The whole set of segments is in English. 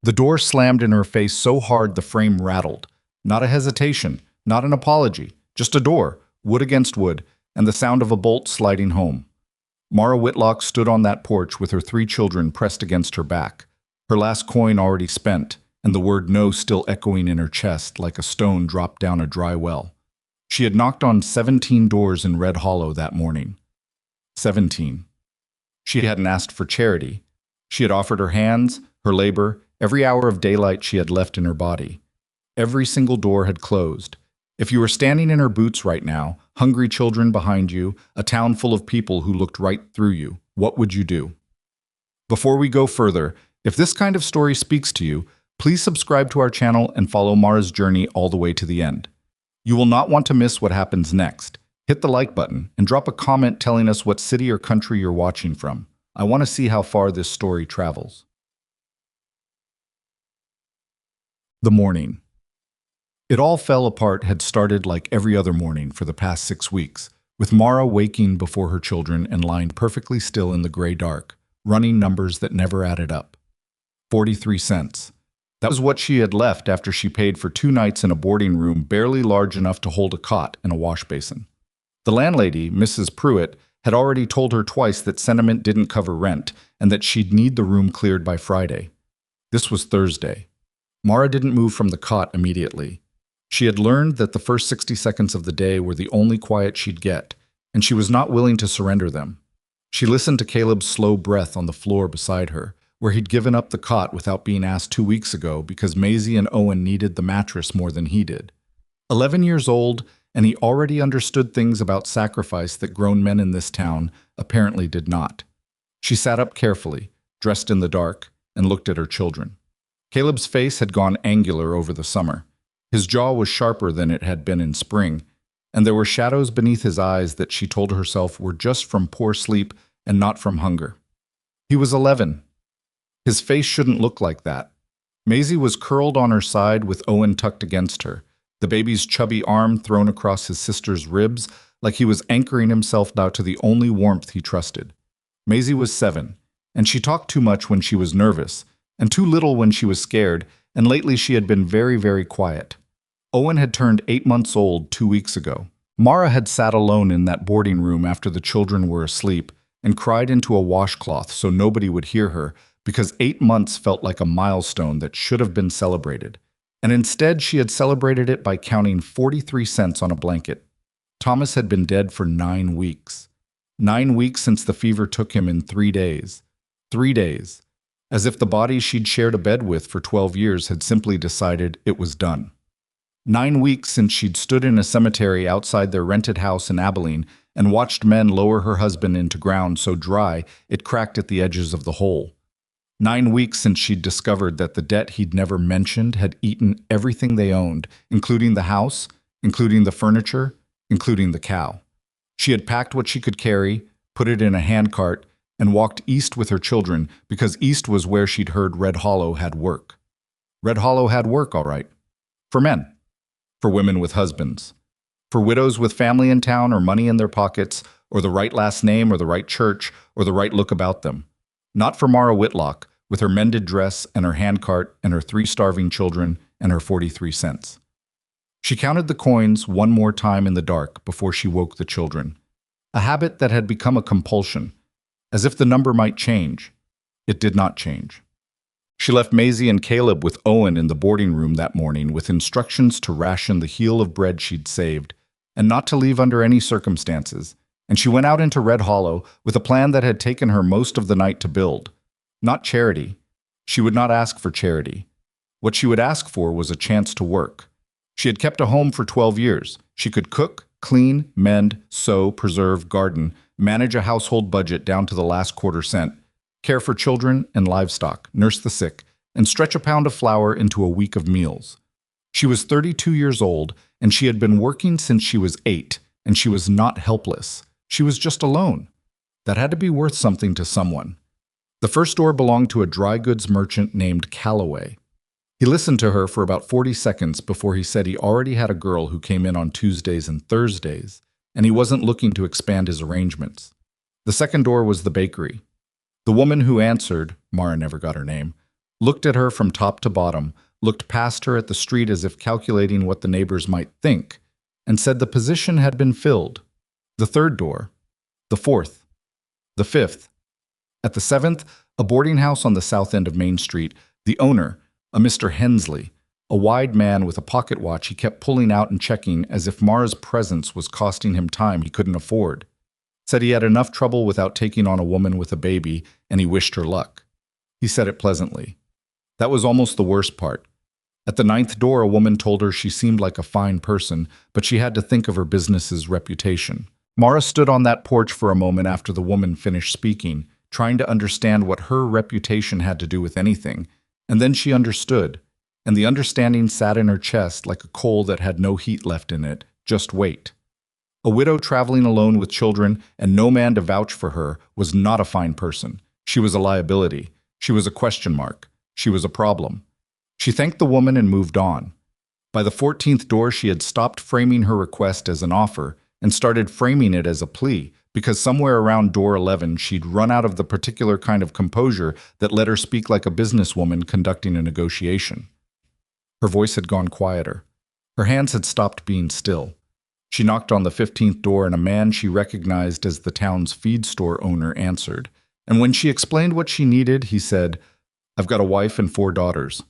The door slammed in her face so hard the frame rattled. Not a hesitation, not an apology, just a door, wood against wood, and the sound of a bolt sliding home. Mara Whitlock stood on that porch with her 3 children pressed against her back, her last coin already spent, and the word no still echoing in her chest like a stone dropped down a dry well. She had knocked on 17 doors in Red Hollow that morning. 17. She hadn't asked for charity. She had offered her hands, her labor, every hour of daylight she had left in her body. Every single door had closed. If you were standing in her boots right now, hungry children behind you, a town full of people who looked right through you, what would you do? Before we go further, if this kind of story speaks to you, please subscribe to our channel and follow Mara's journey all the way to the end. You will not want to miss what happens next. Hit the like button and drop a comment telling us what city or country you're watching from. I want to see how far this story travels. The morning. It all fell apart had started like every other morning for the past 6 weeks, with Mara waking before her children and lying perfectly still in the gray dark, running numbers that never added up. 43 cents. That was what she had left after she paid for 2 nights in a boarding room barely large enough to hold a cot and a wash basin. The landlady, Mrs. Pruitt, had already told her twice that sentiment didn't cover rent and that she'd need the room cleared by Friday. This was Thursday. Mara didn't move from the cot immediately. She had learned that the first 60 seconds of the day were the only quiet she'd get, and she was not willing to surrender them. She listened to Caleb's slow breath on the floor beside her, where he'd given up the cot without being asked 2 weeks ago because Maisie and Owen needed the mattress more than he did. 11 years old, and he already understood things about sacrifice that grown men in this town apparently did not. She sat up carefully, dressed in the dark, and looked at her children. Caleb's face had gone angular over the summer. His jaw was sharper than it had been in spring, and there were shadows beneath his eyes that she told herself were just from poor sleep and not from hunger. He was 11. His face shouldn't look like that. Maisie was curled on her side with Owen tucked against her, the baby's chubby arm thrown across his sister's ribs like he was anchoring himself now to the only warmth he trusted. Maisie was 7, and she talked too much when she was nervous, and too little when she was scared, and lately she had been very, very quiet. Owen had turned 8 months old 2 weeks ago. Mara had sat alone in that boarding room after the children were asleep and cried into a washcloth so nobody would hear her because 8 months felt like a milestone that should have been celebrated. And instead she had celebrated it by counting 43 cents on a blanket. Thomas had been dead for 9 weeks. 9 weeks since the fever took him in 3 days. 3 days. As if the body she'd shared a bed with for 12 years had simply decided it was done. 9 weeks since she'd stood in a cemetery outside their rented house in Abilene and watched men lower her husband into ground so dry it cracked at the edges of the hole. 9 weeks since she'd discovered that the debt he'd never mentioned had eaten everything they owned, including the house, including the furniture, including the cow. She had packed what she could carry, put it in a handcart, and walked east with her children because east was where she'd heard Red Hollow had work. Red Hollow had work, all right. For men. For women with husbands. For widows with family in town or money in their pockets, or the right last name or the right church or the right look about them. Not for Mara Whitlock, with her mended dress and her handcart and her 3 starving children and her 43 cents. She counted the coins one more time in the dark before she woke the children. A habit that had become a compulsion. As if the number might change. It did not change. She left Maisie and Caleb with Owen in the boarding room that morning with instructions to ration the heel of bread she'd saved, and not to leave under any circumstances, and she went out into Red Hollow with a plan that had taken her most of the night to build. Not charity. She would not ask for charity. What she would ask for was a chance to work. She had kept a home for 12 years. She could cook, clean, mend, sew, preserve, garden, manage a household budget down to the last quarter cent, care for children and livestock, nurse the sick, and stretch a pound of flour into a week of meals. She was 32 years old, and she had been working since she was 8, and she was not helpless. She was just alone. That had to be worth something to someone. The first door belonged to a dry goods merchant named Calloway. He listened to her for about 40 seconds before he said he already had a girl who came in on Tuesdays and Thursdays, and he wasn't looking to expand his arrangements. The second door was the bakery. The woman who answered, Mara never got her name, looked at her from top to bottom, looked past her at the street as if calculating what the neighbors might think, and said the position had been filled. The third door, the fourth, the fifth. At the seventh, a boarding house on the south end of Main Street, the owner, a Mr. Hensley, a wide man with a pocket watch he kept pulling out and checking as if Mara's presence was costing him time he couldn't afford, said he had enough trouble without taking on a woman with a baby, and he wished her luck. He said it pleasantly. That was almost the worst part. At the ninth door, a woman told her she seemed like a fine person, but she had to think of her business's reputation. Mara stood on that porch for a moment after the woman finished speaking, trying to understand what her reputation had to do with anything, and then she understood, and the understanding sat in her chest like a coal that had no heat left in it, just wait. A widow traveling alone with children and no man to vouch for her was not a fine person. She was a liability. She was a question mark. She was a problem. She thanked the woman and moved on. By the 14th door, she had stopped framing her request as an offer and started framing it as a plea, because somewhere around door 11 she'd run out of the particular kind of composure that let her speak like a businesswoman conducting a negotiation. Her voice had gone quieter. Her hands had stopped being still. She knocked on the 15th door, and a man she recognized as the town's feed store owner answered. And when she explained what she needed, he said, "I've got a wife and 4 daughters.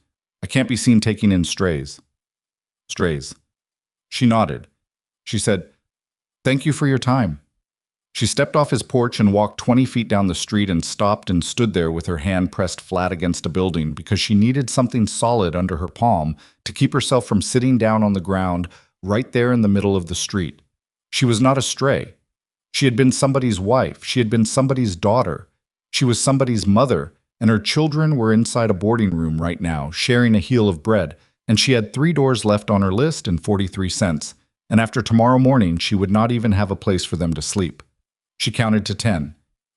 I can't be seen taking in strays." Strays. She nodded. She said, "Thank you for your time." She stepped off his porch and walked 20 feet down the street and stopped and stood there with her hand pressed flat against a building because she needed something solid under her palm to keep herself from sitting down on the ground right there in the middle of the street. She was not a stray. She had been somebody's wife. She had been somebody's daughter. She was somebody's mother, and her children were inside a boarding room right now, sharing a heel of bread, and she had 3 doors left on her list and 43 cents, and after tomorrow morning she would not even have a place for them to sleep. She counted to 10.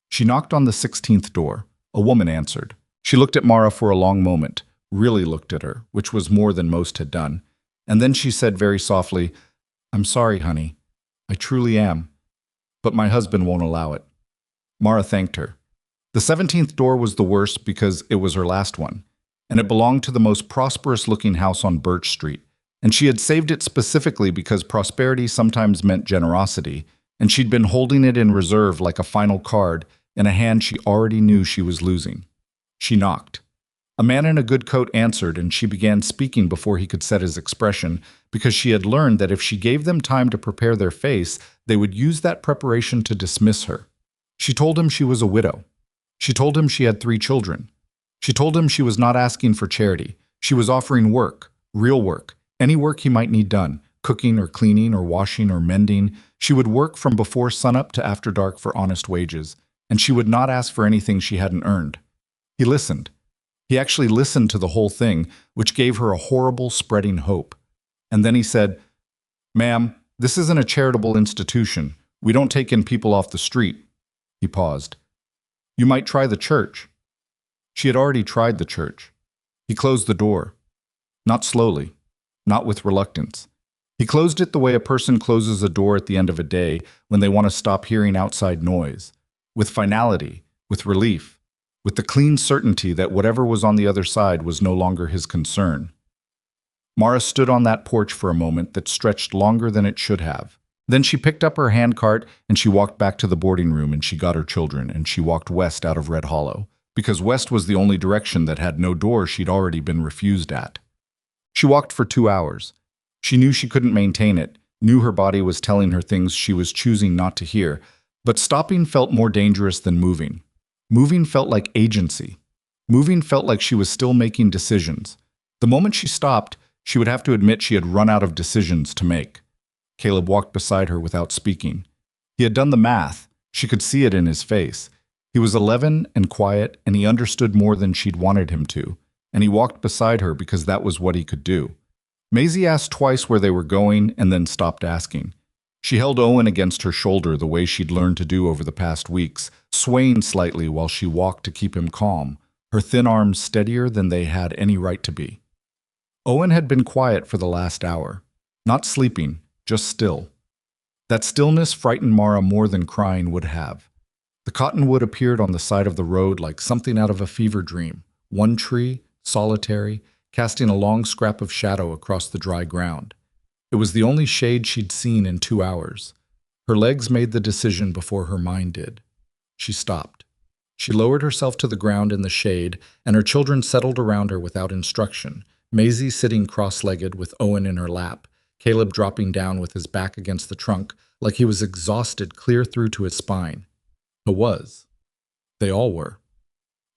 She knocked on the 16th door. A woman answered. She looked at Mara for a long moment, really looked at her, which was more than most had done, and then she said very softly, "I'm sorry, honey. I truly am. But my husband won't allow it." Mara thanked her. The 17th door was the worst because it was her last one, and it belonged to the most prosperous-looking house on Birch Street, and she had saved it specifically because prosperity sometimes meant generosity, and she'd been holding it in reserve like a final card in a hand she already knew she was losing. She knocked. A man in a good coat answered, and she began speaking before he could set his expression, because she had learned that if she gave them time to prepare their face, they would use that preparation to dismiss her. She told him she was a widow. She told him she had 3 children. She told him she was not asking for charity. She was offering work, real work, any work he might need done, cooking or cleaning or washing or mending. She would work from before sunup to after dark for honest wages, and she would not ask for anything she hadn't earned. He listened. He actually listened to the whole thing, which gave her a horrible, spreading hope. And then he said, "Ma'am, this isn't a charitable institution. We don't take in people off the street." He paused. "You might try the church." She had already tried the church. He closed the door. Not slowly, not with reluctance. He closed it the way a person closes a door at the end of a day when they want to stop hearing outside noise, with finality, with relief, with the clean certainty that whatever was on the other side was no longer his concern. Mara stood on that porch for a moment that stretched longer than it should have. Then she picked up her handcart and she walked back to the boarding room and she got her children and she walked west out of Red Hollow, because west was the only direction that had no door she'd already been refused at. She walked for 2 hours. She knew she couldn't maintain it, knew her body was telling her things she was choosing not to hear, but stopping felt more dangerous than moving. Moving felt like agency. Moving felt like she was still making decisions. The moment she stopped, she would have to admit she had run out of decisions to make. Caleb walked beside her without speaking. He had done the math. She could see it in his face. He was 11 and quiet, and he understood more than she'd wanted him to, and he walked beside her because that was what he could do. Maisie asked twice where they were going and then stopped asking. She held Owen against her shoulder the way she'd learned to do over the past weeks, swaying slightly while she walked to keep him calm, her thin arms steadier than they had any right to be. Owen had been quiet for the last hour, not sleeping, just still. That stillness frightened Mara more than crying would have. The cottonwood appeared on the side of the road like something out of a fever dream, one tree, solitary, casting a long scrap of shadow across the dry ground. It was the only shade she'd seen in 2 hours. Her legs made the decision before her mind did. She stopped. She lowered herself to the ground in the shade, and her children settled around her without instruction, Maisie sitting cross-legged with Owen in her lap, Caleb dropping down with his back against the trunk like he was exhausted clear through to his spine. It was. They all were.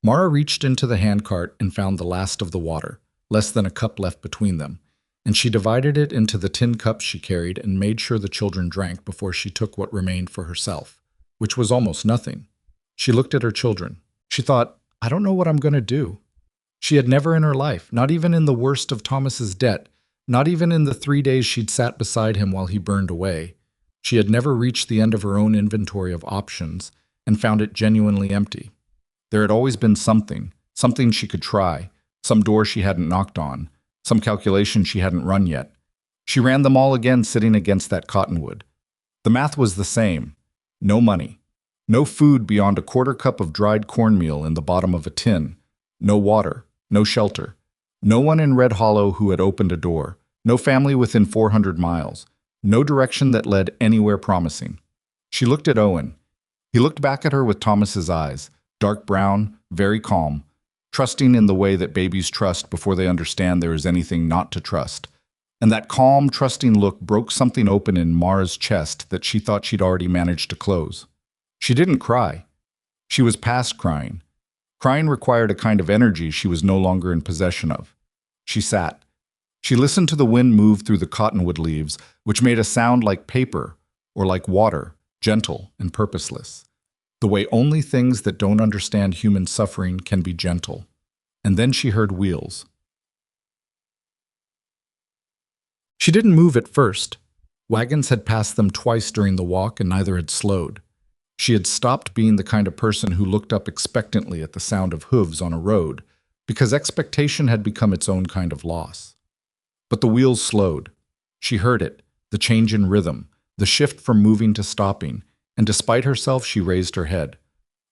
Mara reached into the handcart and found the last of the water, less than a cup left between them, and she divided it into the tin cups she carried and made sure the children drank before she took what remained for herself, which was almost nothing. She looked at her children. She thought, I don't know what I'm going to do. She had never in her life, not even in the worst of Thomas's debt, not even in the 3 days she'd sat beside him while he burned away, she had never reached the end of her own inventory of options and found it genuinely empty. There had always been something she could try, some door she hadn't knocked on, some calculation she hadn't run yet. She ran them all again sitting against that cottonwood. The math was the same. No money. No food beyond a quarter cup of dried cornmeal in the bottom of a tin. No water. No shelter. No one in Red Hollow who had opened a door. No family within 400 miles. No direction that led anywhere promising. She looked at Owen. He looked back at her with Thomas's eyes, dark brown, very calm, trusting in the way that babies trust before they understand there is anything not to trust. And that calm, trusting look broke something open in Mara's chest that she thought she'd already managed to close. She didn't cry. She was past crying. Crying required a kind of energy she was no longer in possession of. She sat. She listened to the wind move through the cottonwood leaves, which made a sound like paper or like water, gentle and purposeless. The way only things that don't understand human suffering can be gentle. And then she heard wheels. She didn't move at first. Wagons had passed them twice during the walk and neither had slowed. She had stopped being the kind of person who looked up expectantly at the sound of hooves on a road, because expectation had become its own kind of loss. But the wheels slowed. She heard it, the change in rhythm, the shift from moving to stopping, and despite herself she raised her head.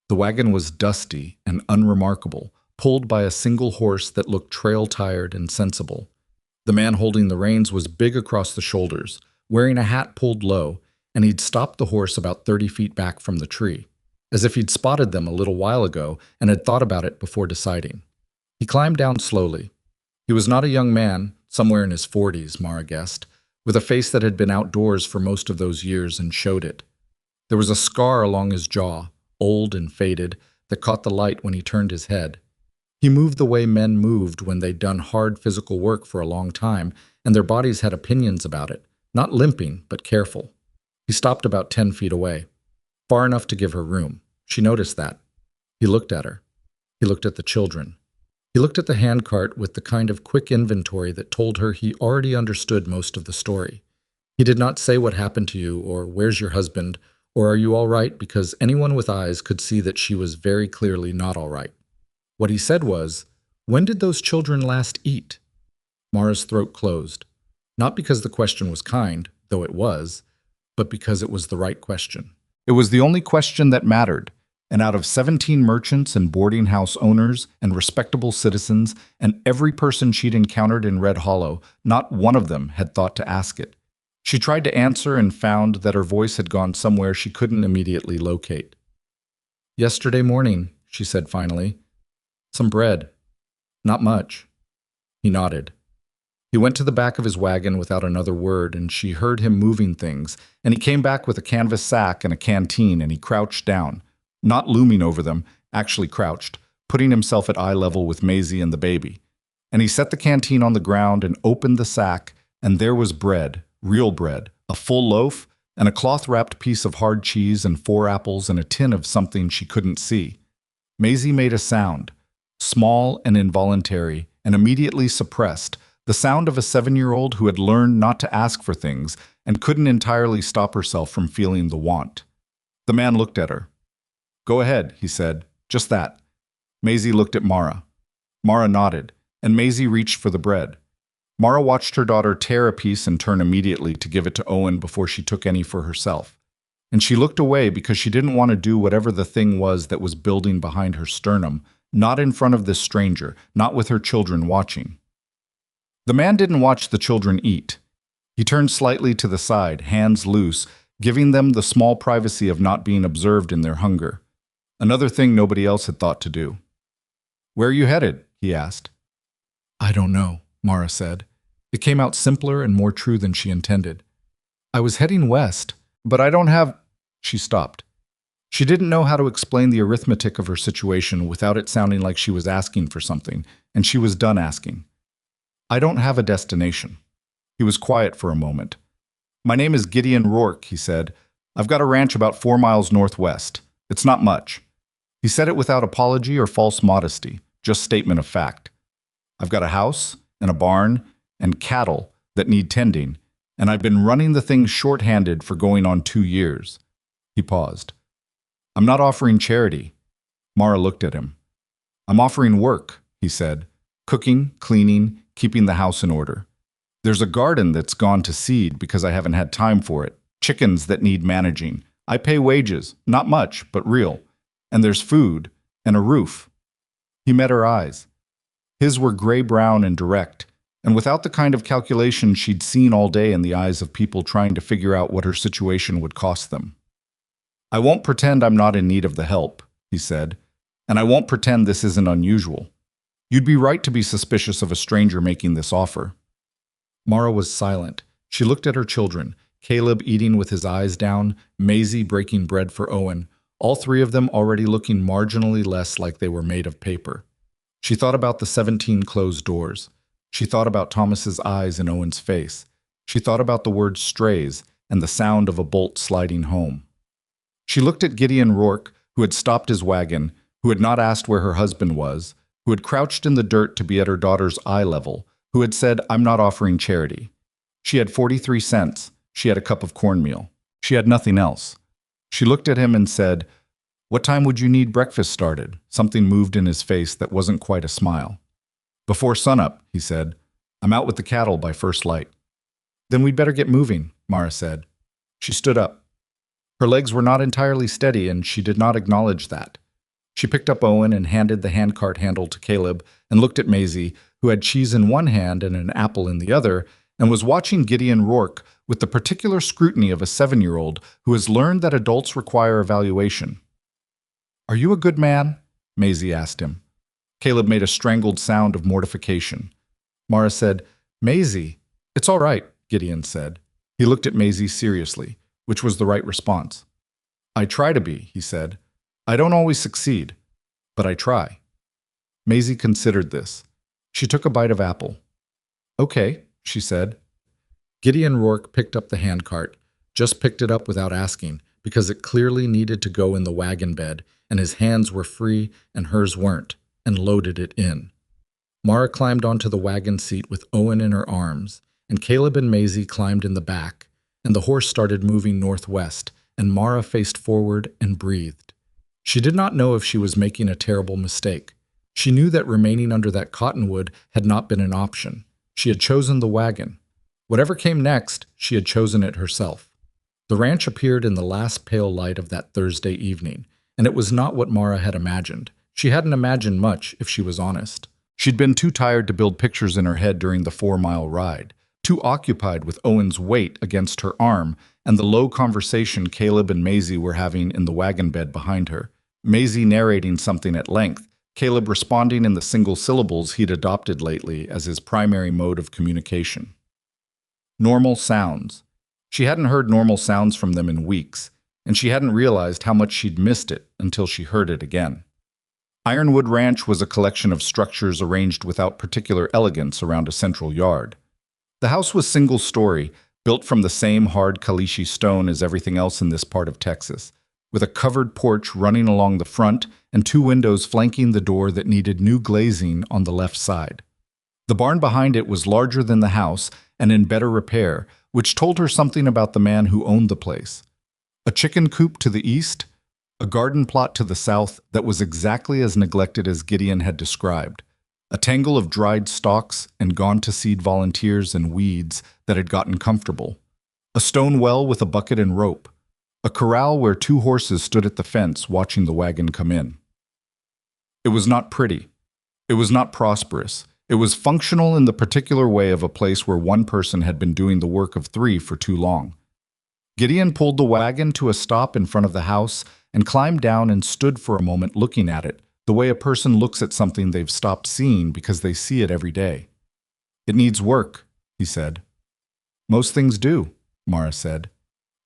The wagon was dusty and unremarkable, pulled by a single horse that looked trail-tired and sensible. The man holding the reins was big across the shoulders, wearing a hat pulled low, and he'd stopped the horse about 30 feet back from the tree, as if he'd spotted them a little while ago and had thought about it before deciding. He climbed down slowly. He was not a young man, somewhere in his 40s, Mara guessed, with a face that had been outdoors for most of those years and showed it. There was a scar along his jaw, old and faded, that caught the light when he turned his head. He moved the way men moved when they'd done hard physical work for a long time, and their bodies had opinions about it, not limping, but careful. He stopped about 10 feet away, far enough to give her room. She noticed that. He looked at her. He looked at the children. He looked at the handcart with the kind of quick inventory that told her he already understood most of the story. He did not say what happened to you, or where's your husband, or are you all right, because anyone with eyes could see that she was very clearly not all right. What he said was, when did those children last eat? Mara's throat closed, not because the question was kind, though it was, but because it was the right question. It was the only question that mattered, and out of 17 merchants and boarding house owners and respectable citizens and every person she'd encountered in Red Hollow, not one of them had thought to ask it. She tried to answer and found that her voice had gone somewhere she couldn't immediately locate. Yesterday morning, she said finally. Some bread. Not much. He nodded. He went to the back of his wagon without another word, and she heard him moving things, and he came back with a canvas sack and a canteen, and he crouched down, not looming over them, actually crouched, putting himself at eye level with Maisie and the baby. And he set the canteen on the ground and opened the sack, and there was bread, real bread, a full loaf, and a cloth-wrapped piece of hard cheese and 4 apples and a tin of something she couldn't see. Maisie made a sound, small and involuntary, and immediately suppressed, the sound of a 7-year-old who had learned not to ask for things and couldn't entirely stop herself from feeling the want. The man looked at her. Go ahead, he said, just that. Maisie looked at Mara. Mara nodded, and Maisie reached for the bread. Mara watched her daughter tear a piece and turn immediately to give it to Owen before she took any for herself. And she looked away because she didn't want to do whatever the thing was that was building behind her sternum, Not in front of this stranger, not with her children watching. The man didn't watch the children eat. He turned slightly to the side, hands loose, giving them the small privacy of not being observed in their hunger. Another thing nobody else had thought to do. "Where are you headed?" he asked. "I don't know," Mara said. It came out simpler and more true than she intended. "I was heading west, but I don't have—" She stopped. She didn't know how to explain the arithmetic of her situation without it sounding like she was asking for something, and she was done asking. "I don't have a destination." He was quiet for a moment. "My name is Gideon Rourke," he said. "I've got a ranch about 4 miles northwest. It's not much." He said it without apology or false modesty, just statement of fact. "I've got a house and a barn and cattle that need tending, and I've been running the thing short-handed for going on 2 years. He paused. "I'm not offering charity." Mara looked at him. "I'm offering work," he said. "Cooking, cleaning, keeping the house in order. There's a garden that's gone to seed because I haven't had time for it. Chickens that need managing. I pay wages, not much, but real. And there's food and a roof." He met her eyes. His were gray-brown and direct, and without the kind of calculation she'd seen all day in the eyes of people trying to figure out what her situation would cost them. "I won't pretend I'm not in need of the help," he said, "and I won't pretend this isn't unusual. You'd be right to be suspicious of a stranger making this offer." Mara was silent. She looked at her children, Caleb eating with his eyes down, Maisie breaking bread for Owen, all 3 of them already looking marginally less like they were made of paper. She thought about the 17 closed doors. She thought about Thomas's eyes in Owen's face. She thought about the word strays and the sound of a bolt sliding home. She looked at Gideon Rourke, who had stopped his wagon, who had not asked where her husband was, who had crouched in the dirt to be at her daughter's eye level, who had said, "I'm not offering charity." She had 43 cents. She had a cup of cornmeal. She had nothing else. She looked at him and said, "What time would you need breakfast started?" Something moved in his face that wasn't quite a smile. "Before sunup," he said. "I'm out with the cattle by first light." "Then we'd better get moving," Mara said. She stood up. Her legs were not entirely steady, and she did not acknowledge that. She picked up Owen and handed the handcart handle to Caleb and looked at Maisie, who had cheese in one hand and an apple in the other, and was watching Gideon Rourke with the particular scrutiny of a 7-year-old who has learned that adults require evaluation. "Are you a good man?" Maisie asked him. Caleb made a strangled sound of mortification. Mara said, "Maisie." "It's all right," Gideon said. He looked at Maisie seriously, which was the right response. "I try to be," he said. "I don't always succeed, but I try." Maisie considered this. She took a bite of apple. "Okay," she said. Gideon Rourke picked up the handcart, just picked it up without asking, because it clearly needed to go in the wagon bed, and his hands were free and hers weren't, and loaded it in. Mara climbed onto the wagon seat with Owen in her arms, and Caleb and Maisie climbed in the back, and the horse started moving northwest, and Mara faced forward and breathed. She did not know if she was making a terrible mistake. She knew that remaining under that cottonwood had not been an option. She had chosen the wagon. Whatever came next, she had chosen it herself. The ranch appeared in the last pale light of that Thursday evening, and it was not what Mara had imagined. She hadn't imagined much, if she was honest. She'd been too tired to build pictures in her head during the 4-mile ride, too occupied with Owen's weight against her arm and the low conversation Caleb and Maisie were having in the wagon bed behind her. Maisie narrating something at length, Caleb responding in the single syllables he'd adopted lately as his primary mode of communication. Normal sounds. She hadn't heard normal sounds from them in weeks, and she hadn't realized how much she'd missed it until she heard it again. Ironwood Ranch was a collection of structures arranged without particular elegance around a central yard. The house was single-story, built from the same hard caliche stone as everything else in this part of Texas, with a covered porch running along the front and 2 windows flanking the door that needed new glazing on the left side. The barn behind it was larger than the house and in better repair, which told her something about the man who owned the place. A chicken coop to the east, a garden plot to the south that was exactly as neglected as Gideon had described, a tangle of dried stalks and gone-to-seed volunteers and weeds that had gotten comfortable, a stone well with a bucket and rope, a corral where 2 horses stood at the fence watching the wagon come in. It was not pretty. It was not prosperous. It was functional in the particular way of a place where one person had been doing the work of three for too long. Gideon pulled the wagon to a stop in front of the house and climbed down and stood for a moment looking at it, the way a person looks at something they've stopped seeing because they see it every day. "It needs work," he said. "Most things do," Mara said.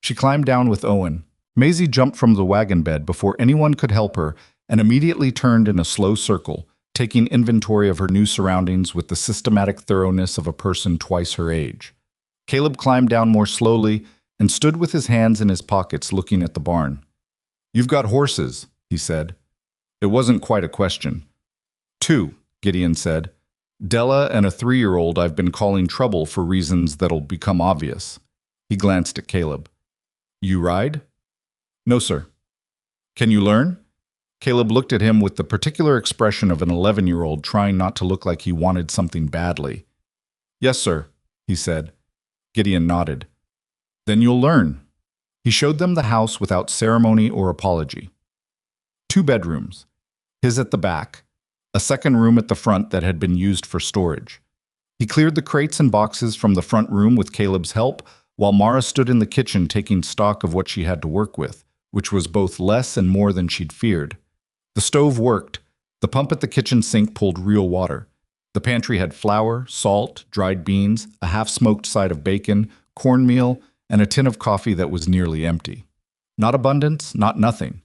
She climbed down with Owen. Maisie jumped from the wagon bed before anyone could help her and immediately turned in a slow circle, taking inventory of her new surroundings with the systematic thoroughness of a person twice her age. Caleb climbed down more slowly and stood with his hands in his pockets looking at the barn. "You've got horses," he said. It wasn't quite a question. "Two," Gideon said. "Della and a 3-year-old I've been calling trouble for reasons that'll become obvious." He glanced at Caleb. "You ride?" "No, sir." "Can you learn?" Caleb looked at him with the particular expression of an 11-year-old trying not to look like he wanted something badly. "Yes, sir," he said. Gideon nodded. "Then you'll learn." He showed them the house without ceremony or apology. 2 bedrooms, his at the back, a second room at the front that had been used for storage. He cleared the crates and boxes from the front room with Caleb's help, while Mara stood in the kitchen taking stock of what she had to work with, which was both less and more than she'd feared. The stove worked. The pump at the kitchen sink pulled real water. The pantry had flour, salt, dried beans, a half-smoked side of bacon, cornmeal, and a tin of coffee that was nearly empty. Not abundance, not nothing.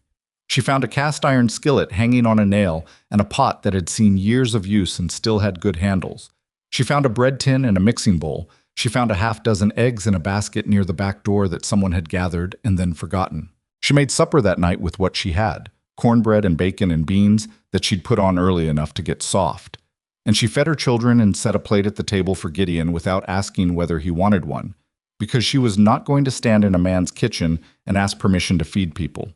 She found a cast-iron skillet hanging on a nail and a pot that had seen years of use and still had good handles. She found a bread tin and a mixing bowl. She found a half-dozen eggs in a basket near the back door that someone had gathered and then forgotten. She made supper that night with what she had, cornbread and bacon and beans that she'd put on early enough to get soft. And she fed her children and set a plate at the table for Gideon without asking whether he wanted one, because she was not going to stand in a man's kitchen and ask permission to feed people.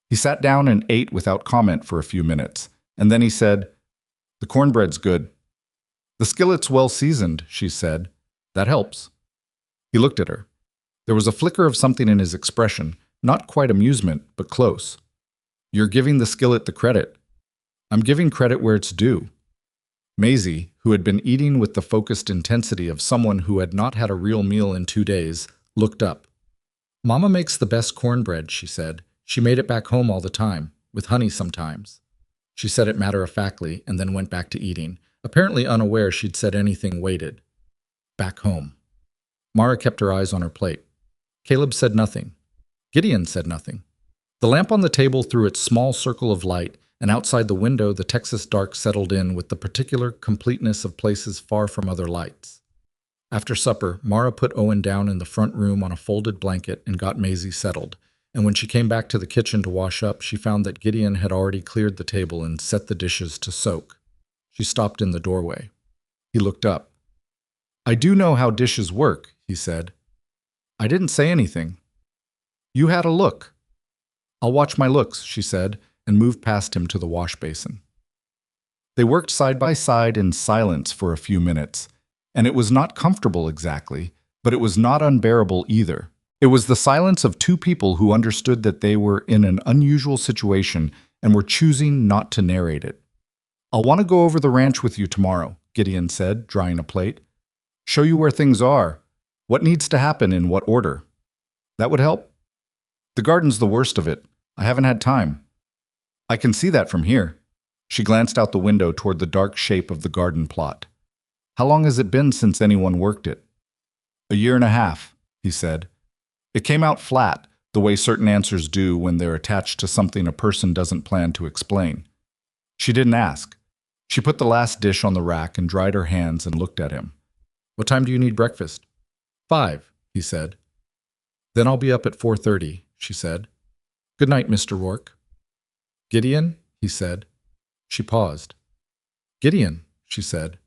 He sat down and ate without comment for a few minutes, and then he said, "The cornbread's good." "The skillet's well seasoned," she said. "That helps." He looked at her. There was a flicker of something in his expression, not quite amusement, but close. "You're giving the skillet the credit." "I'm giving credit where it's due." Maisie, who had been eating with the focused intensity of someone who had not had a real meal in 2 days, looked up. "Mama makes the best cornbread," she said. "She made it back home all the time, with honey sometimes." She said it matter-of-factly and then went back to eating, apparently unaware she'd said anything weighted. Back home. Mara kept her eyes on her plate. Caleb said nothing. Gideon said nothing. The lamp on the table threw its small circle of light, and outside the window the Texas dark settled in with the particular completeness of places far from other lights. After supper, Mara put Owen down in the front room on a folded blanket and got Maisie settled, and when she came back to the kitchen to wash up, she found that Gideon had already cleared the table and set the dishes to soak. She stopped in the doorway. He looked up. "I do know how dishes work," he said. "I didn't say anything." "You had a look." "I'll watch my looks," she said, and moved past him to the wash basin. They worked side by side in silence for a few minutes, and it was not comfortable exactly, but it was not unbearable either. It was the silence of 2 people who understood that they were in an unusual situation and were choosing not to narrate it. "I'll want to go over the ranch with you tomorrow," Gideon said, drying a plate. "Show you where things are, what needs to happen in what order. That would help?" "The garden's the worst of it. I haven't had time." "I can see that from here." She glanced out the window toward the dark shape of the garden plot. "How long has it been since anyone worked it?" "A year and a half," he said. It came out flat, the way certain answers do when they're attached to something a person doesn't plan to explain. She didn't ask. She put the last dish on the rack and dried her hands and looked at him. "What time do you need breakfast?" 5, he said. "Then I'll be up at 4:30, she said. "Good night, Mr. Rourke." "Gideon," he said. She paused. "Gideon," she said.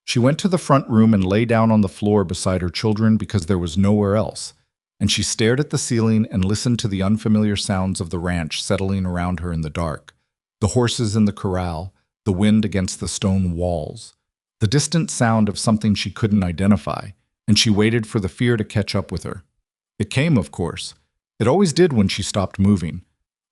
She went to the front room and lay down on the floor beside her children because there was nowhere else, and she stared at the ceiling and listened to the unfamiliar sounds of the ranch settling around her in the dark, the horses in the corral, the wind against the stone walls, the distant sound of something she couldn't identify, and she waited for the fear to catch up with her. It came, of course. It always did when she stopped moving.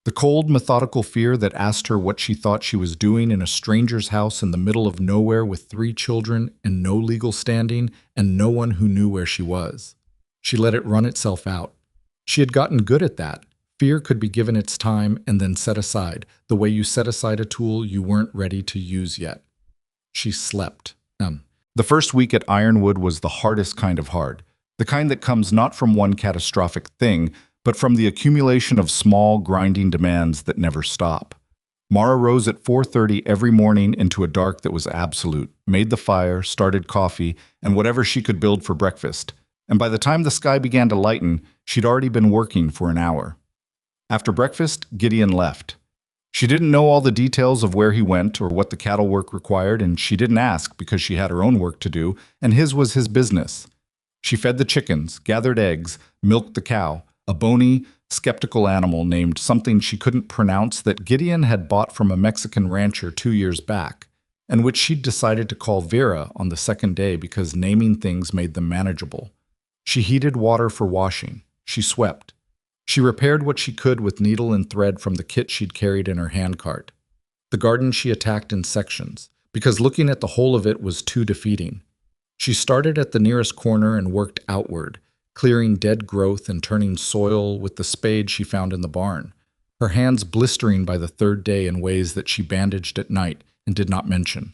The cold, methodical fear that asked her what she thought she was doing in a stranger's house in the middle of nowhere with 3 children and no legal standing and no one who knew where she was. She let it run itself out. She had gotten good at that. Fear could be given its time and then set aside, the way you set aside a tool you weren't ready to use yet. She slept. The first week at Ironwood was the hardest kind of hard, the kind that comes not from one catastrophic thing, but from the accumulation of small, grinding demands that never stop. Mara rose at 4:30 every morning into a dark that was absolute, made the fire, started coffee, and whatever she could build for breakfast. And by the time the sky began to lighten, she'd already been working for an hour. After breakfast, Gideon left. She didn't know all the details of where he went or what the cattle work required, and she didn't ask because she had her own work to do, and his was his business. She fed the chickens, gathered eggs, milked the cow, a bony, skeptical animal named something she couldn't pronounce that Gideon had bought from a Mexican rancher 2 years back, and which she'd decided to call Vera on the second day because naming things made them manageable. She heated water for washing. She swept. She repaired what she could with needle and thread from the kit she'd carried in her handcart. The garden she attacked in sections, because looking at the whole of it was too defeating. She started at the nearest corner and worked outward, clearing dead growth and turning soil with the spade she found in the barn, her hands blistering by the third day in ways that she bandaged at night and did not mention.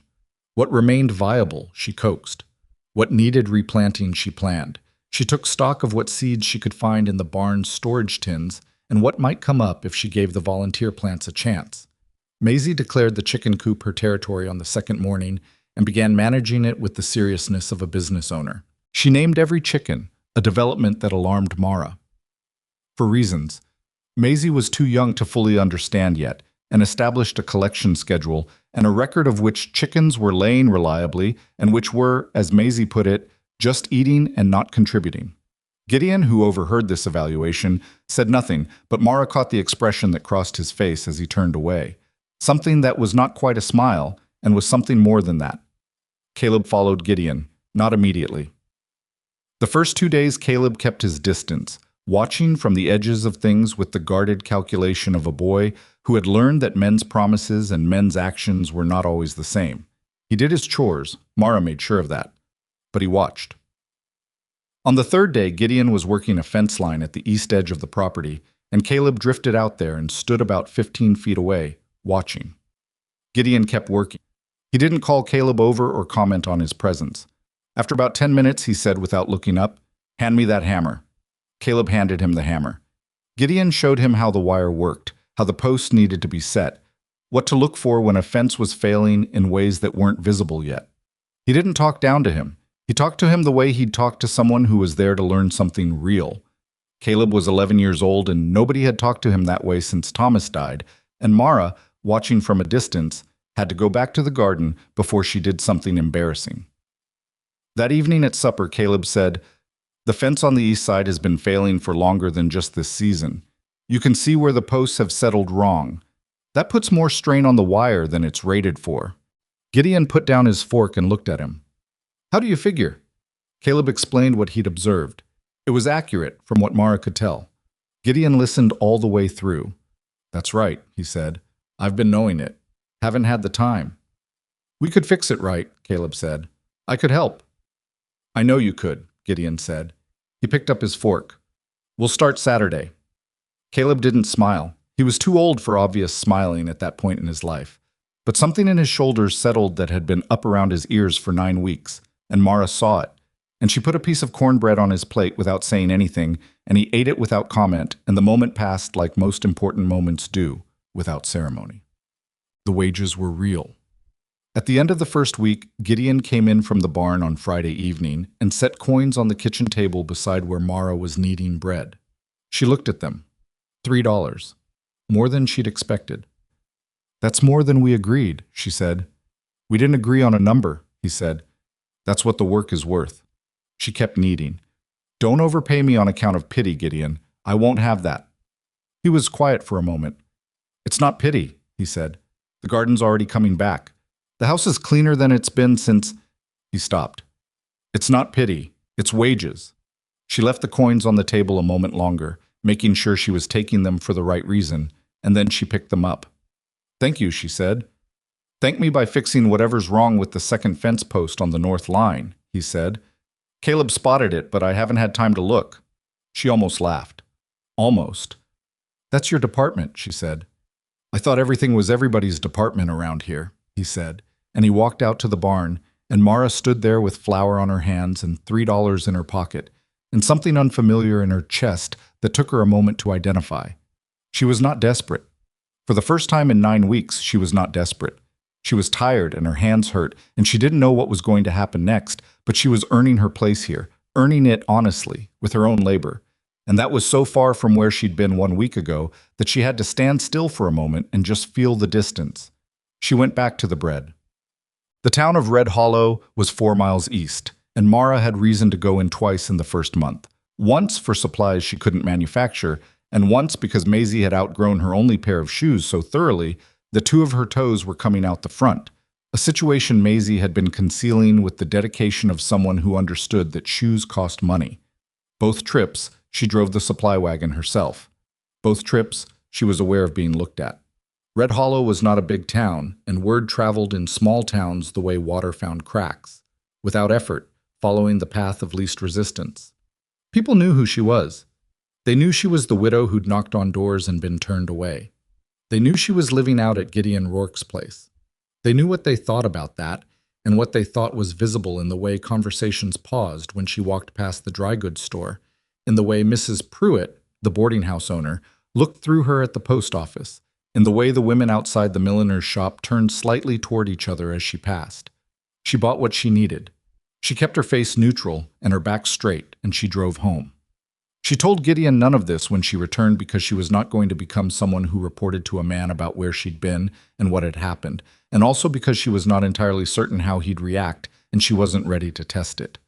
What remained viable, she coaxed. What needed replanting, she planned. She took stock of what seeds she could find in the barn's storage tins and what might come up if she gave the volunteer plants a chance. Maisie declared the chicken coop her territory on the second morning and began managing it with the seriousness of a business owner. She named every chicken, a development that alarmed Mara. For reasons. Maisie was too young to fully understand yet, and established a collection schedule and a record of which chickens were laying reliably and which were, as Maisie put it, just eating and not contributing. Gideon, who overheard this evaluation, said nothing, but Mara caught the expression that crossed his face as he turned away. Something that was not quite a smile, and was something more than that. Caleb followed Gideon, not immediately. The first 2 days Caleb kept his distance, watching from the edges of things with the guarded calculation of a boy who had learned that men's promises and men's actions were not always the same. He did his chores, Mara made sure of that. But he watched. On the third day, Gideon was working a fence line at the east edge of the property, and Caleb drifted out there and stood about 15 feet away, watching. Gideon kept working. He didn't call Caleb over or comment on his presence. After about 10 minutes, he said without looking up, "Hand me that hammer." Caleb handed him the hammer. Gideon showed him how the wire worked, how the posts needed to be set, what to look for when a fence was failing in ways that weren't visible yet. He didn't talk down to him. He talked to him the way he'd talk to someone who was there to learn something real. Caleb was 11 years old, and nobody had talked to him that way since Thomas died, and Mara, watching from a distance, had to go back to the garden before she did something embarrassing. That evening at supper, Caleb said, "The fence on the east side has been failing for longer than just this season. You can see where the posts have settled wrong. That puts more strain on the wire than it's rated for." Gideon put down his fork and looked at him. "How do you figure?" Caleb explained what he'd observed. It was accurate, from what Mara could tell. Gideon listened all the way through. "That's right," he said. "I've been knowing it. Haven't had the time." "We could fix it right," Caleb said. "I could help." "I know you could," Gideon said. He picked up his fork. "We'll start Saturday." Caleb didn't smile. He was too old for obvious smiling at that point in his life. But something in his shoulders settled that had been up around his ears for 9 weeks. And Mara saw it, and she put a piece of cornbread on his plate without saying anything, and he ate it without comment, and the moment passed like most important moments do, without ceremony. The wages were real. At the end of the first week, Gideon came in from the barn on Friday evening and set coins on the kitchen table beside where Mara was kneading bread. She looked at them. $3. More than she'd expected. "That's more than we agreed," she said. "We didn't agree on a number," he said. "That's what the work is worth." She kept kneading. "Don't overpay me on account of pity, Gideon. I won't have that." He was quiet for a moment. "It's not pity," he said. "The garden's already coming back. The house is cleaner than it's been since—" He stopped. "It's not pity. It's wages." She left the coins on the table a moment longer, making sure she was taking them for the right reason, and then she picked them up. "Thank you," she said. "Thank me by fixing whatever's wrong with the second fence post on the north line," he said. "Caleb spotted it, but I haven't had time to look." She almost laughed. Almost. "That's your department," she said. "I thought everything was everybody's department around here," he said, and he walked out to the barn, and Mara stood there with flour on her hands and $3 in her pocket, and something unfamiliar in her chest that took her a moment to identify. She was not desperate. For the first time in 9 weeks, she was not desperate. She was tired and her hands hurt, and she didn't know what was going to happen next, but she was earning her place here, earning it honestly, with her own labor. And that was so far from where she'd been 1 week ago that she had to stand still for a moment and just feel the distance. She went back to the bread. The town of Red Hollow was 4 miles east, and Mara had reason to go in twice in the first month. Once for supplies she couldn't manufacture, and once because Maisie had outgrown her only pair of shoes so thoroughly that 2 of her toes were coming out the front, a situation Maisie had been concealing with the dedication of someone who understood that shoes cost money. Both trips, she drove the supply wagon herself. Both trips, she was aware of being looked at. Red Hollow was not a big town, and word traveled in small towns the way water found cracks, without effort, following the path of least resistance. People knew who she was. They knew she was the widow who'd knocked on doors and been turned away. They knew she was living out at Gideon Rourke's place. They knew what they thought about that, and what they thought was visible in the way conversations paused when she walked past the dry goods store, in the way Mrs. Pruitt, the boarding house owner, looked through her at the post office, in the way the women outside the milliner's shop turned slightly toward each other as she passed. She bought what she needed. She kept her face neutral and her back straight, and she drove home. She told Gideon none of this when she returned because she was not going to become someone who reported to a man about where she'd been and what had happened, and also because she was not entirely certain how he'd react and she wasn't ready to test it.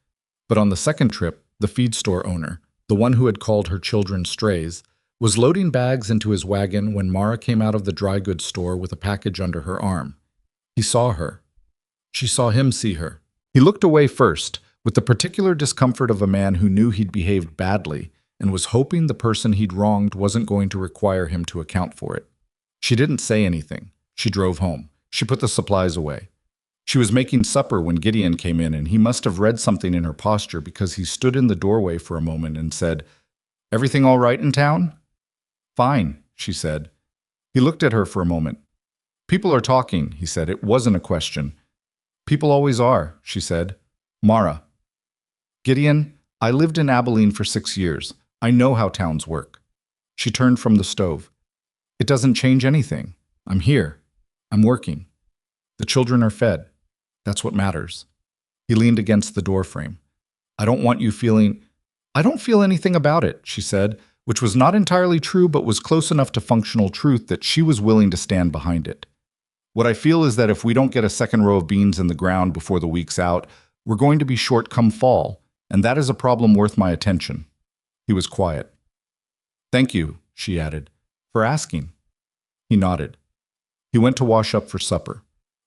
But on the second trip, the feed store owner, the one who had called her children strays, was loading bags into his wagon when Mara came out of the dry goods store with a package under her arm. He saw her. She saw him see her. He looked away first, with the particular discomfort of a man who knew he'd behaved badly and was hoping the person he'd wronged wasn't going to require him to account for it. She didn't say anything. She drove home. She put the supplies away. She was making supper when Gideon came in, and he must have read something in her posture because he stood in the doorway for a moment and said, "Everything all right in town?" "Fine," she said. He looked at her for a moment. "People are talking," he said. "It wasn't a question." "People always are," she said. "Mara." "Gideon, I lived in Abilene for 6 years. I know how towns work." She turned from the stove. "It doesn't change anything. I'm here. I'm working. The children are fed. That's what matters." He leaned against the doorframe. "I don't want you feeling—" "I don't feel anything about it," she said, which was not entirely true but was close enough to functional truth that she was willing to stand behind it. "What I feel is that if we don't get a second row of beans in the ground before the week's out, we're going to be short come fall, and that is a problem worth my attention." He was quiet. "Thank you," she added, "for asking." He nodded. He went to wash up for supper.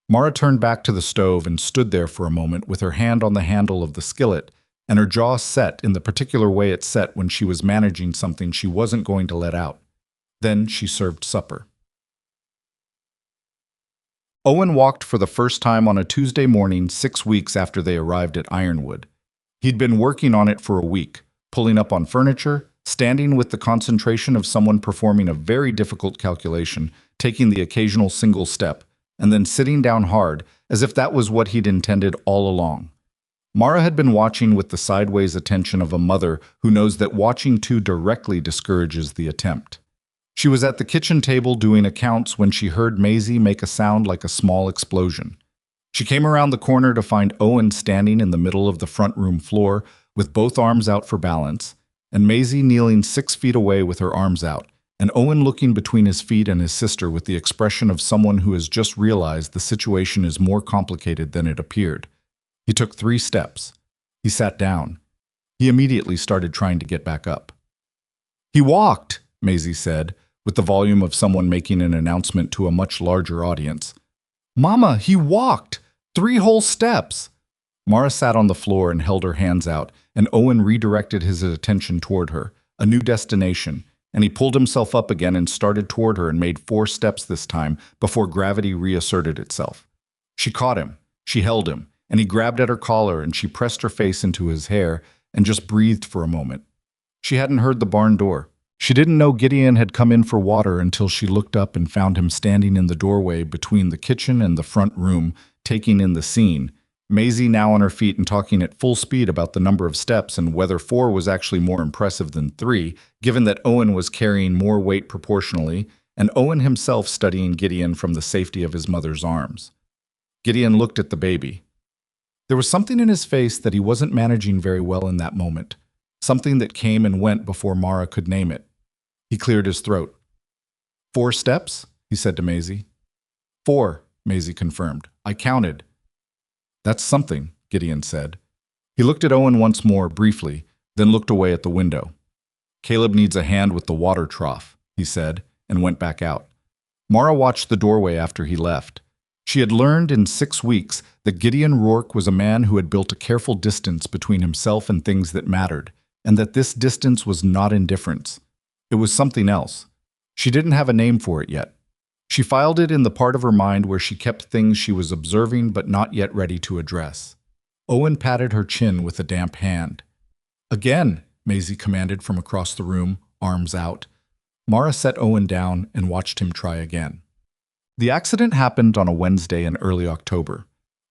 Mara turned back to the stove and stood there for a moment with her hand on the handle of the skillet and her jaw set in the particular way it set when she was managing something she wasn't going to let out. Then she served supper. Owen walked for the first time on a Tuesday morning 6 weeks after they arrived at Ironwood. He'd been working on it for a week, pulling up on furniture, standing with the concentration of someone performing a very difficult calculation, taking the occasional single step, and then sitting down hard, as if that was what he'd intended all along. Mara had been watching with the sideways attention of a mother who knows that watching too directly discourages the attempt. She was at the kitchen table doing accounts when she heard Maisie make a sound like a small explosion. She came around the corner to find Owen standing in the middle of the front room floor with both arms out for balance, and Maisie kneeling 6 feet away with her arms out, and Owen looking between his feet and his sister with the expression of someone who has just realized the situation is more complicated than it appeared. He took 3 steps. He sat down. He immediately started trying to get back up. "He walked," Maisie said, with the volume of someone making an announcement to a much larger audience. "Mama, he walked! 3 whole steps!" Mara sat on the floor and held her hands out, and Owen redirected his attention toward her, a new destination, and he pulled himself up again and started toward her and made 4 steps this time before gravity reasserted itself. She caught him, she held him, and he grabbed at her collar and she pressed her face into his hair and just breathed for a moment. She hadn't heard the barn door. She didn't know Gideon had come in for water until she looked up and found him standing in the doorway between the kitchen and the front room, taking in the scene. Maisie now on her feet and talking at full speed about the number of steps and whether 4 was actually more impressive than 3, given that Owen was carrying more weight proportionally, and Owen himself studying Gideon from the safety of his mother's arms. Gideon looked at the baby. There was something in his face that he wasn't managing very well in that moment, something that came and went before Mara could name it. He cleared his throat. 4 steps? He said to Maisie. 4, Maisie confirmed. I counted. That's something, Gideon said. He looked at Owen once more, briefly, then looked away at the window. Caleb needs a hand with the water trough, he said, and went back out. Mara watched the doorway after he left. She had learned in 6 weeks that Gideon Rourke was a man who had built a careful distance between himself and things that mattered, and that this distance was not indifference. It was something else. She didn't have a name for it yet. She filed it in the part of her mind where she kept things she was observing but not yet ready to address. Owen patted her chin with a damp hand. Again, Maisie commanded from across the room, arms out. Mara set Owen down and watched him try again. The accident happened on a Wednesday in early October.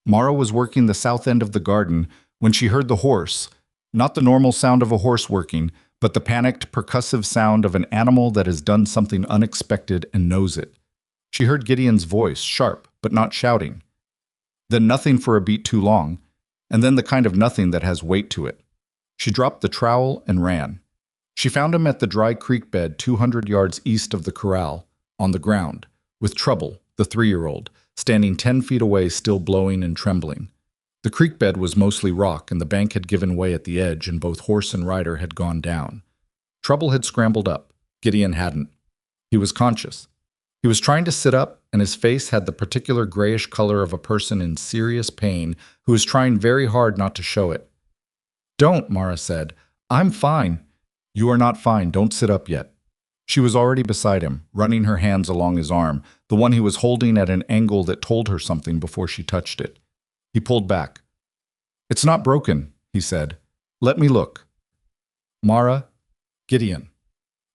Mara was working the south end of the garden when she heard the horse, not the normal sound of a horse working, but the panicked, percussive sound of an animal that has done something unexpected and knows it. She heard Gideon's voice, sharp, but not shouting. Then nothing for a beat too long, and then the kind of nothing that has weight to it. She dropped the trowel and ran. She found him at the dry creek bed 200 yards east of the corral, on the ground, with Trouble, the 3-year-old, standing 10 feet away, still blowing and trembling. The creek bed was mostly rock, and the bank had given way at the edge, and both horse and rider had gone down. Trouble had scrambled up. Gideon hadn't. He was conscious. He was trying to sit up, and his face had the particular grayish color of a person in serious pain who is trying very hard not to show it. Don't, Mara said. I'm fine. You are not fine. Don't sit up yet. She was already beside him, running her hands along his arm, the one he was holding at an angle that told her something before she touched it. He pulled back. It's not broken, he said. Let me look. Mara, Gideon.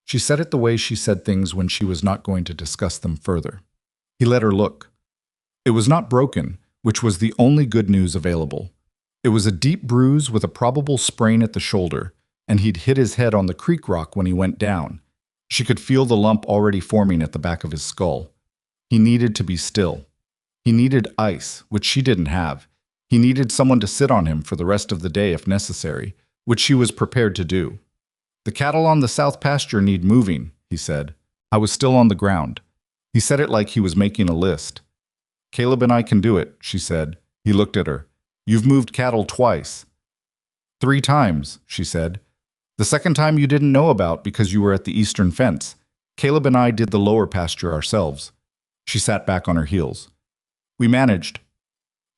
She said it the way she said things when she was not going to discuss them further. He let her look. It was not broken, which was the only good news available. It was a deep bruise with a probable sprain at the shoulder, and he'd hit his head on the creek rock when he went down. She could feel the lump already forming at the back of his skull. He needed to be still. He needed ice, which she didn't have. He needed someone to sit on him for the rest of the day if necessary, which she was prepared to do. The cattle on the south pasture need moving, he said. I was still on the ground. He said it like he was making a list. Caleb and I can do it, she said. He looked at her. You've moved cattle twice. 3 times, she said. The second time you didn't know about because you were at the eastern fence. Caleb and I did the lower pasture ourselves. She sat back on her heels. We managed.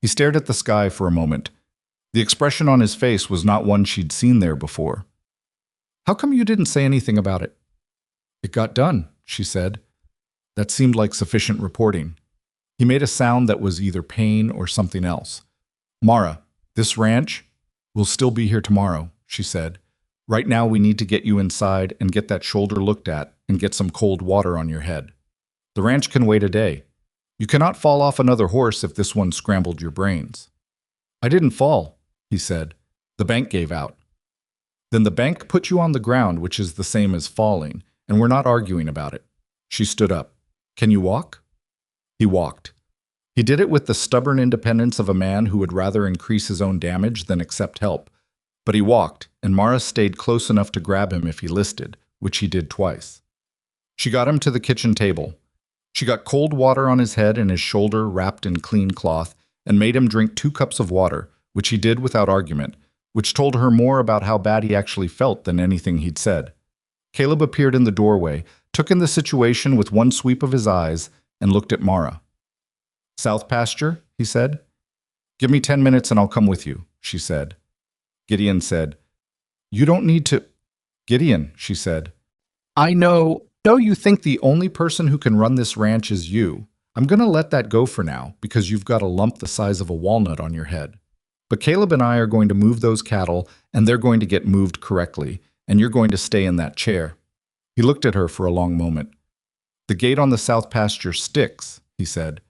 He stared at the sky for a moment. The expression on his face was not one she'd seen there before. How come you didn't say anything about it? It got done, she said. That seemed like sufficient reporting. He made a sound that was either pain or something else. Mara, this ranch will still be here tomorrow, she said. Right now we need to get you inside and get that shoulder looked at and get some cold water on your head. The ranch can wait a day. You cannot fall off another horse if this one scrambled your brains. I didn't fall, he said. The bank gave out. Then the bank put you on the ground, which is the same as falling, and we're not arguing about it. She stood up. Can you walk? He walked. He did it with the stubborn independence of a man who would rather increase his own damage than accept help. But he walked, and Mara stayed close enough to grab him if he listed, which he did twice. She got him to the kitchen table. She got cold water on his head and his shoulder wrapped in clean cloth and made him drink 2 cups of water, which he did without argument, which told her more about how bad he actually felt than anything he'd said. Caleb appeared in the doorway, took in the situation with one sweep of his eyes, and looked at Mara. South pasture, he said. Give me 10 minutes and I'll come with you, she said. Gideon said, You don't need to. Gideon, she said. I know you think the only person who can run this ranch is you. I'm going to let that go for now because you've got a lump the size of a walnut on your head. But Caleb and I are going to move those cattle, and they're going to get moved correctly, and you're going to stay in that chair." He looked at her for a long moment. "The gate on the south pasture sticks," he said.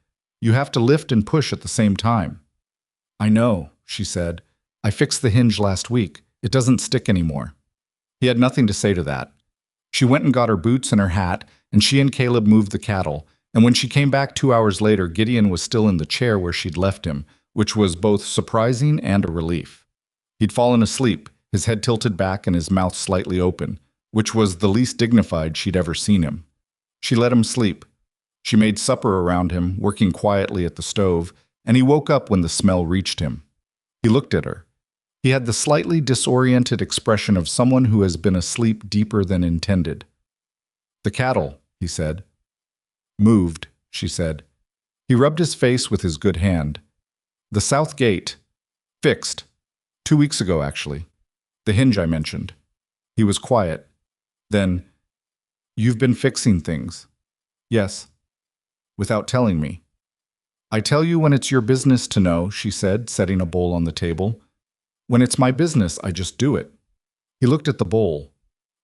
"You have to lift and push at the same time." "I know," she said. "I fixed the hinge last week. It doesn't stick anymore." He had nothing to say to that. She went and got her boots and her hat, and she and Caleb moved the cattle, and when she came back 2 hours later, Gideon was still in the chair where she'd left him, which was both surprising and a relief. He'd fallen asleep, his head tilted back and his mouth slightly open, which was the least dignified she'd ever seen him. She let him sleep. She made supper around him, working quietly at the stove, and he woke up when the smell reached him. He looked at her. He had the slightly disoriented expression of someone who has been asleep deeper than intended. "The cattle," he said. "Moved," she said. He rubbed his face with his good hand. "The south gate. Fixed. 2 weeks ago, actually. The hinge I mentioned." He was quiet. Then, "You've been fixing things." "Yes." "Without telling me." "I tell you when it's your business to know," she said, setting a bowl on the table. "When it's my business, I just do it." He looked at the bowl.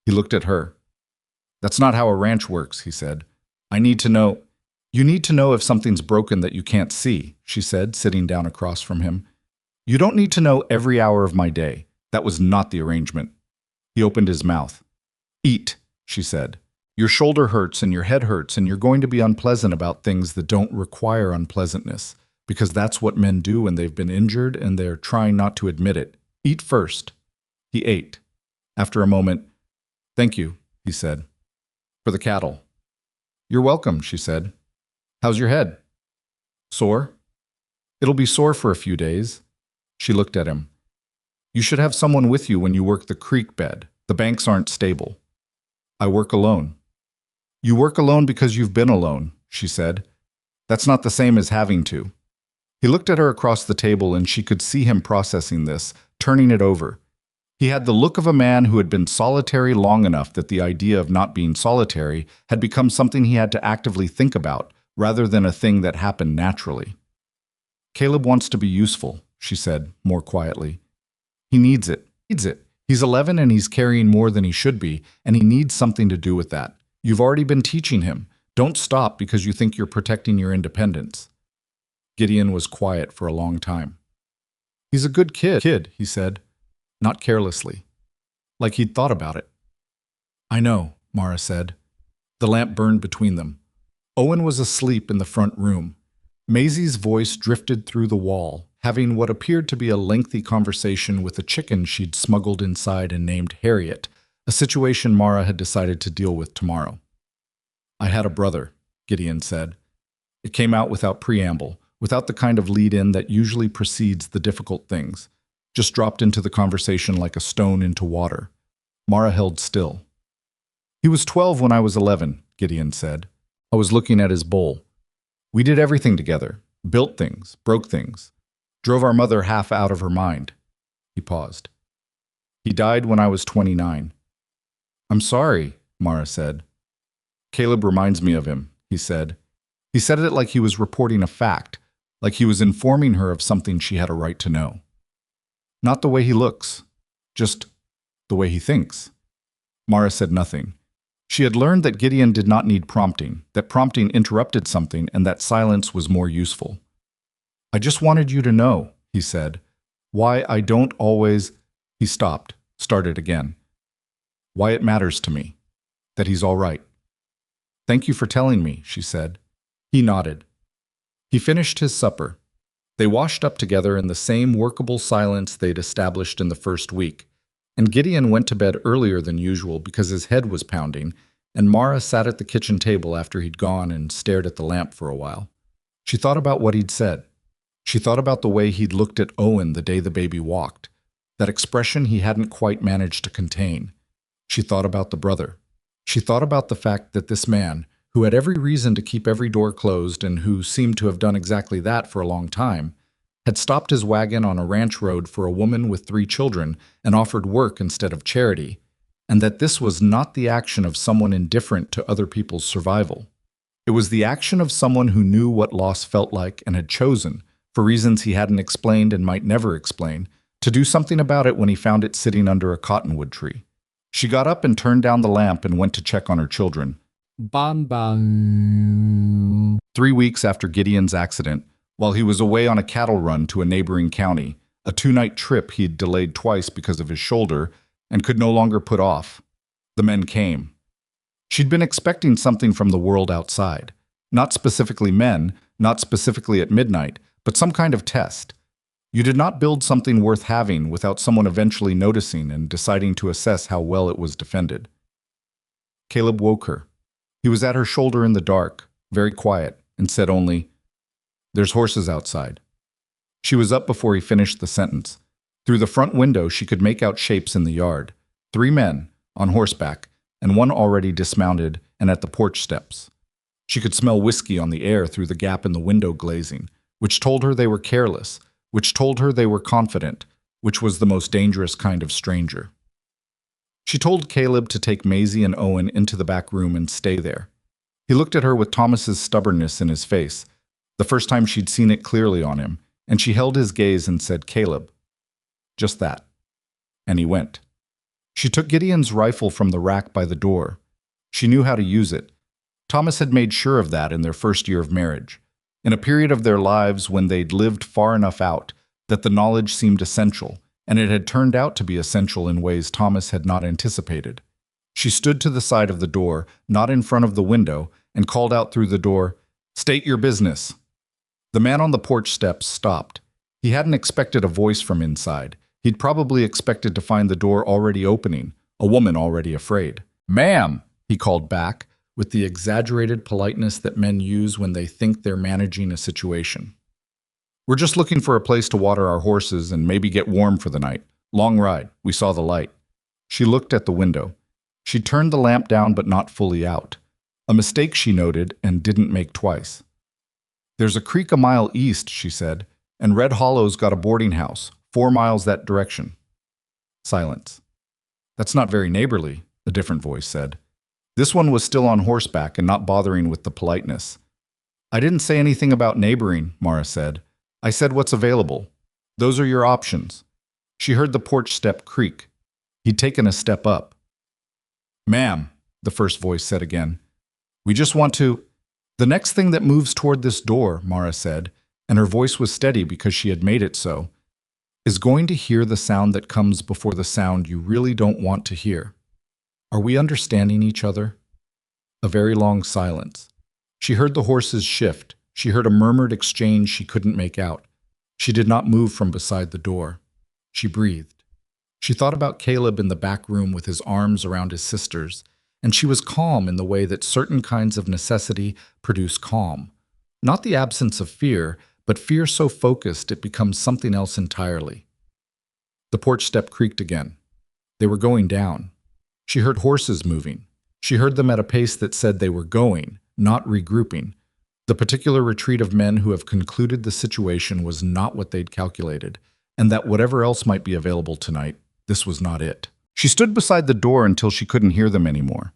He looked at her. "That's not how a ranch works," he said. "I need to know." "You need to know if something's broken that you can't see," she said, sitting down across from him. "You don't need to know every hour of my day. That was not the arrangement." He opened his mouth. "Eat," she said. "Your shoulder hurts and your head hurts, and you're going to be unpleasant about things that don't require unpleasantness, because that's what men do when they've been injured and they're trying not to admit it. Eat first." He ate. After a moment, "Thank you," he said. "For the cattle." "You're welcome," she said. "How's your head?" "Sore?" "It'll be sore for a few days." She looked at him. "You should have someone with you when you work the creek bed. The banks aren't stable." "I work alone." "You work alone because you've been alone," she said. "That's not the same as having to." He looked at her across the table, and she could see him processing this, turning it over. He had the look of a man who had been solitary long enough that the idea of not being solitary had become something he had to actively think about, rather than a thing that happened naturally. "Caleb wants to be useful," she said, more quietly. "He needs it. He's 11 and he's carrying more than he should be, and he needs something to do with that. You've already been teaching him. Don't stop because you think you're protecting your independence." Gideon was quiet for a long time. "He's a good kid," he said, not carelessly, like he'd thought about it. "I know," Mara said. The lamp burned between them. Owen was asleep in the front room. Maisie's voice drifted through the wall, having what appeared to be a lengthy conversation with a chicken she'd smuggled inside and named Harriet, a situation Mara had decided to deal with tomorrow. "I had a brother," Gideon said. It came out without preamble, without the kind of lead-in that usually precedes the difficult things, just dropped into the conversation like a stone into water. Mara held still. "He was 12 when I was 11, Gideon said. I was looking at his bowl. We did everything together, built things, broke things, drove our mother half out of her mind." He paused. "He died when I was 29. "I'm sorry," Mara said. "Caleb reminds me of him," he said. He said it like he was reporting a fact, like he was informing her of something she had a right to know. "Not the way he looks, just the way he thinks." Mara said nothing. She had learned that Gideon did not need prompting, that prompting interrupted something, and that silence was more useful. "I just wanted you to know," he said. "Why I don't always—" He stopped, started again. "Why it matters to me. That he's all right." "Thank you for telling me," she said. He nodded. He finished his supper. They washed up together in the same workable silence they'd established in the first week, and Gideon went to bed earlier than usual because his head was pounding, and Mara sat at the kitchen table after he'd gone and stared at the lamp for a while. She thought about what he'd said. She thought about the way he'd looked at Owen the day the baby walked, that expression he hadn't quite managed to contain. She thought about the brother. She thought about the fact that this man, who had every reason to keep every door closed and who seemed to have done exactly that for a long time, had stopped his wagon on a ranch road for a woman with 3 children and offered work instead of charity, and that this was not the action of someone indifferent to other people's survival. It was the action of someone who knew what loss felt like and had chosen, for reasons he hadn't explained and might never explain, to do something about it when he found it sitting under a cottonwood tree. She got up and turned down the lamp and went to check on her children. Bang bang. 3 weeks after Gideon's accident, while he was away on a cattle run to a neighboring county, a 2-night trip he had delayed twice because of his shoulder and could no longer put off, the men came. She'd been expecting something from the world outside. Not specifically men, not specifically at midnight, but some kind of test. You did not build something worth having without someone eventually noticing and deciding to assess how well it was defended. Caleb woke her. He was at her shoulder in the dark, very quiet, and said only, "There's horses outside." She was up before he finished the sentence. Through the front window she could make out shapes in the yard. 3 men, on horseback, and one already dismounted and at the porch steps. She could smell whiskey on the air through the gap in the window glazing, which told her they were careless, which told her they were confident, which was the most dangerous kind of stranger. She told Caleb to take Maisie and Owen into the back room and stay there. He looked at her with Thomas's stubbornness in his face, the first time she'd seen it clearly on him, and she held his gaze and said, "Caleb." Just that. And he went. She took Gideon's rifle from the rack by the door. She knew how to use it. Thomas had made sure of that in their first year of marriage, in a period of their lives when they'd lived far enough out that the knowledge seemed essential, and it had turned out to be essential in ways Thomas had not anticipated. She stood to the side of the door, not in front of the window, and called out through the door, "State your business." The man on the porch steps stopped. He hadn't expected a voice from inside. He'd probably expected to find the door already opening, a woman already afraid. "Ma'am," he called back, with the exaggerated politeness that men use when they think they're managing a situation. "We're just looking for a place to water our horses and maybe get warm for the night. Long ride. We saw the light." She looked at the window. She turned the lamp down but not fully out. A mistake she noted and didn't make twice. "There's a creek a mile east," she said, "and Red Hollow's got a boarding house, 4 miles that direction." Silence. "That's not very neighborly," a different voice said. This one was still on horseback and not bothering with the politeness. "I didn't say anything about neighboring," Mara said. "I said what's available. Those are your options." She heard the porch step creak. He'd taken a step up. "Ma'am," the first voice said again, "we just want to—" "The next thing that moves toward this door," Mara said, and her voice was steady because she had made it so, "is going to hear the sound that comes before the sound you really don't want to hear. Are we understanding each other?" A very long silence. She heard the horses shift. She heard a murmured exchange she couldn't make out. She did not move from beside the door. She breathed. She thought about Caleb in the back room with his arms around his sisters, and she was calm in the way that certain kinds of necessity produce calm. Not the absence of fear, but fear so focused it becomes something else entirely. The porch step creaked again. They were going down. She heard horses moving. She heard them at a pace that said they were going, not regrouping. The particular retreat of men who have concluded the situation was not what they'd calculated, and that whatever else might be available tonight, this was not it. She stood beside the door until she couldn't hear them anymore.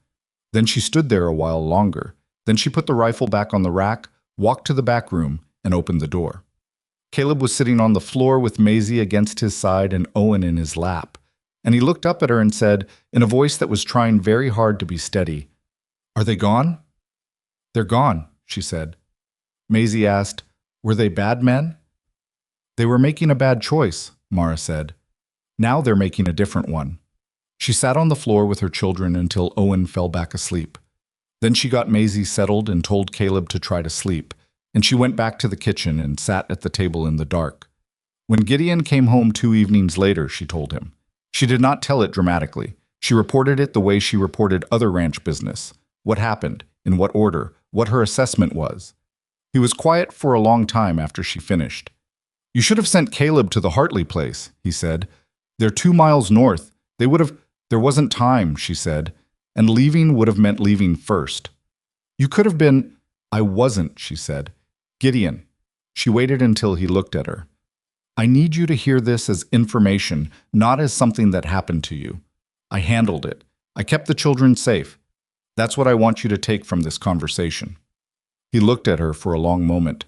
Then she stood there a while longer. Then she put the rifle back on the rack, walked to the back room, and opened the door. Caleb was sitting on the floor with Maisie against his side and Owen in his lap, and he looked up at her and said, in a voice that was trying very hard to be steady, "Are they gone?" "They're gone," she said. Maisie asked, "Were they bad men?" "They were making a bad choice," Mara said. "Now they're making a different one." She sat on the floor with her children until Owen fell back asleep. Then she got Maisie settled and told Caleb to try to sleep, and she went back to the kitchen and sat at the table in the dark. When Gideon came home 2 evenings later, she told him. She did not tell it dramatically. She reported it the way she reported other ranch business. What happened, in what order, what her assessment was. He was quiet for a long time after she finished. "You should have sent Caleb to the Hartley place," he said. "They're 2 miles north. They would have—" "There wasn't time," she said, "and leaving would have meant leaving first." "You could have been—" "I wasn't," she said. "Gideon." She waited until he looked at her. "I need you to hear this as information, not as something that happened to you. I handled it. I kept the children safe. That's what I want you to take from this conversation." He looked at her for a long moment.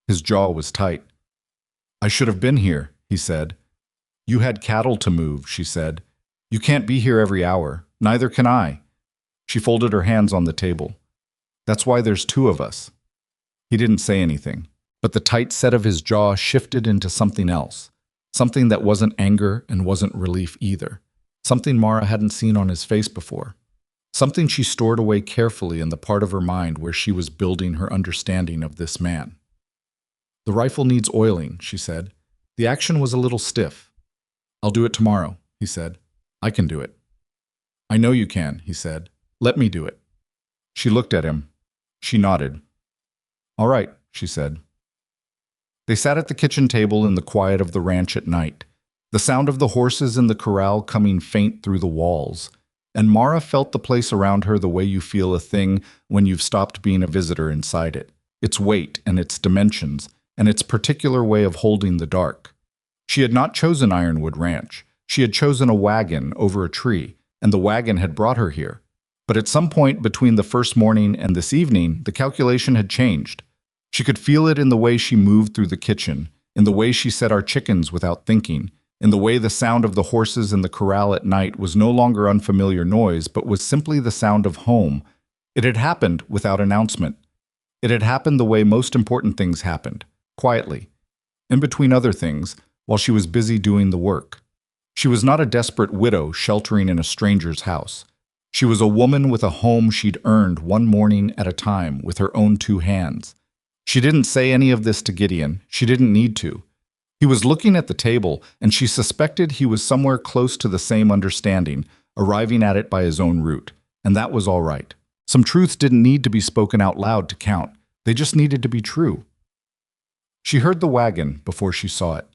His jaw was tight. "I should have been here," he said. "You had cattle to move," she said. "You can't be here every hour. Neither can I." She folded her hands on the table. "That's why there's two of us." He didn't say anything, but the tight set of his jaw shifted into something else, something that wasn't anger and wasn't relief either, something Mara hadn't seen on his face before, something she stored away carefully in the part of her mind where she was building her understanding of this man. "The rifle needs oiling," she said. "The action was a little stiff." "I'll do it tomorrow," he said. "I can do it." "I know you can," he said. "Let me do it." She looked at him. She nodded. "All right," she said. They sat at the kitchen table in the quiet of the ranch at night, the sound of the horses in the corral coming faint through the walls, and Mara felt the place around her the way you feel a thing when you've stopped being a visitor inside it, its weight and its dimensions, and its particular way of holding the dark. She had not chosen Ironwood Ranch. She had chosen a wagon over a tree, and the wagon had brought her here. But at some point between the first morning and this evening, the calculation had changed. She could feel it in the way she moved through the kitchen, in the way she set our chickens without thinking, in the way the sound of the horses in the corral at night was no longer unfamiliar noise, but was simply the sound of home. It had happened without announcement. It had happened the way most important things happened, quietly, in between other things, while she was busy doing the work. She was not a desperate widow sheltering in a stranger's house. She was a woman with a home she'd earned one morning at a time with her own two hands. She didn't say any of this to Gideon. She didn't need to. He was looking at the table, and she suspected he was somewhere close to the same understanding, arriving at it by his own route. And that was all right. Some truths didn't need to be spoken out loud to count. They just needed to be true. She heard the wagon before she saw it.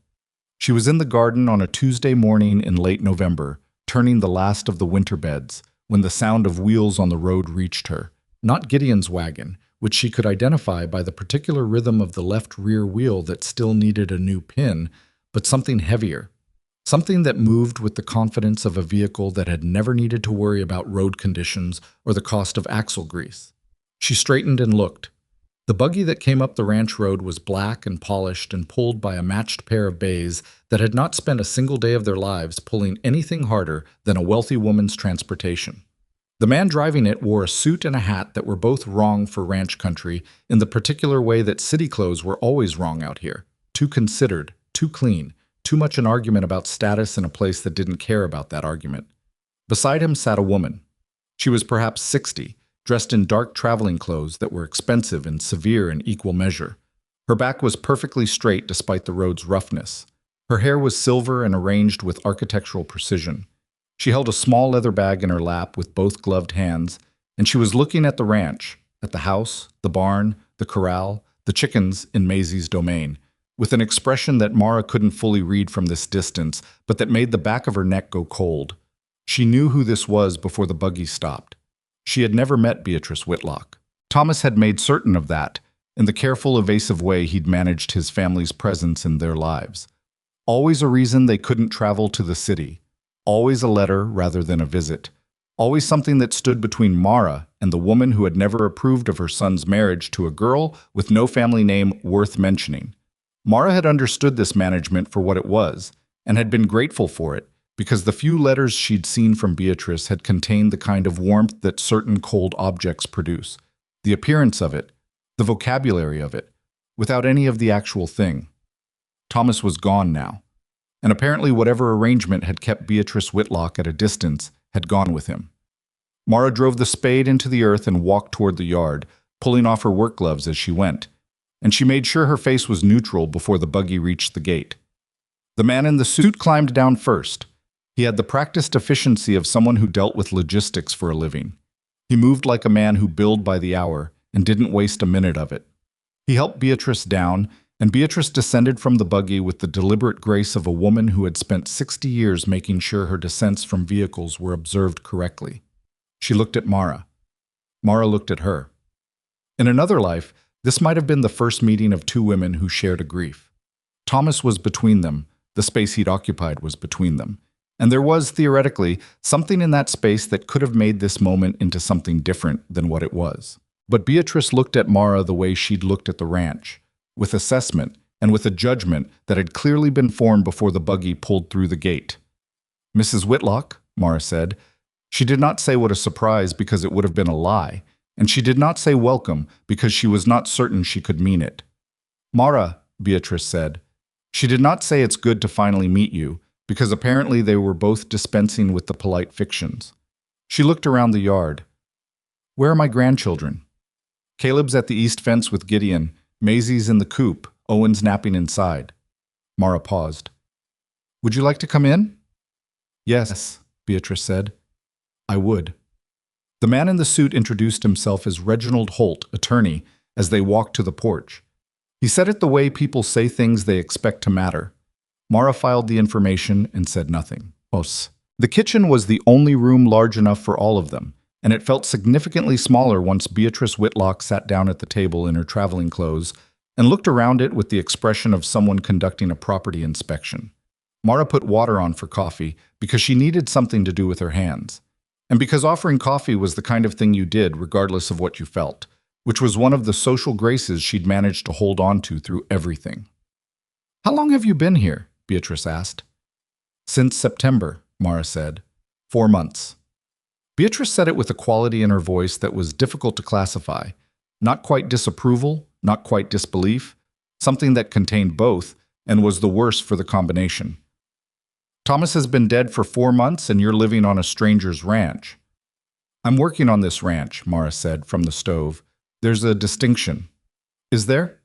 She was in the garden on a Tuesday morning in late November, turning the last of the winter beds, when the sound of wheels on the road reached her. Not Gideon's wagon, which she could identify by the particular rhythm of the left rear wheel that still needed a new pin, but something heavier. Something that moved with the confidence of a vehicle that had never needed to worry about road conditions or the cost of axle grease. She straightened and looked. The buggy that came up the ranch road was black and polished and pulled by a matched pair of bays that had not spent a single day of their lives pulling anything harder than a wealthy woman's transportation. The man driving it wore a suit and a hat that were both wrong for ranch country in the particular way that city clothes were always wrong out here. Too considered, too clean, too much an argument about status in a place that didn't care about that argument. Beside him sat a woman. She was perhaps 60, dressed in dark traveling clothes that were expensive and severe in equal measure. Her back was perfectly straight despite the road's roughness. Her hair was silver and arranged with architectural precision. She held a small leather bag in her lap with both gloved hands, and she was looking at the ranch, at the house, the barn, the corral, the chickens in Maisie's domain, with an expression that Mara couldn't fully read from this distance, but that made the back of her neck go cold. She knew who this was before the buggy stopped. She had never met Beatrice Whitlock. Thomas had made certain of that, in the careful, evasive way he'd managed his family's presence in their lives. Always a reason they couldn't travel to the city. Always a letter rather than a visit. Always something that stood between Mara and the woman who had never approved of her son's marriage to a girl with no family name worth mentioning. Mara had understood this management for what it was, and had been grateful for it, because the few letters she'd seen from Beatrice had contained the kind of warmth that certain cold objects produce, the appearance of it, the vocabulary of it, without any of the actual thing. Thomas was gone now, and apparently whatever arrangement had kept Beatrice Whitlock at a distance had gone with him. Mara drove the spade into the earth and walked toward the yard, pulling off her work gloves as she went, and she made sure her face was neutral before the buggy reached the gate. The man in the suit climbed down first. He had the practiced efficiency of someone who dealt with logistics for a living. He moved like a man who billed by the hour and didn't waste a minute of it. He helped Beatrice down, and Beatrice descended from the buggy with the deliberate grace of a woman who had spent 60 years making sure her descents from vehicles were observed correctly. She looked at Mara. Mara looked at her. In another life, this might have been the first meeting of two women who shared a grief. Thomas was between them. The space he'd occupied was between them. And there was, theoretically, something in that space that could have made this moment into something different than what it was. But Beatrice looked at Mara the way she'd looked at the ranch, with assessment and with a judgment that had clearly been formed before the buggy pulled through the gate. "Mrs. Whitlock," Mara said. She did not say what a surprise because it would have been a lie, and she did not say welcome because she was not certain she could mean it. "Mara," Beatrice said. She did not say it's good to finally meet you, because apparently they were both dispensing with the polite fictions. She looked around the yard. "Where are my grandchildren?" "Caleb's at the east fence with Gideon. Maisie's in the coop. Owen's napping inside." Mara paused. "Would you like to come in?" "Yes," Beatrice said. "I would." The man in the suit introduced himself as Reginald Holt, attorney, as they walked to the porch. He said it the way people say things they expect to matter. Mara filed the information and said nothing. The kitchen was the only room large enough for all of them, and it felt significantly smaller once Beatrice Whitlock sat down at the table in her traveling clothes and looked around it with the expression of someone conducting a property inspection. Mara put water on for coffee because she needed something to do with her hands, and because offering coffee was the kind of thing you did regardless of what you felt, which was one of the social graces she'd managed to hold on to through everything. "How long have you been here?" Beatrice asked. "Since September," Mara said. 4 months. Beatrice said it with a quality in her voice that was difficult to classify. Not quite disapproval, not quite disbelief, something that contained both and was the worse for the combination. "Thomas has been dead for 4 months and you're living on a stranger's ranch." "I'm working on this ranch," Mara said from the stove. "There's a distinction." "Is there?"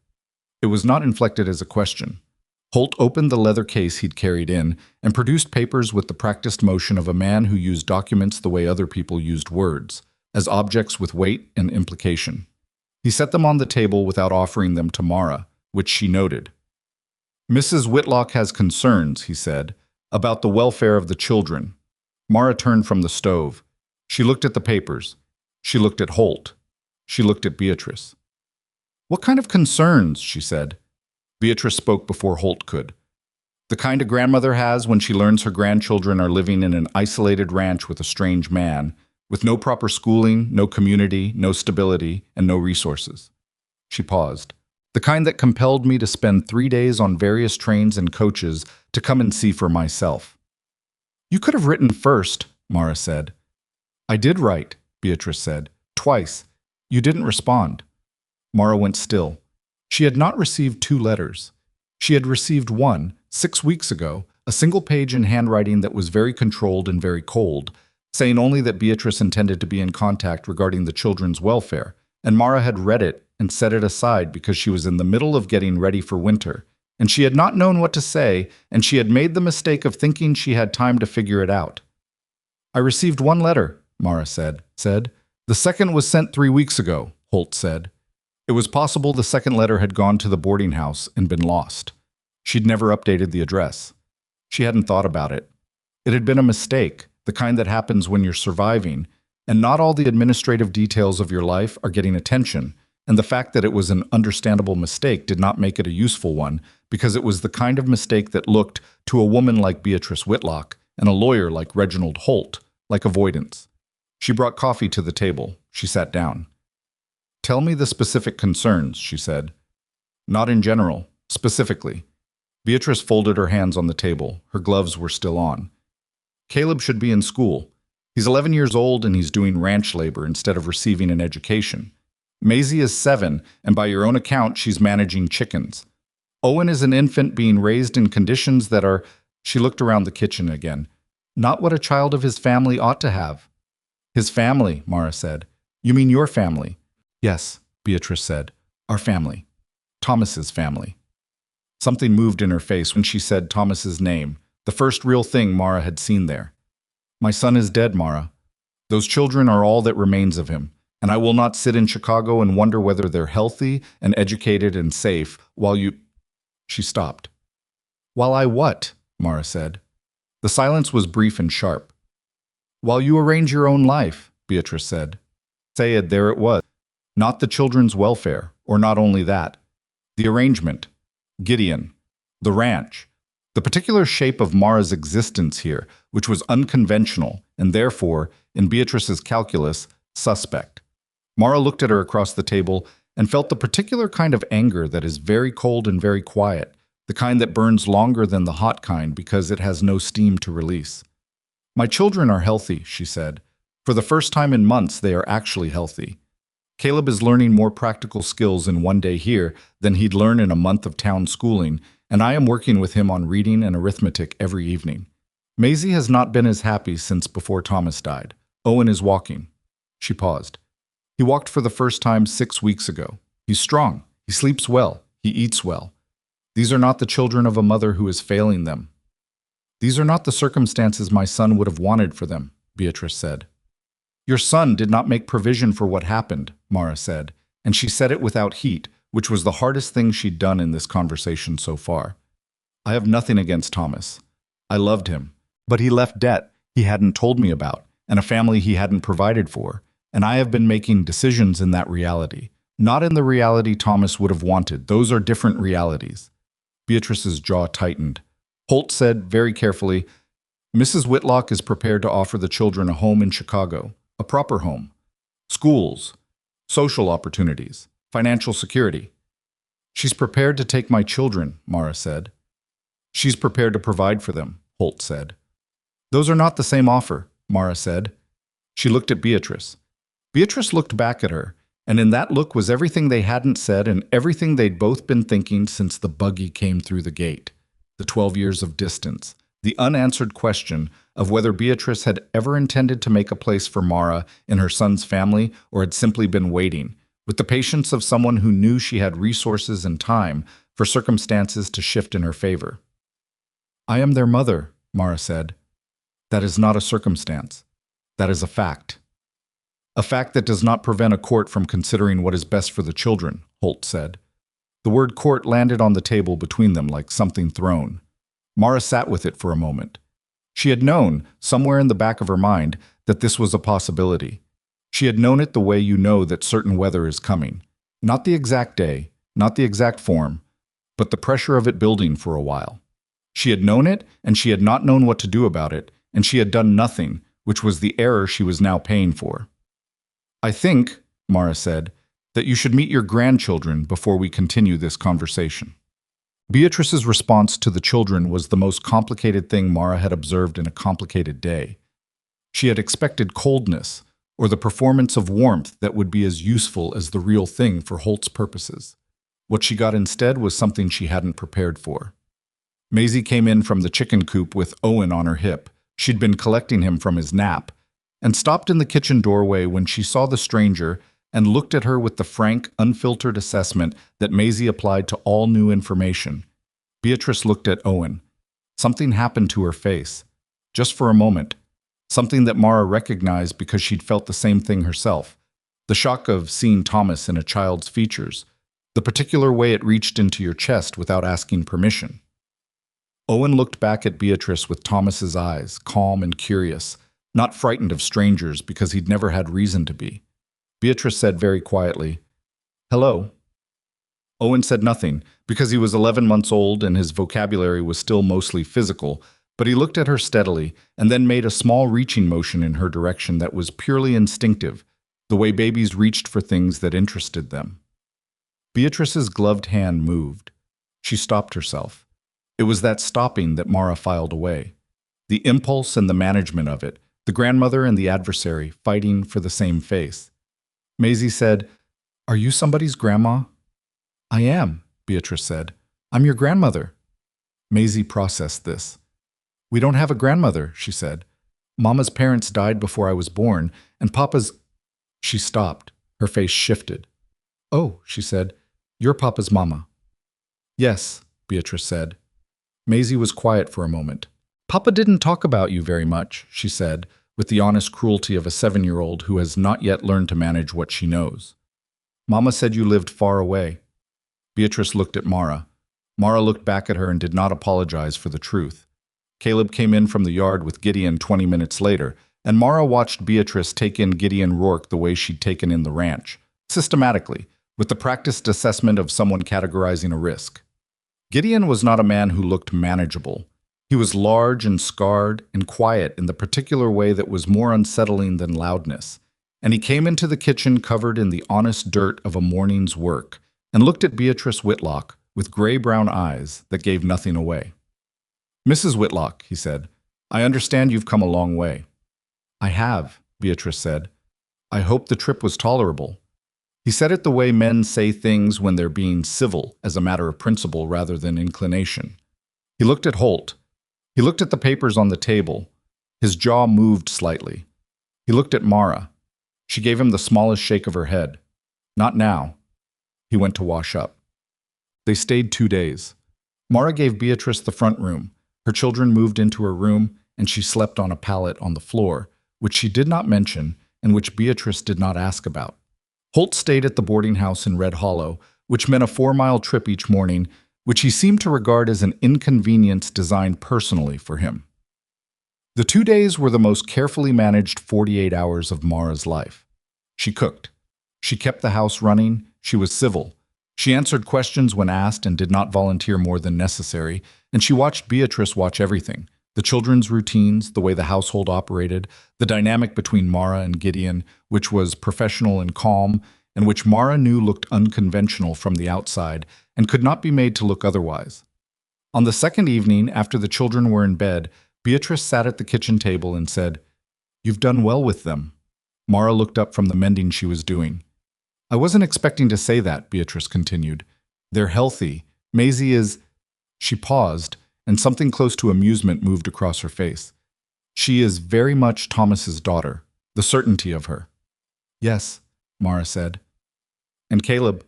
It was not inflected as a question. Holt opened the leather case he'd carried in and produced papers with the practiced motion of a man who used documents the way other people used words, as objects with weight and implication. He set them on the table without offering them to Mara, which she noted. "Mrs. Whitlock has concerns," he said, "about the welfare of the children." Mara turned from the stove. She looked at the papers. She looked at Holt. She looked at Beatrice. "What kind of concerns?" she said. Beatrice spoke before Holt could. "The kind a grandmother has when she learns her grandchildren are living in an isolated ranch with a strange man, with no proper schooling, no community, no stability, and no resources." She paused. "The kind that compelled me to spend 3 days on various trains and coaches to come and see for myself." "You could have written first," Mara said. "I did write," Beatrice said. "Twice. You didn't respond." Mara went still. She had not received 2 letters. She had received one, 6 weeks ago, a single page in handwriting that was very controlled and very cold, saying only that Beatrice intended to be in contact regarding the children's welfare, and Mara had read it and set it aside because she was in the middle of getting ready for winter, and she had not known what to say, and she had made the mistake of thinking she had time to figure it out. "I received 1 letter," Mara said. "The second was sent 3 weeks ago," Holt said. It was possible the second letter had gone to the boarding house and been lost. She'd never updated the address. She hadn't thought about it. It had been a mistake, the kind that happens when you're surviving, and not all the administrative details of your life are getting attention, and the fact that it was an understandable mistake did not make it a useful one, because it was the kind of mistake that looked, to a woman like Beatrice Whitlock and a lawyer like Reginald Holt, like avoidance. She brought coffee to the table. She sat down. "Tell me the specific concerns," she said. "Not in general, specifically." Beatrice folded her hands on the table. Her gloves were still on. "Caleb should be in school. He's 11 years old and he's doing ranch labor instead of receiving an education. Maisie is 7, and by your own account, she's managing chickens. Owen is an infant being raised in conditions that are," she looked around the kitchen again, "not what a child of his family ought to have." "His family," Mara said. "You mean your family?" "Yes," Beatrice said. "Our family. Thomas's family." Something moved in her face when she said Thomas's name, the first real thing Mara had seen there. "My son is dead, Mara. Those children are all that remains of him, and I will not sit in Chicago and wonder whether they're healthy and educated and safe while you—" She stopped. "While I what?" Mara said. The silence was brief and sharp. "While you arrange your own life," Beatrice said. Sayed, there it was. Not the children's welfare, or not only that. The arrangement. Gideon. The ranch. The particular shape of Mara's existence here, which was unconventional and therefore, in Beatrice's calculus, suspect. Mara looked at her across the table and felt the particular kind of anger that is very cold and very quiet, the kind that burns longer than the hot kind because it has no steam to release. "My children are healthy," she said. "For the first time in months, they are actually healthy. Caleb is learning more practical skills in one day here than he'd learn in a month of town schooling, and I am working with him on reading and arithmetic every evening. Maisie has not been as happy since before Thomas died. Owen is walking." She paused. "He walked for the first time 6 weeks ago. He's strong. He sleeps well. He eats well. These are not the children of a mother who is failing them. These are not the circumstances my son would have wanted for them," Beatrice said. "Your son did not make provision for what happened," Mara said, and she said it without heat, which was the hardest thing she'd done in this conversation so far. "I have nothing against Thomas. I loved him. But he left debt he hadn't told me about, and a family he hadn't provided for, and I have been making decisions in that reality. Not in the reality Thomas would have wanted. Those are different realities." Beatrice's jaw tightened. Holt said, very carefully, "Mrs. Whitlock is prepared to offer the children a home in Chicago, a proper home. Schools, social opportunities, financial security. She's prepared to take my children," Mara said. "She's prepared to provide for them," Holt said. "Those are not the same offer," Mara said. She looked at Beatrice. Beatrice looked back at her, and in that look was everything they hadn't said and everything they'd both been thinking since the buggy came through the gate. The 12 years of distance, the unanswered question of whether Beatrice had ever intended to make a place for Mara in her son's family or had simply been waiting, with the patience of someone who knew she had resources and time for circumstances to shift in her favor. "I am their mother," Mara said. "That is not a circumstance. That is a fact." "A fact that does not prevent a court from considering what is best for the children," Holt said. The word court landed on the table between them like something thrown. Mara sat with it for a moment. She had known, somewhere in the back of her mind, that this was a possibility. She had known it the way you know that certain weather is coming. Not the exact day, not the exact form, but the pressure of it building for a while. She had known it, and she had not known what to do about it, and she had done nothing, which was the error she was now paying for. "I think," Mara said, "that you should meet your grandchildren before we continue this conversation." Beatrice's response to the children was the most complicated thing Mara had observed in a complicated day. She had expected coldness, or the performance of warmth that would be as useful as the real thing for Holt's purposes. What she got instead was something she hadn't prepared for. Maisie came in from the chicken coop with Owen on her hip. She'd been collecting him from his nap, and stopped in the kitchen doorway when she saw the stranger and looked at her with the frank, unfiltered assessment that Maisie applied to all new information. Beatrice looked at Owen. Something happened to her face. Just for a moment. Something that Mara recognized because she'd felt the same thing herself. The shock of seeing Thomas in a child's features. The particular way it reached into your chest without asking permission. Owen looked back at Beatrice with Thomas's eyes, calm and curious, not frightened of strangers because he'd never had reason to be. Beatrice said very quietly, "Hello." Owen said nothing, because he was 11 months old and his vocabulary was still mostly physical, but he looked at her steadily and then made a small reaching motion in her direction that was purely instinctive, the way babies reached for things that interested them. Beatrice's gloved hand moved. She stopped herself. It was that stopping that Mara filed away. The impulse and the management of it, the grandmother and the adversary fighting for the same face. Maisie said, "Are you somebody's grandma?" "I am," Beatrice said. "I'm your grandmother." Maisie processed this. "We don't have a grandmother," she said. "Mama's parents died before I was born, and Papa's—" She stopped. Her face shifted. "Oh," she said, "you're Papa's mama." "Yes," Beatrice said. Maisie was quiet for a moment. "Papa didn't talk about you very much," she said, with the honest cruelty of a 7-year-old who has not yet learned to manage what she knows. "Mama said you lived far away." Beatrice looked at Mara. Mara looked back at her and did not apologize for the truth. Caleb came in from the yard with Gideon 20 minutes later, and Mara watched Beatrice take in Gideon Rourke the way she'd taken in the ranch, systematically, with the practiced assessment of someone categorizing a risk. Gideon was not a man who looked manageable. He was large and scarred and quiet in the particular way that was more unsettling than loudness, and he came into the kitchen covered in the honest dirt of a morning's work and looked at Beatrice Whitlock with gray-brown eyes that gave nothing away. "Mrs. Whitlock," he said, "I understand you've come a long way." "I have," Beatrice said. "I hope the trip was tolerable." He said it the way men say things when they're being civil, as a matter of principle rather than inclination. He looked at Holt. He looked at the papers on the table. His jaw moved slightly. He looked at Mara. She gave him the smallest shake of her head. "Not now." He went to wash up. They stayed 2 days. Mara gave Beatrice the front room. Her children moved into her room, and she slept on a pallet on the floor, which she did not mention and which Beatrice did not ask about. Holt stayed at the boarding house in Red Hollow, which meant a 4-mile trip each morning, which he seemed to regard as an inconvenience designed personally for him. The 2 days were the most carefully managed 48 hours of Mara's life. She cooked. She kept the house running. She was civil. She answered questions when asked and did not volunteer more than necessary, and she watched Beatrice watch everything: the children's routines, the way the household operated, the dynamic between Mara and Gideon, which was professional and calm, and which Mara knew looked unconventional from the outside and could not be made to look otherwise. On the second evening, after the children were in bed, Beatrice sat at the kitchen table and said, "You've done well with them." Mara looked up from the mending she was doing. "I wasn't expecting to say that," Beatrice continued. "They're healthy. Maisie is—" She paused, and something close to amusement moved across her face. "She is very much Thomas's daughter, the certainty of her." "Yes," Mara said. "And Caleb?"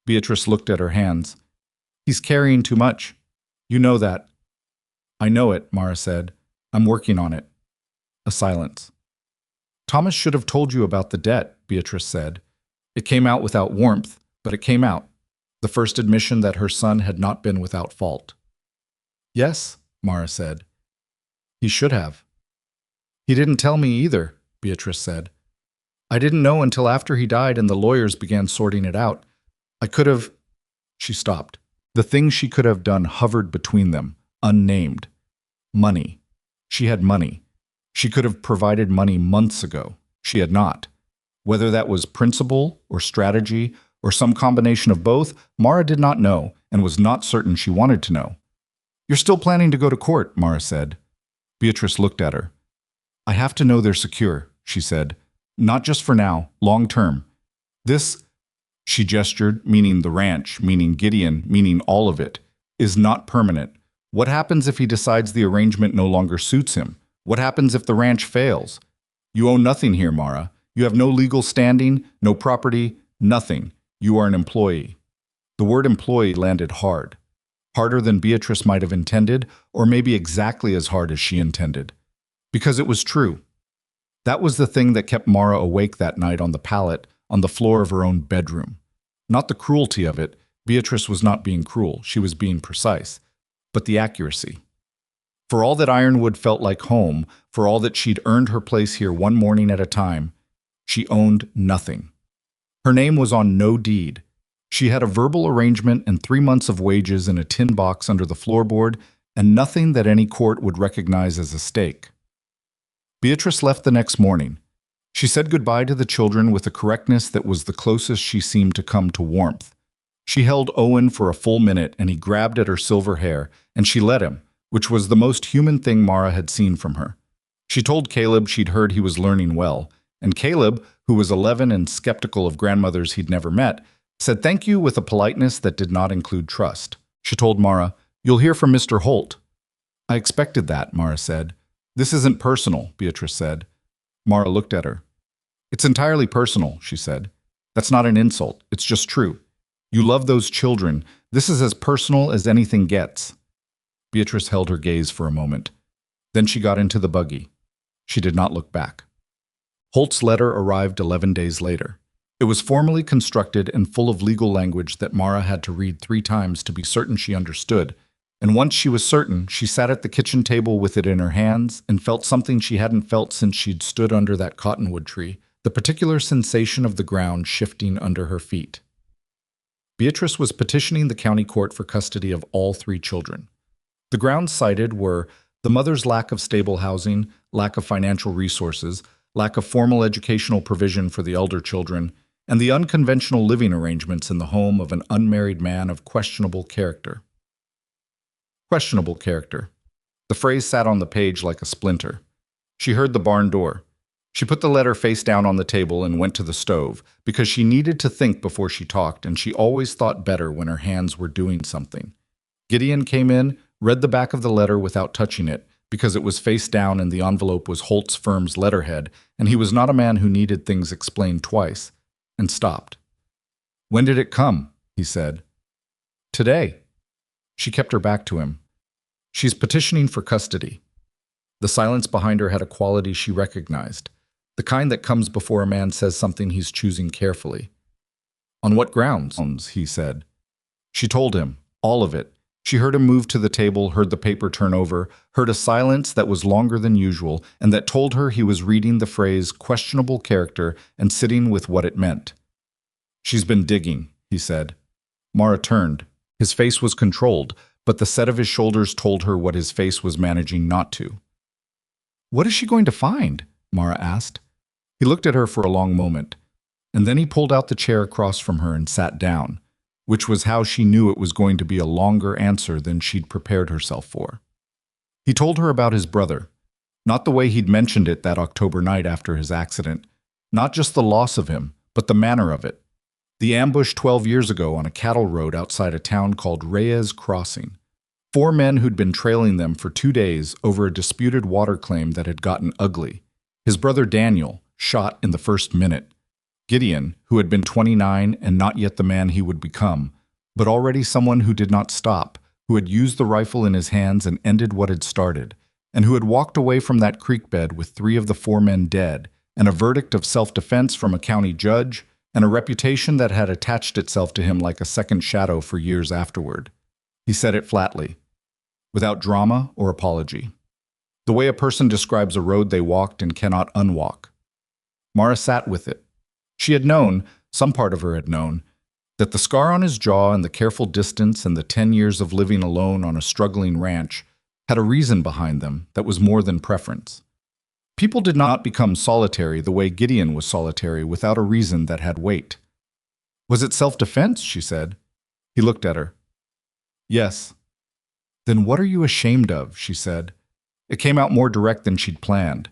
Beatrice looked at her hands. "He's carrying too much. You know that." "I know it," Mara said. "I'm working on it." A silence. "Thomas should have told you about the debt," Beatrice said. It came out without warmth, but it came out. The first admission that her son had not been without fault. "Yes," Mara said. "He should have." "He didn't tell me either," Beatrice said. "I didn't know until after he died and the lawyers began sorting it out. I could have—" She stopped. The thing she could have done hovered between them, unnamed. Money. She had money. She could have provided money months ago. She had not. Whether that was principle or strategy or some combination of both, Mara did not know and was not certain she wanted to know. "You're still planning to go to court," Mara said. Beatrice looked at her. "I have to know they're secure," she said. "Not just for now, long term. This," she gestured, meaning the ranch, meaning Gideon, meaning all of it, "is not permanent. What happens if he decides the arrangement no longer suits him? What happens if the ranch fails? You own nothing here, Mara. You have no legal standing, no property, nothing. You are an employee." The word employee landed hard. Harder than Beatrice might have intended, or maybe exactly as hard as she intended. Because it was true. That was the thing that kept Mara awake that night on the pallet, on the floor of her own bedroom. Not the cruelty of it. Beatrice was not being cruel. She was being precise. But the accuracy. For all that Ironwood felt like home, for all that she'd earned her place here one morning at a time, she owned nothing. Her name was on no deed. She had a verbal arrangement and 3 months of wages in a tin box under the floorboard, and nothing that any court would recognize as a stake. Beatrice left the next morning. She said goodbye to the children with a correctness that was the closest she seemed to come to warmth. She held Owen for a full minute, and he grabbed at her silver hair, and she let him, which was the most human thing Mara had seen from her. She told Caleb she'd heard he was learning well, and Caleb, who was 11 and skeptical of grandmothers he'd never met, said thank you with a politeness that did not include trust. She told Mara, "You'll hear from Mr. Holt." "I expected that," Mara said. "This isn't personal," Beatrice said. Mara looked at her. "It's entirely personal," she said. "That's not an insult. It's just true. You love those children. This is as personal as anything gets." Beatrice held her gaze for a moment. Then she got into the buggy. She did not look back. Holt's letter arrived 11 days later. It was formally constructed and full of legal language that Mara had to read 3 times to be certain she understood, and once she was certain, she sat at the kitchen table with it in her hands and felt something she hadn't felt since she'd stood under that cottonwood tree, the particular sensation of the ground shifting under her feet. Beatrice was petitioning the county court for custody of all three children. The grounds cited were the mother's lack of stable housing, lack of financial resources, lack of formal educational provision for the elder children, and the unconventional living arrangements in the home of an unmarried man of questionable character. Questionable character. The phrase sat on the page like a splinter. She heard the barn door. She put the letter face down on the table and went to the stove, because she needed to think before she talked, and she always thought better when her hands were doing something. Gideon came in, read the back of the letter without touching it, because it was face down and the envelope was Holt's firm's letterhead, and he was not a man who needed things explained twice, and stopped. "When did it come?" he said. "Today." She kept her back to him. "She's petitioning for custody." The silence behind her had a quality she recognized, the kind that comes before a man says something he's choosing carefully. "On what grounds?" he said. She told him, all of it. She heard him move to the table, heard the paper turn over, heard a silence that was longer than usual, and that told her he was reading the phrase questionable character and sitting with what it meant. "She's been digging," he said. Mara turned. His face was controlled, but the set of his shoulders told her what his face was managing not to. "What is she going to find?" Mara asked. He looked at her for a long moment, and then he pulled out the chair across from her and sat down, which was how she knew it was going to be a longer answer than she'd prepared herself for. He told her about his brother, not the way he'd mentioned it that October night after his accident, not just the loss of him, but the manner of it. The ambush 12 years ago on a cattle road outside a town called Reyes Crossing. 4 men who'd been trailing them for 2 days over a disputed water claim that had gotten ugly. His brother Daniel, shot in the first minute. Gideon, who had been 29 and not yet the man he would become, but already someone who did not stop, who had used the rifle in his hands and ended what had started, and who had walked away from that creek bed with 3 of the 4 men dead, and a verdict of self-defense from a county judge, and a reputation that had attached itself to him like a second shadow for years afterward. He said it flatly, without drama or apology. The way a person describes a road they walked and cannot unwalk. Mara sat with it. She had known, some part of her had known, that the scar on his jaw and the careful distance and the 10 years of living alone on a struggling ranch had a reason behind them that was more than preference. People did not become solitary the way Gideon was solitary without a reason that had weight. "Was it self-defense?" she said. He looked at her. "Yes." "Then what are you ashamed of?" she said. It came out more direct than she'd planned.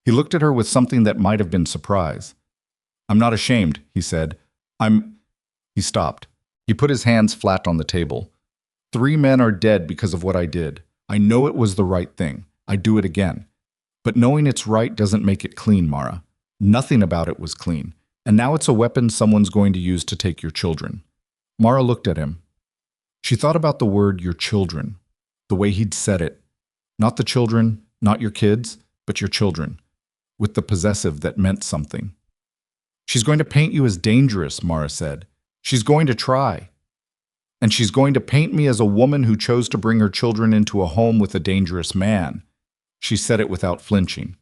He looked at her with something that might have been surprise. "I'm not ashamed," he said. He stopped. He put his hands flat on the table. 3 men are dead because of what I did. I know it was the right thing. I'd do it again. But knowing it's right doesn't make it clean, Mara. Nothing about it was clean. And now it's a weapon someone's going to use to take your children." Mara looked at him. She thought about the word "your children," the way he'd said it. Not the children, not your kids, but your children, with the possessive that meant something. "She's going to paint you as dangerous," Mara said. "She's going to try. And she's going to paint me as a woman who chose to bring her children into a home with a dangerous man." She said it without flinching.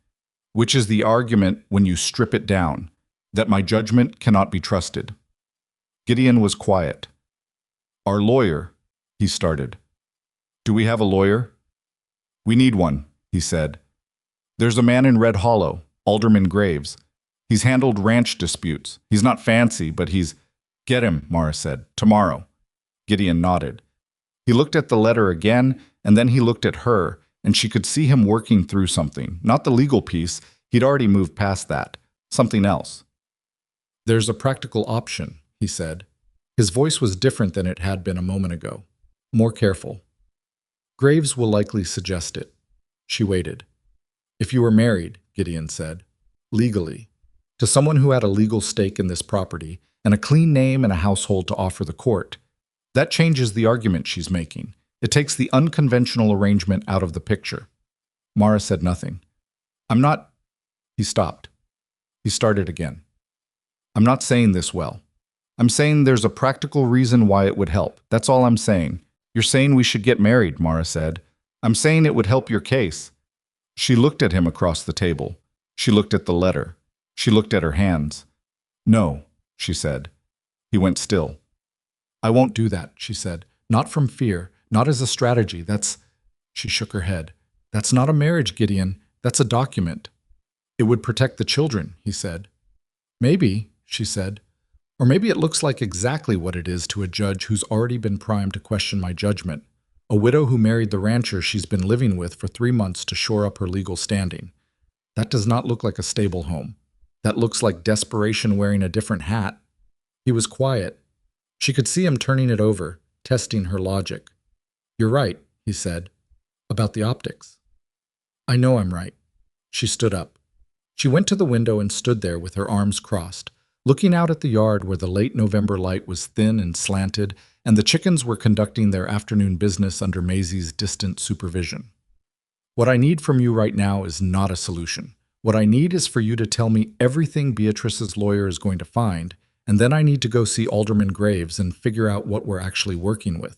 "Which is the argument when you strip it down, that my judgment cannot be trusted." Gideon was quiet. "Our lawyer," he started. "Do we have a lawyer?" "We need one," he said. "There's a man in Red Hollow, Alderman Graves. He's handled ranch disputes. He's not fancy, but he's—" "Get him," Mara said. "Tomorrow." Gideon nodded. He looked at the letter again, and then he looked at her, and she could see him working through something. Not the legal piece. He'd already moved past that. Something else. "There's a practical option," he said. His voice was different than it had been a moment ago. More careful. "Graves will likely suggest it." She waited. "If you were married," Gideon said, "legally, to someone who had a legal stake in this property, and a clean name and a household to offer the court, that changes the argument she's making. It takes the unconventional arrangement out of the picture." Mara said nothing. "I'm not—" He stopped. He started again. "I'm not saying this well. I'm saying there's a practical reason why it would help. That's all I'm saying. You're saying we should get married," Mara said. "I'm saying it would help your case." She looked at him across the table. She looked at the letter. She looked at her hands. "No," she said. He went still. I won't do that, she said. Not from fear, not as a strategy. She shook her head. That's not a marriage, Gideon. That's a document. It would protect the children, he said. Maybe, she said. Or maybe it looks like exactly what it is to a judge who's already been primed to question my judgment. A widow who married the rancher she's been living with for 3 months to shore up her legal standing. That does not look like a stable home. That looks like desperation wearing a different hat. He was quiet. She could see him turning it over, testing her logic. You're right, he said, about the optics. I know I'm right. She stood up. She went to the window and stood there with her arms crossed, looking out at the yard where the late November light was thin and slanted, and the chickens were conducting their afternoon business under Maisie's distant supervision. What I need from you right now is not a solution. What I need is for you to tell me everything Beatrice's lawyer is going to find, and then I need to go see Alderman Graves and figure out what we're actually working with.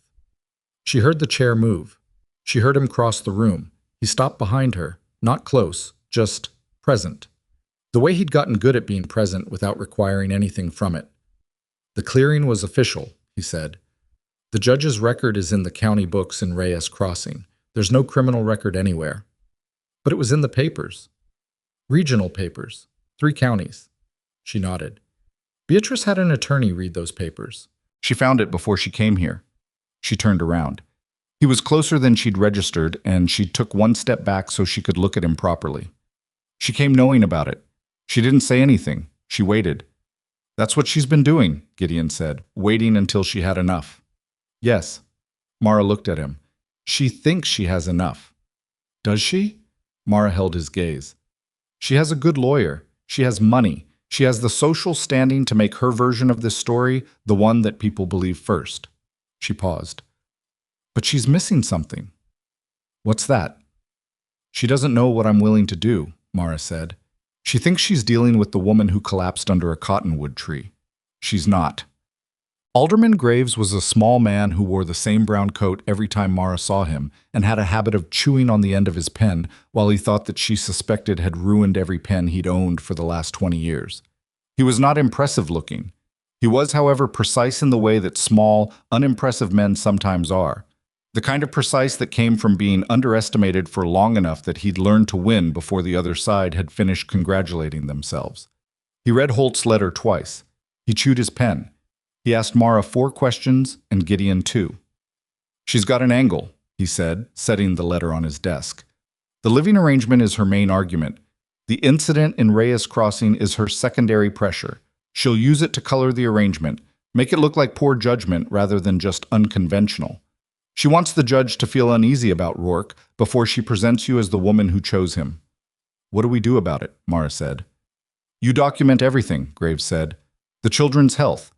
She heard the chair move. She heard him cross the room. He stopped behind her, not close, just present. The way he'd gotten good at being present without requiring anything from it. The clearing was official, he said. The judge's record is in the county books in Reyes Crossing. There's no criminal record anywhere. But it was in the papers. Regional papers. 3 counties. She nodded. Beatrice had an attorney read those papers. She found it before she came here. She turned around. He was closer than she'd registered, and she took 1 step back so she could look at him properly. She came knowing about it. She didn't say anything. She waited. That's what she's been doing, Gideon said, waiting until she had enough. Yes. Mara looked at him. She thinks she has enough. Does she? Mara held his gaze. She has a good lawyer. She has money. She has the social standing to make her version of this story the one that people believe first. She paused. But she's missing something. What's that? She doesn't know what I'm willing to do, Mara said. She thinks she's dealing with the woman who collapsed under a cottonwood tree. She's not. Alderman Graves was a small man who wore the same brown coat every time Mara saw him and had a habit of chewing on the end of his pen while he thought that she suspected had ruined every pen he'd owned for the last 20 years. He was not impressive looking. He was, however, precise in the way that small, unimpressive men sometimes are. The kind of precise that came from being underestimated for long enough that he'd learned to win before the other side had finished congratulating themselves. He read Holt's letter twice. He chewed his pen. He asked Mara 4 questions and Gideon 2. She's got an angle, he said, setting the letter on his desk. The living arrangement is her main argument. The incident in Reyes Crossing is her secondary pressure. She'll use it to color the arrangement, make it look like poor judgment rather than just unconventional. She wants the judge to feel uneasy about Rourke before she presents you as the woman who chose him. What do we do about it? Mara said. You document everything, Graves said. The children's health.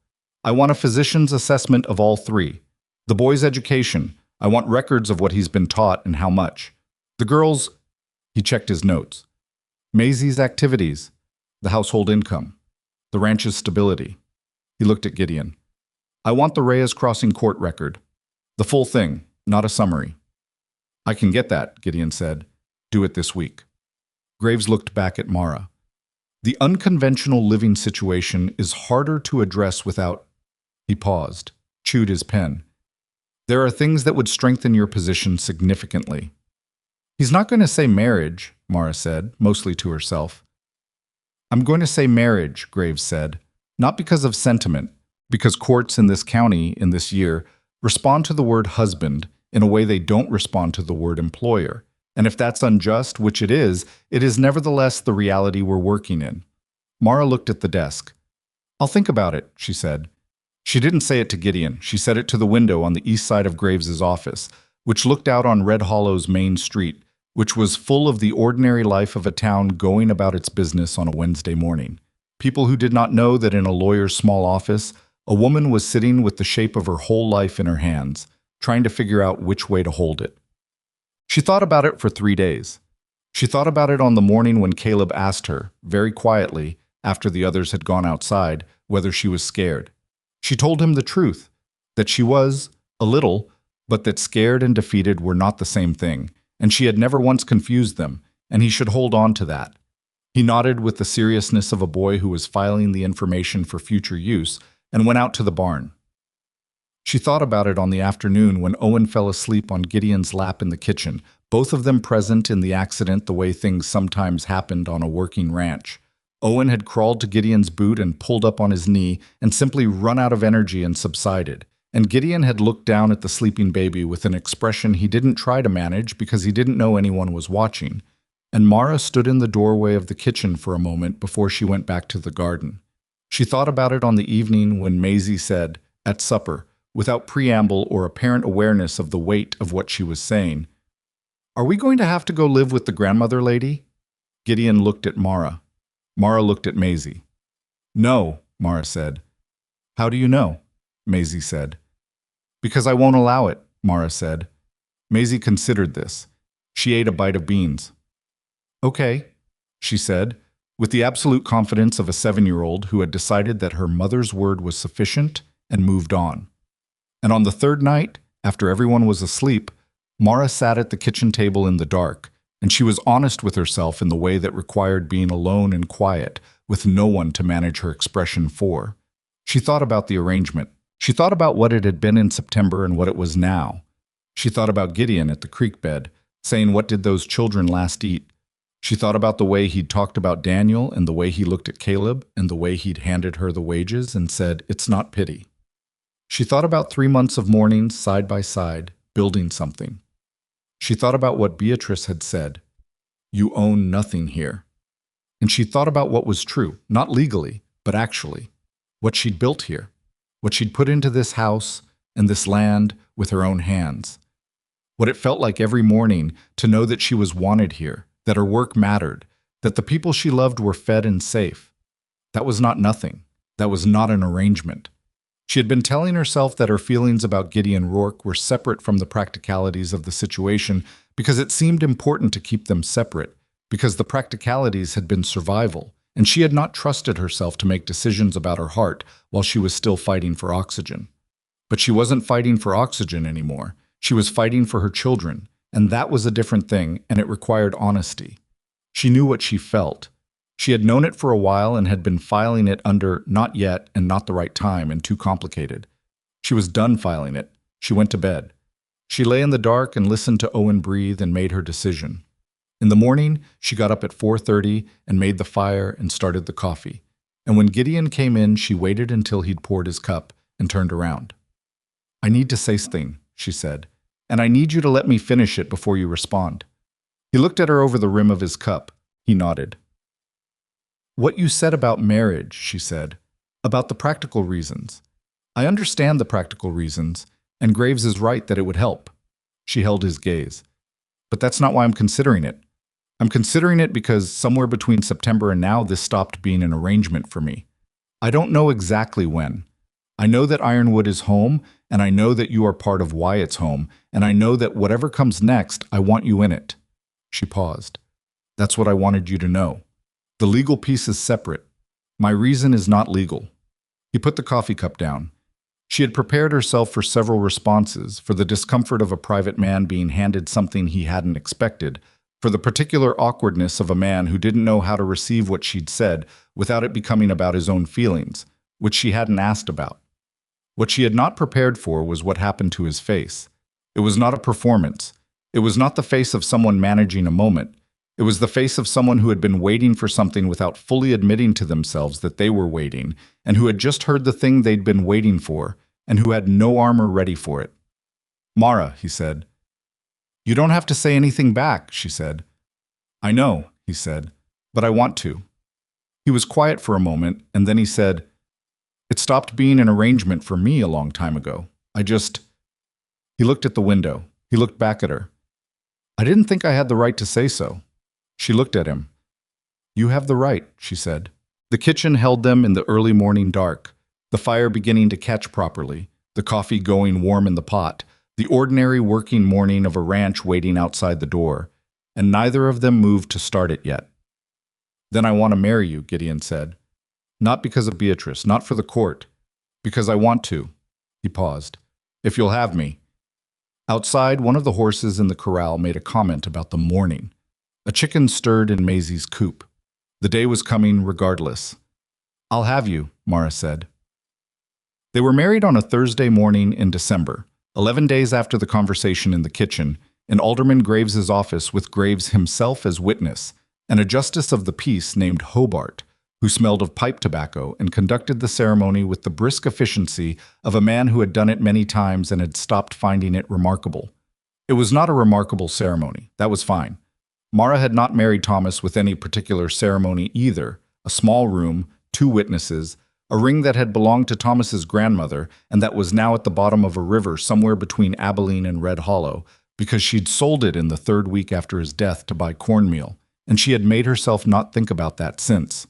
I want a physician's assessment of all 3. The boy's education. I want records of what he's been taught and how much. The girls. He checked his notes. Maisie's activities. The household income. The ranch's stability. He looked at Gideon. I want the Reyes Crossing court record. The full thing, not a summary. I can get that, Gideon said. Do it this week. Graves looked back at Mara. The unconventional living situation is harder to address without... He paused, chewed his pen. There are things that would strengthen your position significantly. He's not going to say marriage, Mara said, mostly to herself. I'm going to say marriage, Graves said, not because of sentiment, because courts in this county in this year respond to the word husband in a way they don't respond to the word employer. And if that's unjust, which it is nevertheless the reality we're working in. Mara looked at the desk. I'll think about it, she said. She didn't say it to Gideon. She said it to the window on the east side of Graves's office, which looked out on Red Hollow's main street, which was full of the ordinary life of a town going about its business on a Wednesday morning. People who did not know that in a lawyer's small office, a woman was sitting with the shape of her whole life in her hands, trying to figure out which way to hold it. She thought about it for 3 days. She thought about it on the morning when Caleb asked her, very quietly, after the others had gone outside, whether she was scared. She told him the truth, that she was, a little, but that scared and defeated were not the same thing, and she had never once confused them, and he should hold on to that. He nodded with the seriousness of a boy who was filing the information for future use, and went out to the barn. She thought about it on the afternoon when Owen fell asleep on Gideon's lap in the kitchen, both of them present in the accident the way things sometimes happened on a working ranch. Owen had crawled to Gideon's boot and pulled up on his knee and simply run out of energy and subsided. And Gideon had looked down at the sleeping baby with an expression he didn't try to manage because he didn't know anyone was watching. And Mara stood in the doorway of the kitchen for a moment before she went back to the garden. She thought about it on the evening when Maisie said, at supper, without preamble or apparent awareness of the weight of what she was saying, "Are we going to have to go live with the grandmother lady?" Gideon looked at Mara. Mara looked at Maisie. "No," Mara said. "How do you know?" Maisie said. "Because I won't allow it," Mara said. Maisie considered this. She ate a bite of beans. "Okay," she said, with the absolute confidence of a 7-year-old who had decided that her mother's word was sufficient and moved on. And on the third night, after everyone was asleep, Mara sat at the kitchen table in the dark, and she was honest with herself in the way that required being alone and quiet, with no one to manage her expression for. She thought about the arrangement. She thought about what it had been in September and what it was now. She thought about Gideon at the creek bed, saying, "What did those children last eat?" She thought about the way he'd talked about Daniel and the way he looked at Caleb and the way he'd handed her the wages and said, "It's not pity." She thought about 3 months of mornings side by side, building something. She thought about what Beatrice had said, "You own nothing here." And she thought about what was true, not legally, but actually, what she'd built here, what she'd put into this house and this land with her own hands. What it felt like every morning to know that she was wanted here, that her work mattered, that the people she loved were fed and safe. That was not nothing. That was not an arrangement. She had been telling herself that her feelings about Gideon Rourke were separate from the practicalities of the situation because it seemed important to keep them separate, because the practicalities had been survival, and she had not trusted herself to make decisions about her heart while she was still fighting for oxygen. But she wasn't fighting for oxygen anymore. She was fighting for her children, and that was a different thing, and it required honesty. She knew what she felt. She had known it for a while and had been filing it under not yet and not the right time and too complicated. She was done filing it. She went to bed. She lay in the dark and listened to Owen breathe and made her decision. In the morning, she got up at 4:30 and made the fire and started the coffee. And when Gideon came in, she waited until he'd poured his cup and turned around. "I need to say something," she said, "and I need you to let me finish it before you respond." He looked at her over the rim of his cup. He nodded. "What you said about marriage," she said, "about the practical reasons. I understand the practical reasons, and Graves is right that it would help." She held his gaze. "But that's not why I'm considering it. I'm considering it because somewhere between September and now this stopped being an arrangement for me. I don't know exactly when. I know that Ironwood is home, and I know that you are part of why it's home, and I know that whatever comes next, I want you in it." She paused. "That's what I wanted you to know. The legal piece is separate. My reason is not legal." He put the coffee cup down. She had prepared herself for several responses, for the discomfort of a private man being handed something he hadn't expected, for the particular awkwardness of a man who didn't know how to receive what she'd said without it becoming about his own feelings, which she hadn't asked about. What she had not prepared for was what happened to his face. It was not a performance. It was not the face of someone managing a moment. It was the face of someone who had been waiting for something without fully admitting to themselves that they were waiting, and who had just heard the thing they'd been waiting for, and who had no armor ready for it. "Mara," he said. "You don't have to say anything back," she said. "I know," he said, "but I want to." He was quiet for a moment, and then he said, "It stopped being an arrangement for me a long time ago. He looked at the window. He looked back at her. "I didn't think I had the right to say so." She looked at him. "You have the right," she said. The kitchen held them in the early morning dark, the fire beginning to catch properly, the coffee going warm in the pot, the ordinary working morning of a ranch waiting outside the door, and neither of them moved to start it yet. "Then I want to marry you," Gideon said. "Not because of Beatrice, not for the court. Because I want to." He paused. "If you'll have me." Outside, one of the horses in the corral made a comment about the morning. A chicken stirred in Maisie's coop. The day was coming regardless. "I'll have you," Mara said. They were married on a Thursday morning in December, 11 days after the conversation in the kitchen, in Alderman Graves's office with Graves himself as witness, and a justice of the peace named Hobart, who smelled of pipe tobacco and conducted the ceremony with the brisk efficiency of a man who had done it many times and had stopped finding it remarkable. It was not a remarkable ceremony. That was fine. Mara had not married Thomas with any particular ceremony either. A small room, 2 witnesses, a ring that had belonged to Thomas's grandmother and that was now at the bottom of a river somewhere between Abilene and Red Hollow, because she'd sold it in the 3rd week after his death to buy cornmeal, and she had made herself not think about that since.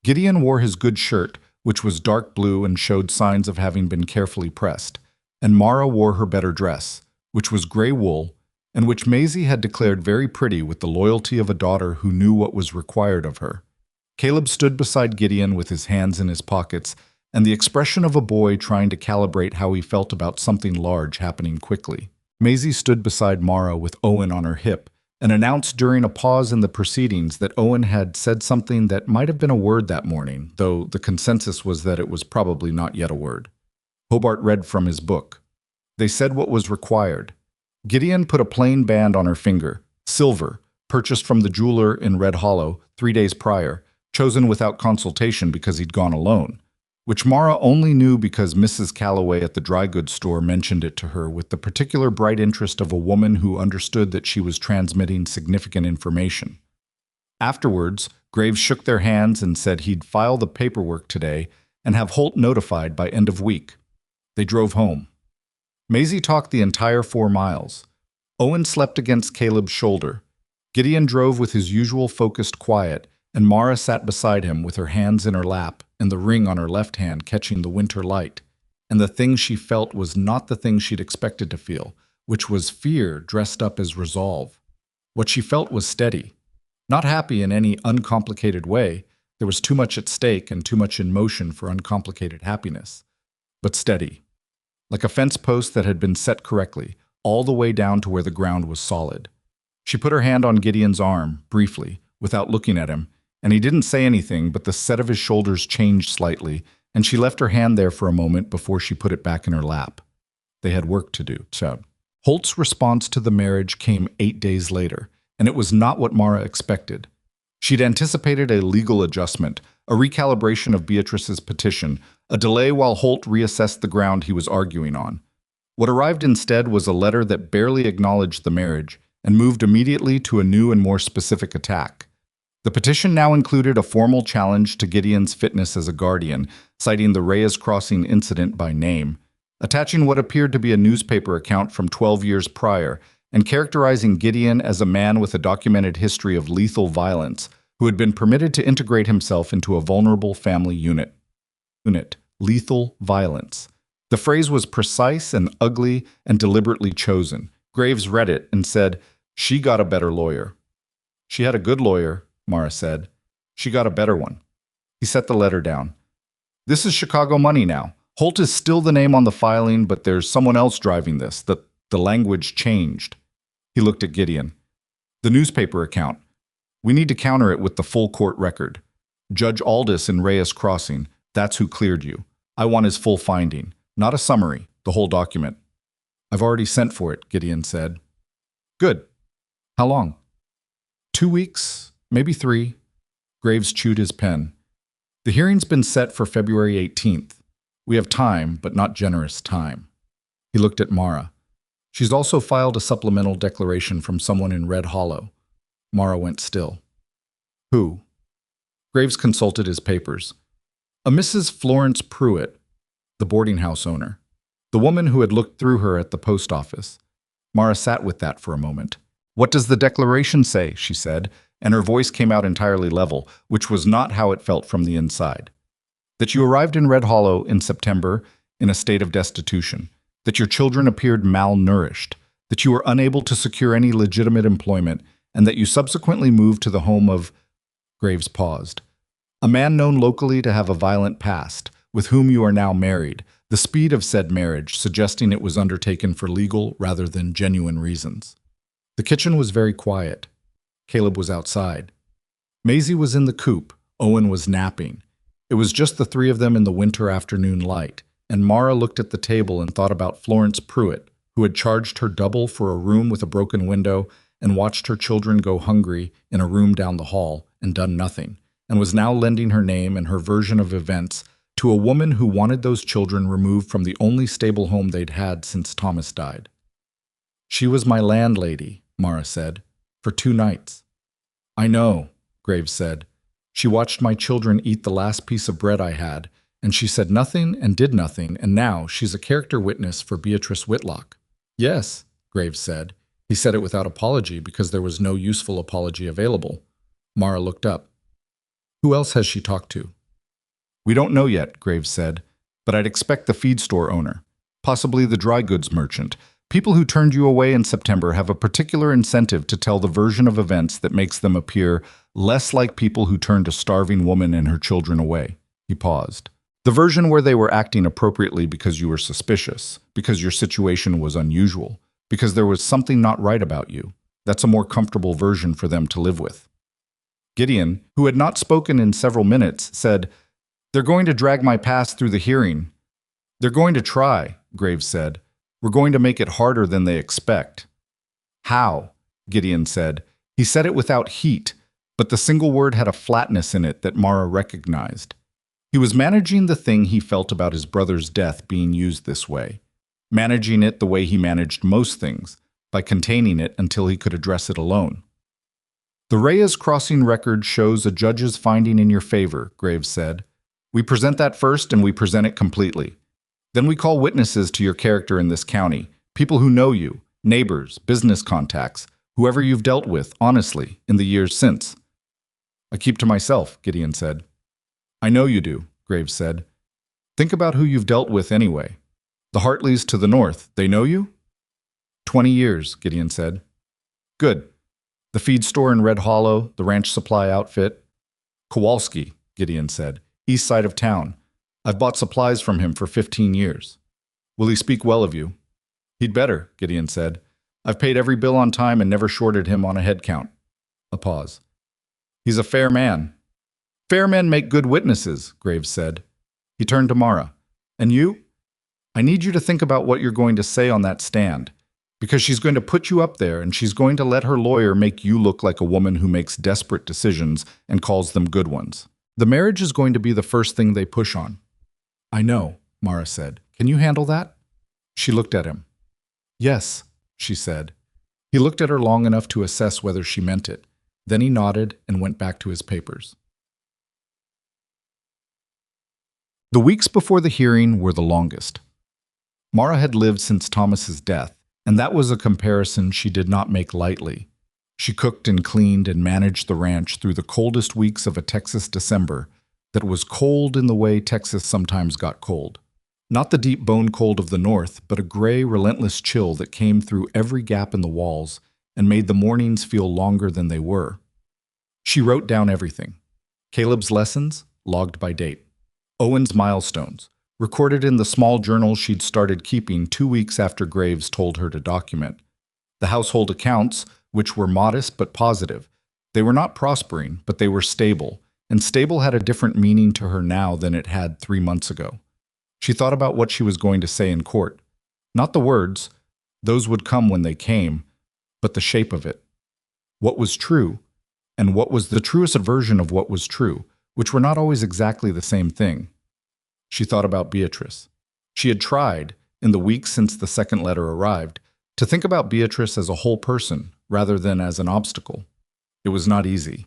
Gideon wore his good shirt, which was dark blue and showed signs of having been carefully pressed, and Mara wore her better dress, which was gray wool, and which Maisie had declared very pretty with the loyalty of a daughter who knew what was required of her. Caleb stood beside Gideon with his hands in his pockets and the expression of a boy trying to calibrate how he felt about something large happening quickly. Maisie stood beside Mara with Owen on her hip and announced during a pause in the proceedings that Owen had said something that might have been a word that morning, though the consensus was that it was probably not yet a word. Hobart read from his book. They said what was required. Gideon put a plain band on her finger, silver, purchased from the jeweler in Red Hollow 3 days prior, chosen without consultation because he'd gone alone, which Mara only knew because Mrs. Calloway at the dry goods store mentioned it to her with the particular bright interest of a woman who understood that she was transmitting significant information. Afterwards, Graves shook their hands and said he'd file the paperwork today and have Holt notified by end of week. They drove home. Maisie talked the entire 4 miles. Owen slept against Caleb's shoulder. Gideon drove with his usual focused quiet, and Mara sat beside him with her hands in her lap and the ring on her left hand catching the winter light. And the thing she felt was not the thing she'd expected to feel, which was fear dressed up as resolve. What she felt was steady. Not happy in any uncomplicated way. There was too much at stake and too much in motion for uncomplicated happiness. But steady. Like a fence post that had been set correctly, all the way down to where the ground was solid. She put her hand on Gideon's arm, briefly, without looking at him, and he didn't say anything, but the set of his shoulders changed slightly, and she left her hand there for a moment before she put it back in her lap. They had work to do. Holt's response to the marriage came 8 days later, and it was not what Mara expected. She'd anticipated a legal adjustment, a recalibration of Beatrice's petition, a delay while Holt reassessed the ground he was arguing on. What arrived instead was a letter that barely acknowledged the marriage and moved immediately to a new and more specific attack. The petition now included a formal challenge to Gideon's fitness as a guardian, citing the Reyes Crossing incident by name, attaching what appeared to be a newspaper account from 12 years prior, and characterizing Gideon as a man with a documented history of lethal violence who had been permitted to integrate himself into a vulnerable family unit. Lethal violence. The phrase was precise and ugly and deliberately chosen. Graves read it and said, "She got a better lawyer." "She had a good lawyer," Mara said. "She got a better one." He set the letter down. "This is Chicago money now. Holt is still the name on the filing, but there's someone else driving this. The language changed." He looked at Gideon. "The newspaper account. We need to counter it with the full court record. Judge Aldis in Reyes Crossing, that's who cleared you. I want his full finding, not a summary, the whole document." "I've already sent for it," Gideon said. "Good. How long?" 2 weeks, maybe 3. Graves chewed his pen. "The hearing's been set for February 18th. We have time, but not generous time." He looked at Mara. "She's also filed a supplemental declaration from someone in Red Hollow." Mara went still. "Who?" Graves consulted his papers. "A Mrs. Florence Pruitt, the boarding house owner. The woman who had looked through her at the post office." Mara sat with that for a moment. "What does the declaration say?" she said, and her voice came out entirely level, which was not how it felt from the inside. "That you arrived in Red Hollow in September in a state of destitution, that your children appeared malnourished, that you were unable to secure any legitimate employment, and that you subsequently moved to the home of—" Graves paused. "A man known locally to have a violent past, with whom you are now married, the speed of said marriage suggesting it was undertaken for legal rather than genuine reasons." The kitchen was very quiet. Caleb was outside. Maisie was in the coop. Owen was napping. It was just the 3 of them in the winter afternoon light. and Mara looked at the table and thought about Florence Pruitt, who had charged her double for a room with a broken window and watched her children go hungry in a room down the hall and done nothing, and was now lending her name and her version of events to a woman who wanted those children removed from the only stable home they'd had since Thomas died. "She was my landlady," Mara said, "for 2 nights. "I know," Graves said. "She watched my children eat the last piece of bread I had, and she said nothing and did nothing, and now she's a character witness for Beatrice Whitlock." "Yes," Graves said. He said it without apology because there was no useful apology available. Mara looked up. "Who else has she talked to?" "We don't know yet," Graves said, "but I'd expect the feed store owner, possibly the dry goods merchant. People who turned you away in September have a particular incentive to tell the version of events that makes them appear less like people who turned a starving woman and her children away." He paused. "The version where they were acting appropriately because you were suspicious, because your situation was unusual, because there was something not right about you. That's a more comfortable version for them to live with." Gideon, who had not spoken in several minutes, said, "They're going to drag my past through the hearing." "They're going to try," Graves said. "We're going to make it harder than they expect." "How?" Gideon said. He said it without heat, but the single word had a flatness in it that Mara recognized. He was managing the thing he felt about his brother's death being used this way, managing it the way he managed most things, by containing it until he could address it alone. "The Reyes Crossing record shows a judge's finding in your favor," Graves said. "We present that first and we present it completely. Then we call witnesses to your character in this county, people who know you, neighbors, business contacts, whoever you've dealt with, honestly, in the years since." "I keep to myself," Gideon said. "I know you do," Graves said. "Think about who you've dealt with anyway. The Hartleys to the north, they know you?" 20 years, Gideon said. "Good. The feed store in Red Hollow, the ranch supply outfit?" "Kowalski," Gideon said. "East side of town. I've bought supplies from him for 15 years. Will he speak well of you?" "He'd better," Gideon said. "I've paid every bill on time and never shorted him on a head count." A pause. "He's a fair man." "Fair men make good witnesses," Graves said. He turned to Mara. "And you? I need you to think about what you're going to say on that stand, because she's going to put you up there and she's going to let her lawyer make you look like a woman who makes desperate decisions and calls them good ones. The marriage is going to be the first thing they push on." "I know," Mara said. "Can you handle that?" She looked at him. "Yes," she said. He looked at her long enough to assess whether she meant it. Then he nodded and went back to his papers. The weeks before the hearing were the longest. Mara had lived since Thomas's death, and that was a comparison she did not make lightly. She cooked and cleaned and managed the ranch through the coldest weeks of a Texas December that was cold in the way Texas sometimes got cold. Not the deep bone cold of the north, but a gray, relentless chill that came through every gap in the walls and made the mornings feel longer than they were. She wrote down everything. Caleb's lessons, logged by date. Owen's milestones, recorded in the small journal she'd started keeping 2 weeks after Graves told her to document. The household accounts, which were modest but positive. They were not prospering, but they were stable, and stable had a different meaning to her now than it had 3 months ago. She thought about what she was going to say in court. Not the words, those would come when they came, but the shape of it. What was true, and what was the truest version of what was true, which were not always exactly the same thing. She thought about Beatrice. She had tried, in the weeks since the second letter arrived, to think about Beatrice as a whole person rather than as an obstacle. It was not easy.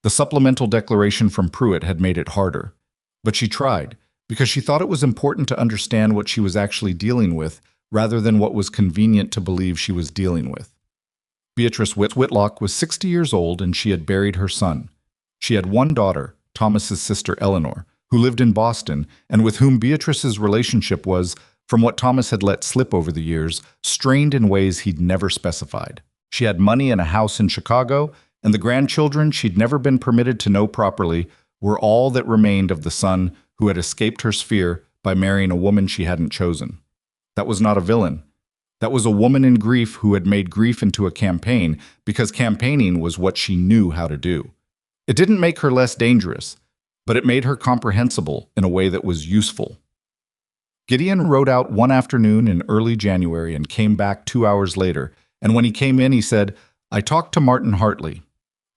The supplemental declaration from Pruitt had made it harder. But she tried, because she thought it was important to understand what she was actually dealing with rather than what was convenient to believe she was dealing with. Beatrice Whitlock was 60 years old and she had buried her son. She had one daughter, Thomas's sister Eleanor, who lived in Boston and with whom Beatrice's relationship was, from what Thomas had let slip over the years, strained in ways he'd never specified. She had money and a house in Chicago, and the grandchildren she'd never been permitted to know properly were all that remained of the son who had escaped her sphere by marrying a woman she hadn't chosen. That was not a villain. That was a woman in grief who had made grief into a campaign because campaigning was what she knew how to do. It didn't make her less dangerous, but it made her comprehensible in a way that was useful. Gideon rode out one afternoon in early January and came back 2 hours later, and when he came in, he said, "I talked to Martin Hartley."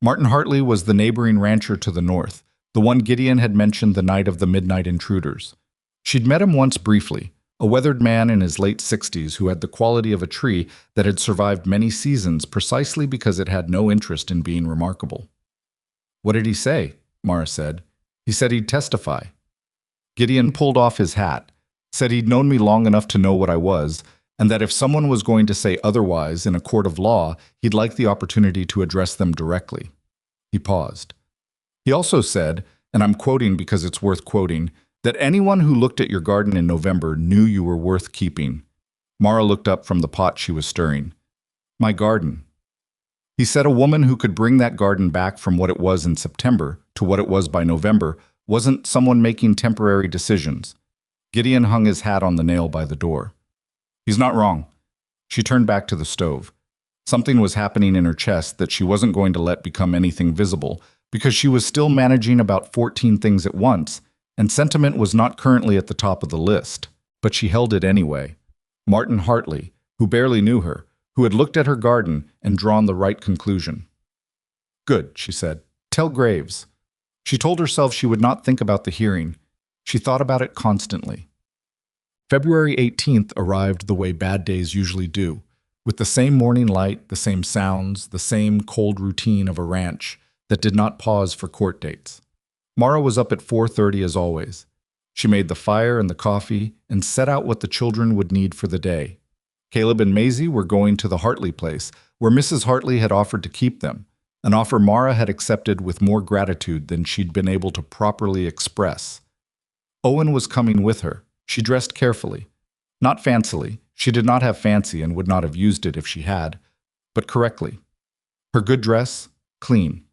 Martin Hartley was the neighboring rancher to the north, the one Gideon had mentioned the night of the midnight intruders. She'd met him once briefly, a weathered man in his late 60s who had the quality of a tree that had survived many seasons precisely because it had no interest in being remarkable. "What did he say?" Mara said. "He said he'd testify." Gideon pulled off his hat, said he'd known me long enough to know what I was, and that if someone was going to say otherwise in a court of law, he'd like the opportunity to address them directly. He paused. He also said, and I'm quoting because it's worth quoting, that anyone who looked at your garden in November knew you were worth keeping. Mara looked up from the pot she was stirring. "My garden." He said a woman who could bring that garden back from what it was in September to what it was by November wasn't someone making temporary decisions. Gideon hung his hat on the nail by the door. "He's not wrong." She turned back to the stove. Something was happening in her chest that she wasn't going to let become anything visible, because she was still managing about 14 things at once, and sentiment was not currently at the top of the list. But she held it anyway. Martin Hartley, who barely knew her, who had looked at her garden and drawn the right conclusion. "Good," she said. "Tell Graves." She told herself she would not think about the hearing. She thought about it constantly. February 18th arrived the way bad days usually do, with the same morning light, the same sounds, the same cold routine of a ranch that did not pause for court dates. Mara was up at 4:30 as always. She made the fire and the coffee and set out what the children would need for the day. Caleb and Maisie were going to the Hartley place, where Mrs. Hartley had offered to keep them, an offer Mara had accepted with more gratitude than she'd been able to properly express. Owen was coming with her. She dressed carefully. Not fancily. She did not have fancy and would not have used it if she had, but correctly. Her good dress, clean.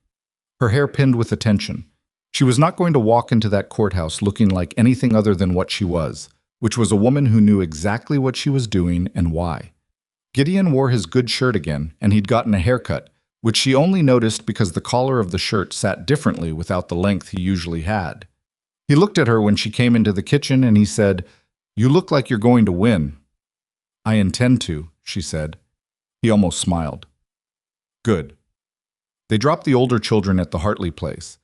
Her hair pinned with attention. She was not going to walk into that courthouse looking like anything other than what she was, which was a woman who knew exactly what she was doing and why. Gideon wore his good shirt again, and he'd gotten a haircut, which she only noticed because the collar of the shirt sat differently without the length he usually had. He looked at her when she came into the kitchen and he said, "You look like you're going to win." "I intend to," she said. He almost smiled. "Good." They dropped the older children at the Hartley place.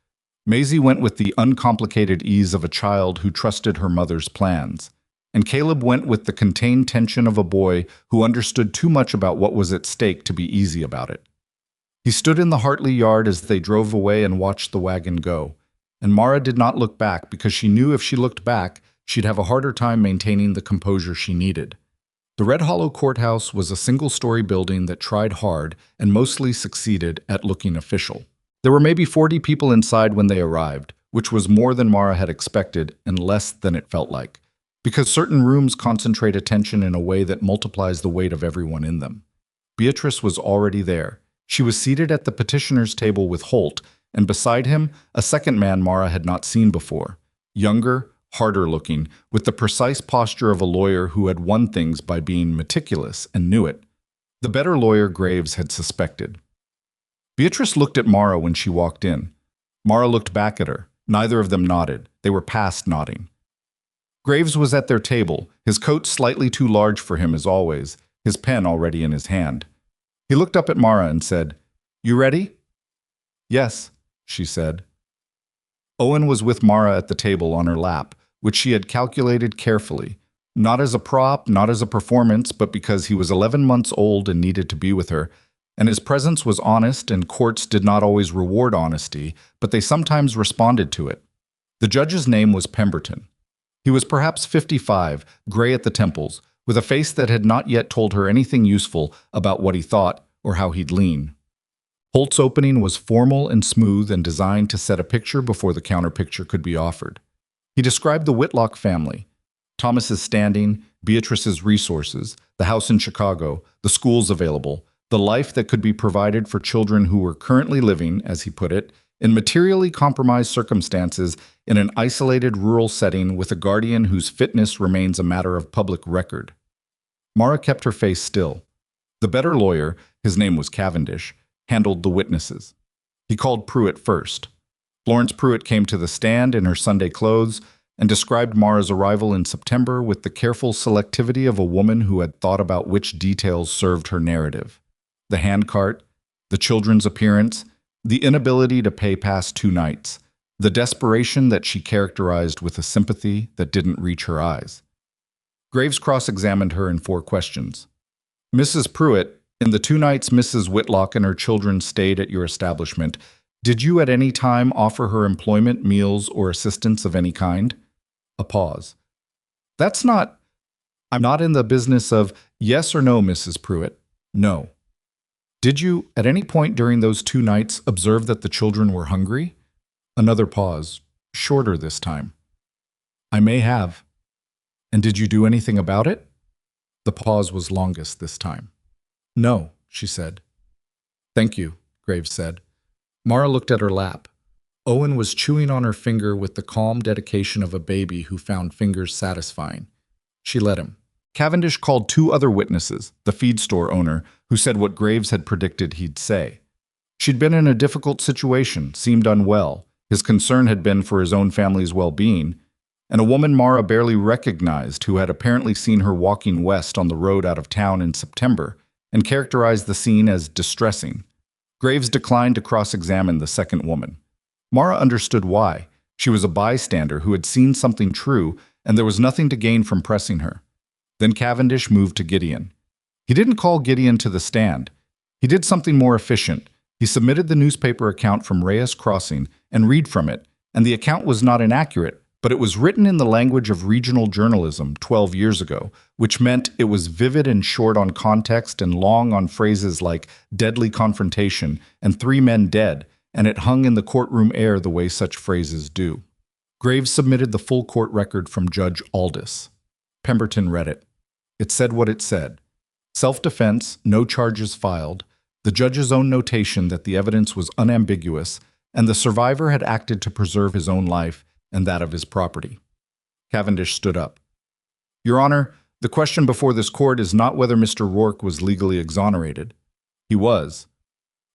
Maisie went with the uncomplicated ease of a child who trusted her mother's plans, and Caleb went with the contained tension of a boy who understood too much about what was at stake to be easy about it. He stood in the Hartley yard as they drove away and watched the wagon go, and Mara did not look back because she knew if she looked back, she'd have a harder time maintaining the composure she needed. The Red Hollow Courthouse was a single-story building that tried hard and mostly succeeded at looking official. There were maybe 40 people inside when they arrived, which was more than Mara had expected and less than it felt like, because certain rooms concentrate attention in a way that multiplies the weight of everyone in them. Beatrice was already there. She was seated at the petitioner's table with Holt, and beside him, a second man Mara had not seen before, younger, harder looking, with the precise posture of a lawyer who had won things by being meticulous and knew it. The better lawyer Graves had suspected. Beatrice looked at Mara when she walked in. Mara looked back at her. Neither of them nodded. They were past nodding. Graves was at their table, his coat slightly too large for him as always, his pen already in his hand. He looked up at Mara and said, "You ready?" "Yes," she said. Owen was with Mara at the table on her lap, which she had calculated carefully, not as a prop, not as a performance, but because he was 11 months old and needed to be with her, and his presence was honest, and courts did not always reward honesty, but they sometimes responded to it. The judge's name was Pemberton. He was perhaps 55, gray at the temples, with a face that had not yet told her anything useful about what he thought or how he'd lean. Holt's opening was formal and smooth and designed to set a picture before the counterpicture could be offered. He described the Whitlock family, Thomas's standing, Beatrice's resources, the house in Chicago, the schools available, the life that could be provided for children who were currently living, as he put it, in materially compromised circumstances in an isolated rural setting with a guardian whose fitness remains a matter of public record. Mara kept her face still. The better lawyer, his name was Cavendish, handled the witnesses. He called Pruitt first. Florence Pruitt came to the stand in her Sunday clothes, and described Mara's arrival in September with the careful selectivity of a woman who had thought about which details served her narrative. The handcart, the children's appearance, the inability to pay past 2 nights, the desperation that she characterized with a sympathy that didn't reach her eyes. Graves cross-examined her in 4 questions. Mrs. Pruitt, in the 2 nights Mrs. Whitlock and her children stayed at your establishment, did you at any time offer her employment, meals, or assistance of any kind? A pause. I'm not in the business of yes or no, Mrs. Pruitt. No. Did you, at any point during those 2 nights, observe that the children were hungry? Another pause, shorter this time. I may have. And did you do anything about it? The pause was longest this time. No, she said. Thank you, Graves said. Mara looked at her lap. Owen was chewing on her finger with the calm dedication of a baby who found fingers satisfying. She let him. Cavendish called 2 other witnesses, the feed store owner, who said what Graves had predicted he'd say. She'd been in a difficult situation, seemed unwell. His concern had been for his own family's well-being, and a woman Mara barely recognized who had apparently seen her walking west on the road out of town in September and characterized the scene as distressing. Graves declined to cross-examine the second woman. Mara understood why. She was a bystander who had seen something true, and there was nothing to gain from pressing her. Then Cavendish moved to Gideon. He didn't call Gideon to the stand. He did something more efficient. He submitted the newspaper account from Reyes Crossing and read from it, and the account was not inaccurate, but it was written in the language of regional journalism 12 years ago, which meant it was vivid and short on context and long on phrases like deadly confrontation and 3 men dead, and it hung in the courtroom air the way such phrases do. Graves submitted the full court record from Judge Aldis. Pemberton read it. It said what it said. Self-defense, no charges filed, the judge's own notation that the evidence was unambiguous, and the survivor had acted to preserve his own life and that of his property. Cavendish stood up. Your Honor, the question before this court is not whether Mr. Rourke was legally exonerated. He was.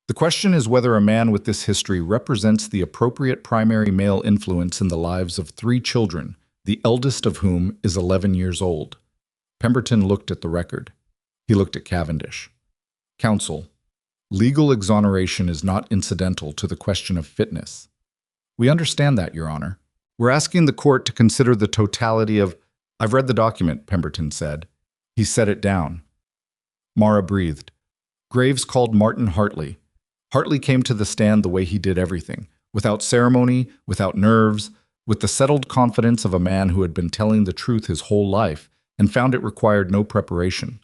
The question is whether a man with this history represents the appropriate primary male influence in the lives of 3 children, the eldest of whom is 11 years old. Pemberton looked at the record. He looked at Cavendish. Counsel, legal exoneration is not incidental to the question of fitness. We understand that, Your Honor. We're asking the court to consider the totality of— I've read the document, Pemberton said. He set it down. Mara breathed. Graves called Martin Hartley. Hartley came to the stand the way he did everything, without ceremony, without nerves, with the settled confidence of a man who had been telling the truth his whole life and found it required no preparation.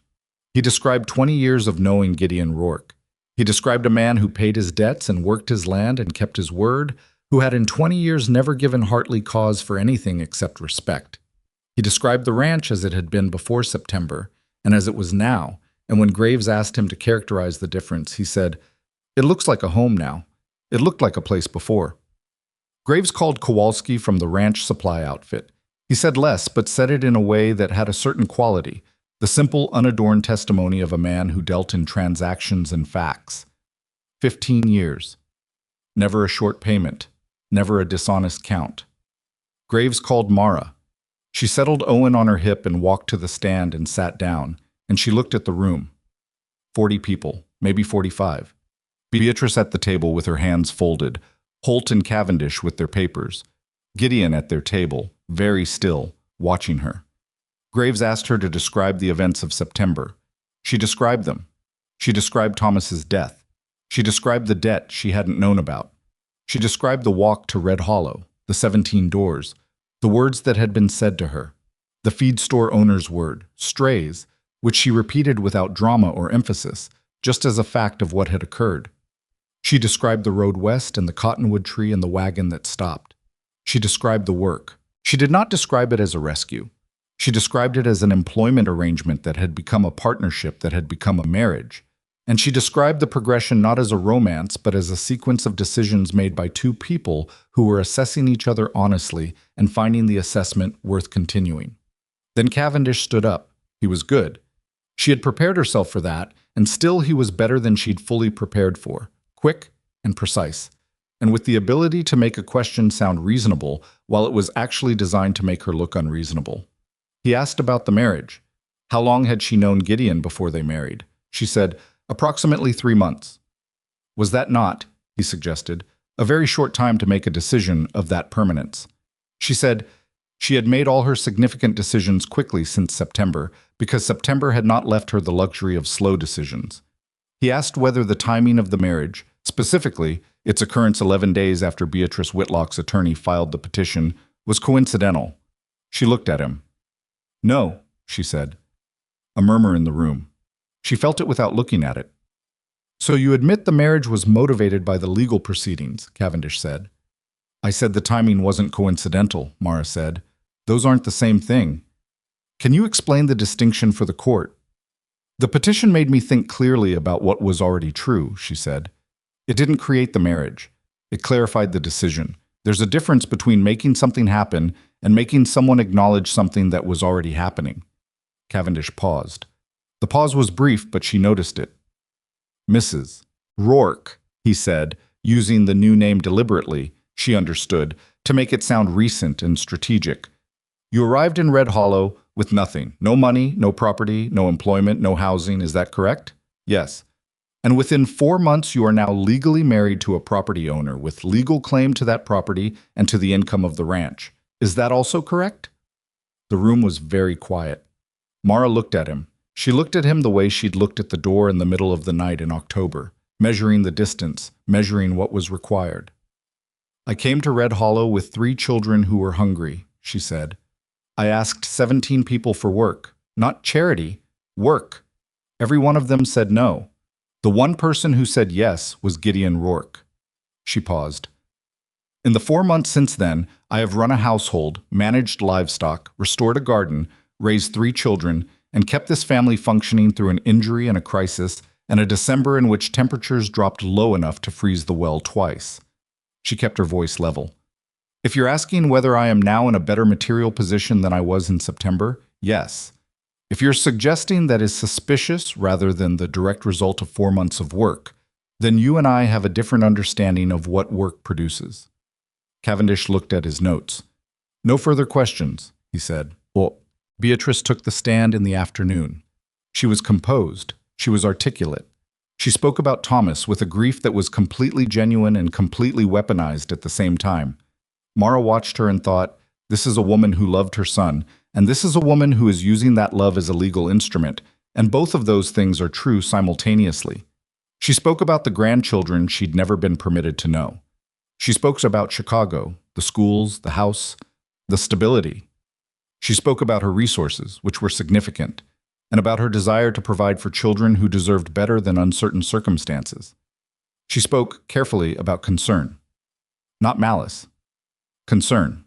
He described 20 years of knowing Gideon Rourke. He described a man who paid his debts and worked his land and kept his word, who had in 20 years never given Hartley cause for anything except respect. He described the ranch as it had been before September and as it was now, and when Graves asked him to characterize the difference, he said, "It looks like a home now. It looked like a place before." Graves called Kowalski from the ranch supply outfit. He said less, but said it in a way that had a certain quality, the simple, unadorned testimony of a man who dealt in transactions and facts. 15 years. Never a short payment. Never a dishonest count. Graves called Mara. She settled Owen on her hip and walked to the stand and sat down, and she looked at the room. 40 people, maybe 45. Beatrice at the table with her hands folded, Holt and Cavendish with their papers, Gideon at their table, very still, watching her. Graves asked her to describe the events of September. She described them. She described Thomas's death. She described the debt she hadn't known about. She described the walk to Red Hollow, the 17 doors, the words that had been said to her, the feed store owner's word, strays, which she repeated without drama or emphasis, just as a fact of what had occurred. She described the road west and the cottonwood tree and the wagon that stopped. She described the work. She did not describe it as a rescue. She described it as an employment arrangement that had become a partnership that had become a marriage. And she described the progression not as a romance, but as a sequence of decisions made by 2 people who were assessing each other honestly and finding the assessment worth continuing. Then Cavendish stood up. He was good. She had prepared herself for that, and still he was better than she'd fully prepared for, quick and precise, and with the ability to make a question sound reasonable while it was actually designed to make her look unreasonable. He asked about the marriage. How long had she known Gideon before they married? She said, approximately 3 months. Was that not, he suggested, a very short time to make a decision of that permanence? She said she had made all her significant decisions quickly since September, because September had not left her the luxury of slow decisions. He asked whether the timing of the marriage, specifically its occurrence 11 days after Beatrice Whitlock's attorney filed the petition, was coincidental. She looked at him. No, she said. A murmur in the room. She felt it without looking at it. So you admit the marriage was motivated by the legal proceedings, Cavendish said. I said the timing wasn't coincidental, Mara said. Those aren't the same thing. Can you explain the distinction for the court? The petition made me think clearly about what was already true, she said. It didn't create the marriage. It clarified the decision. There's a difference between making something happen and making someone acknowledge something that was already happening. Cavendish paused. The pause was brief, but she noticed it. Mrs. Rourke, he said, using the new name deliberately, she understood, to make it sound recent and strategic. You arrived in Red Hollow with nothing. No money, no property, no employment, no housing. Is that correct? Yes. And within 4 months, you are now legally married to a property owner with legal claim to that property and to the income of the ranch. Is that also correct? The room was very quiet. Mara looked at him. She looked at him the way she'd looked at the door in the middle of the night in October, measuring the distance, measuring what was required. I came to Red Hollow with 3 children who were hungry, she said. I asked 17 people for work, not charity, work. Every one of them said no. The one person who said yes was Gideon Rourke. She paused. In the 4 months since then, I have run a household, managed livestock, restored a garden, raised 3 children, and kept this family functioning through an injury and a crisis, and a December in which temperatures dropped low enough to freeze the well twice. She kept her voice level. If you're asking whether I am now in a better material position than I was in September, yes. If you're suggesting that is suspicious rather than the direct result of 4 months of work, then you and I have a different understanding of what work produces. Cavendish looked at his notes. No further questions, he said. Well, Beatrice took the stand in the afternoon. She was composed. She was articulate. She spoke about Thomas with a grief that was completely genuine and completely weaponized at the same time. Mara watched her and thought, this is a woman who loved her son, and this is a woman who is using that love as a legal instrument, and both of those things are true simultaneously. She spoke about the grandchildren she'd never been permitted to know. She spoke about Chicago, the schools, the house, the stability. She spoke about her resources, which were significant, and about her desire to provide for children who deserved better than uncertain circumstances. She spoke carefully about concern, not malice. Concern.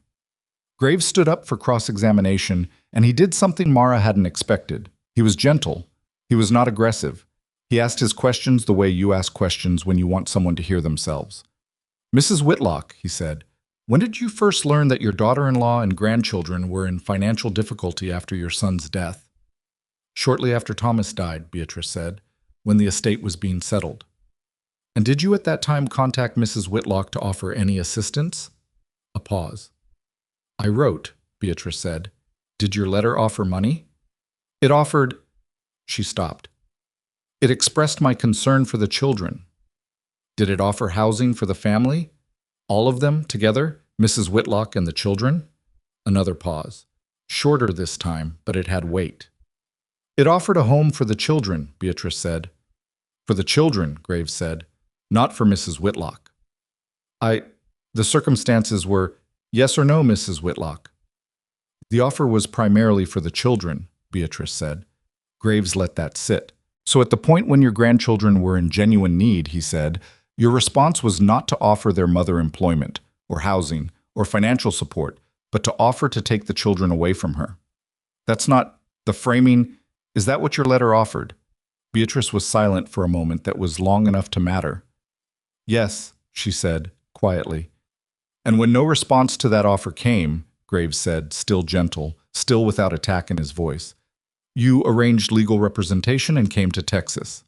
Graves stood up for cross-examination, and he did something Mara hadn't expected. He was gentle. He was not aggressive. He asked his questions the way you ask questions when you want someone to hear themselves. Mrs. Whitlock, he said, when did you first learn that your daughter-in-law and grandchildren were in financial difficulty after your son's death? Shortly after Thomas died, Beatrice said, when the estate was being settled. And did you at that time contact Mrs. Whitlock to offer any assistance? A pause. I wrote, Beatrice said. Did your letter offer money? It offered... She stopped. It expressed my concern for the children. Did it offer housing for the family? All of them together, Mrs. Whitlock and the children? Another pause. Shorter this time, but it had weight. It offered a home for the children, Beatrice said. For the children, Graves said, not for Mrs. Whitlock. The circumstances were, yes or no, Mrs. Whitlock. The offer was primarily for the children, Beatrice said. Graves let that sit. So at the point when your grandchildren were in genuine need, he said, your response was not to offer their mother employment, or housing, or financial support, but to offer to take the children away from her. That's not the framing. Is that what your letter offered? Beatrice was silent for a moment that was long enough to matter. Yes, she said, quietly. And when no response to that offer came, Graves said, still gentle, still without attack in his voice, you arranged legal representation and came to Texas.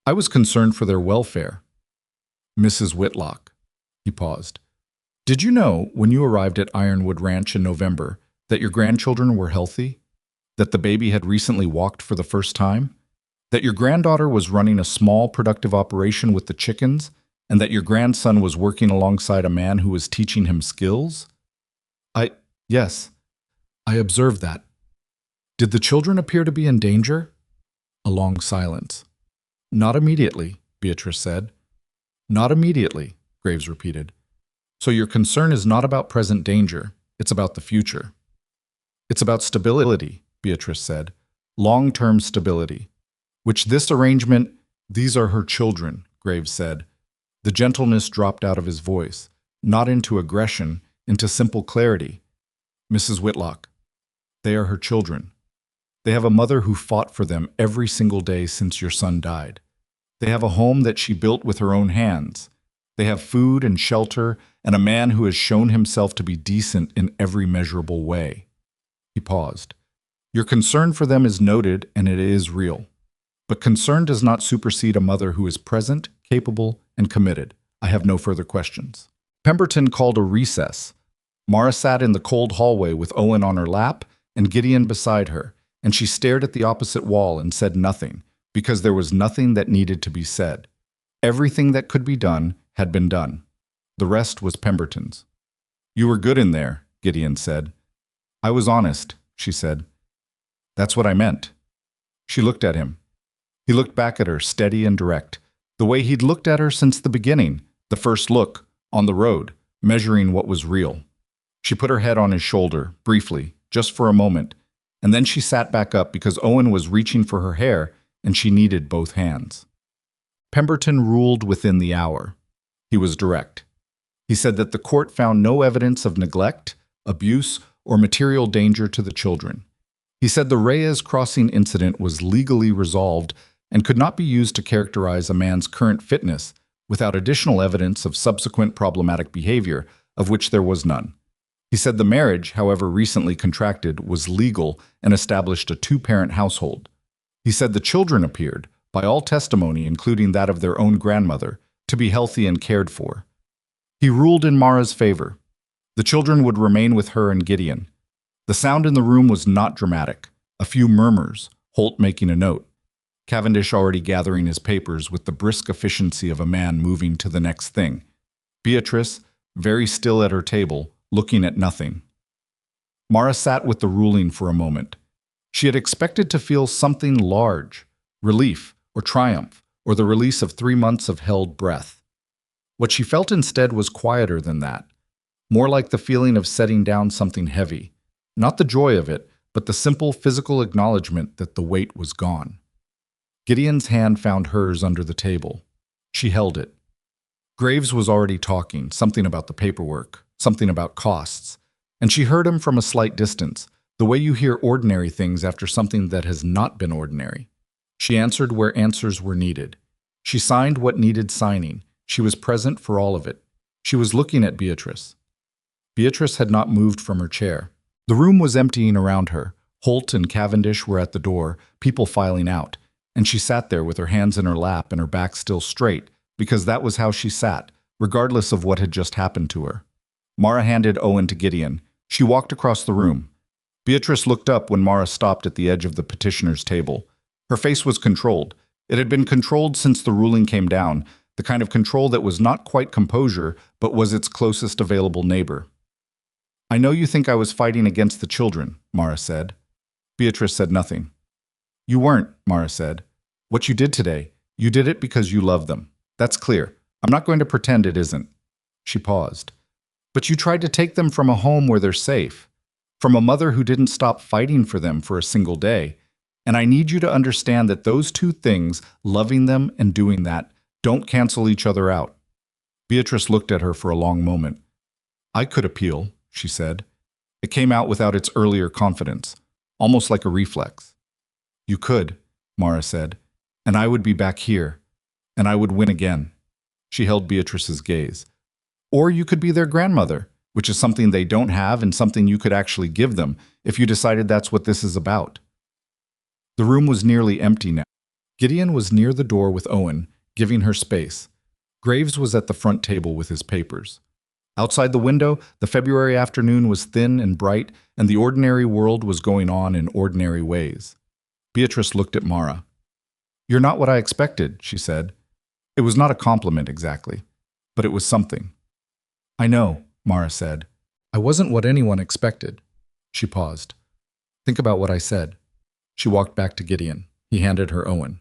I was concerned for their welfare. Mrs. Whitlock. He paused. Did you know, when you arrived at Ironwood Ranch in November, that your grandchildren were healthy? That the baby had recently walked for the first time? That your granddaughter was running a small, productive operation with the chickens? And that your grandson was working alongside a man who was teaching him skills? Yes, I observed that. Did the children appear to be in danger? A long silence. Not immediately, Beatrice said. Not immediately, Graves repeated. So your concern is not about present danger, it's about the future. It's about stability, Beatrice said. Long-term stability. Which this arrangement, these are her children, Graves said. The gentleness dropped out of his voice, not into aggression, into simple clarity. Mrs. Whitlock, they are her children. They have a mother who fought for them every single day since your son died. They have a home that she built with her own hands. They have food and shelter and a man who has shown himself to be decent in every measurable way. He paused. Your concern for them is noted and it is real. But concern does not supersede a mother who is present, capable, and committed. I have no further questions. Pemberton called a recess. Mara sat in the cold hallway with Owen on her lap and Gideon beside her, and she stared at the opposite wall and said nothing, because there was nothing that needed to be said. Everything that could be done had been done. The rest was Pemberton's. You were good in there, Gideon said. I was honest, she said. That's what I meant. She looked at him. He looked back at her, steady and direct, the way he'd looked at her since the beginning, the first look, on the road, measuring what was real. She put her head on his shoulder, briefly, just for a moment, and then she sat back up because Owen was reaching for her hair and she needed both hands. Pemberton ruled within the hour. He was direct. He said that the court found no evidence of neglect, abuse, or material danger to the children. He said the Reyes crossing incident was legally resolved and could not be used to characterize a man's current fitness without additional evidence of subsequent problematic behavior, of which there was none. He said the marriage, however recently contracted, was legal and established a two-parent household. He said the children appeared, by all testimony including that of their own grandmother, to be healthy and cared for. He ruled in Mara's favor. The children would remain with her and Gideon. The sound in the room was not dramatic. A few murmurs, Holt making a note. Cavendish already gathering his papers with the brisk efficiency of a man moving to the next thing. Beatrice, very still at her table, looking at nothing. Mara sat with the ruling for a moment. She had expected to feel something large, relief or triumph, or the release of 3 months of held breath. What she felt instead was quieter than that, more like the feeling of setting down something heavy, not the joy of it, but the simple physical acknowledgement that the weight was gone. Gideon's hand found hers under the table. She held it. Graves was already talking, something about the paperwork, something about costs, and she heard him from a slight distance, the way you hear ordinary things after something that has not been ordinary. She answered where answers were needed. She signed what needed signing. She was present for all of it. She was looking at Beatrice. Beatrice had not moved from her chair. The room was emptying around her. Holt and Cavendish were at the door, people filing out, and she sat there with her hands in her lap and her back still straight, because that was how she sat, regardless of what had just happened to her. Mara handed Owen to Gideon. She walked across the room. Beatrice looked up when Mara stopped at the edge of the petitioner's table. Her face was controlled. It had been controlled since the ruling came down, the kind of control that was not quite composure, but was its closest available neighbor. I know you think I was fighting against the children, Mara said. Beatrice said nothing. You weren't, Mara said. What you did today, you did it because you love them. That's clear. I'm not going to pretend it isn't. She paused. But you tried to take them from a home where they're safe, from a mother who didn't stop fighting for them for a single day. And I need you to understand that those two things, loving them and doing that, don't cancel each other out. Beatrice looked at her for a long moment. I could appeal, she said. It came out without its earlier confidence, almost like a reflex. You could, Mara said, and I would be back here, and I would win again. She held Beatrice's gaze. Or you could be their grandmother, which is something they don't have and something you could actually give them if you decided that's what this is about. The room was nearly empty now. Gideon was near the door with Owen, giving her space. Graves was at the front table with his papers. Outside the window, the February afternoon was thin and bright, and the ordinary world was going on in ordinary ways. Beatrice looked at Mara. "You're not what I expected," she said. It was not a compliment exactly, but it was something. "I know," Mara said. "I wasn't what anyone expected." She paused. "Think about what I said." She walked back to Gideon. He handed her Owen.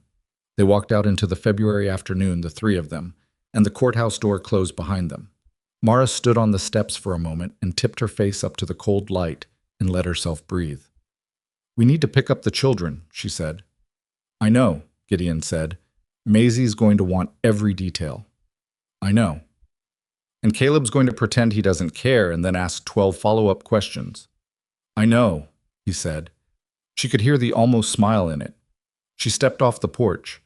They walked out into the February afternoon, the three of them, and the courthouse door closed behind them. Mara stood on the steps for a moment and tipped her face up to the cold light and let herself breathe. "We need to pick up the children," she said. "I know," Gideon said. "Maisie's going to want every detail." "I know." "And Caleb's going to pretend he doesn't care and then ask 12 follow-up questions." "I know," he said. She could hear the almost smile in it. She stepped off the porch.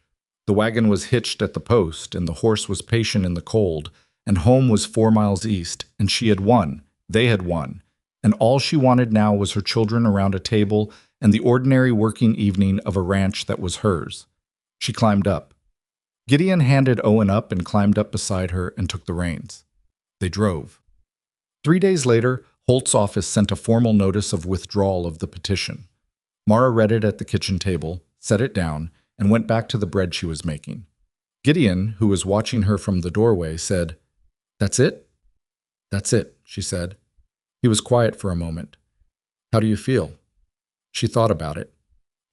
The wagon was hitched at the post, and the horse was patient in the cold, and home was 4 miles east, and she had won. They had won. And all she wanted now was her children around a table and the ordinary working evening of a ranch that was hers. She climbed up. Gideon handed Owen up and climbed up beside her and took the reins. They drove. 3 days later, Holt's office sent a formal notice of withdrawal of the petition. Mara read it at the kitchen table, set it down, and went back to the bread she was making. Gideon, who was watching her from the doorway, said, "That's it?" "That's it," she said. He was quiet for a moment. "How do you feel?" She thought about it.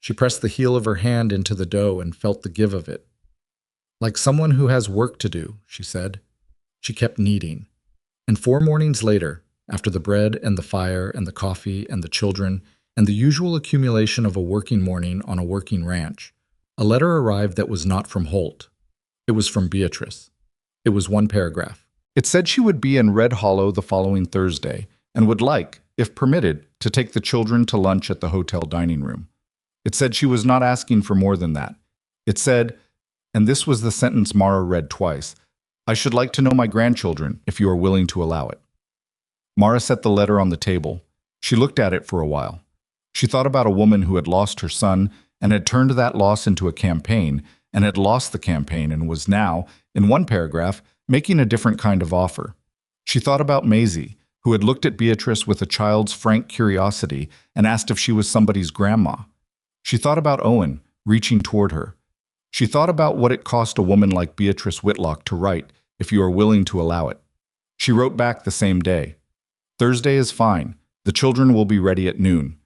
She pressed the heel of her hand into the dough and felt the give of it. "Like someone who has work to do," she said. She kept kneading. And 4 mornings later, after the bread and the fire and the coffee and the children and the usual accumulation of a working morning on a working ranch, a letter arrived that was not from Holt. It was from Beatrice. It was 1 paragraph. It said she would be in Red Hollow the following Thursday and would like, if permitted, to take the children to lunch at the hotel dining room. It said she was not asking for more than that. It said, and this was the sentence Mara read twice, "I should like to know my grandchildren, if you are willing to allow it." Mara set the letter on the table. She looked at it for a while. She thought about a woman who had lost her son and had turned that loss into a campaign and had lost the campaign and was now, in 1 paragraph, making a different kind of offer. She thought about Maisie, who had looked at Beatrice with a child's frank curiosity and asked if she was somebody's grandma. She thought about Owen, reaching toward her. She thought about what it cost a woman like Beatrice Whitlock to write, "if you are willing to allow it." She wrote back the same day. "Thursday is fine. The children will be ready at noon."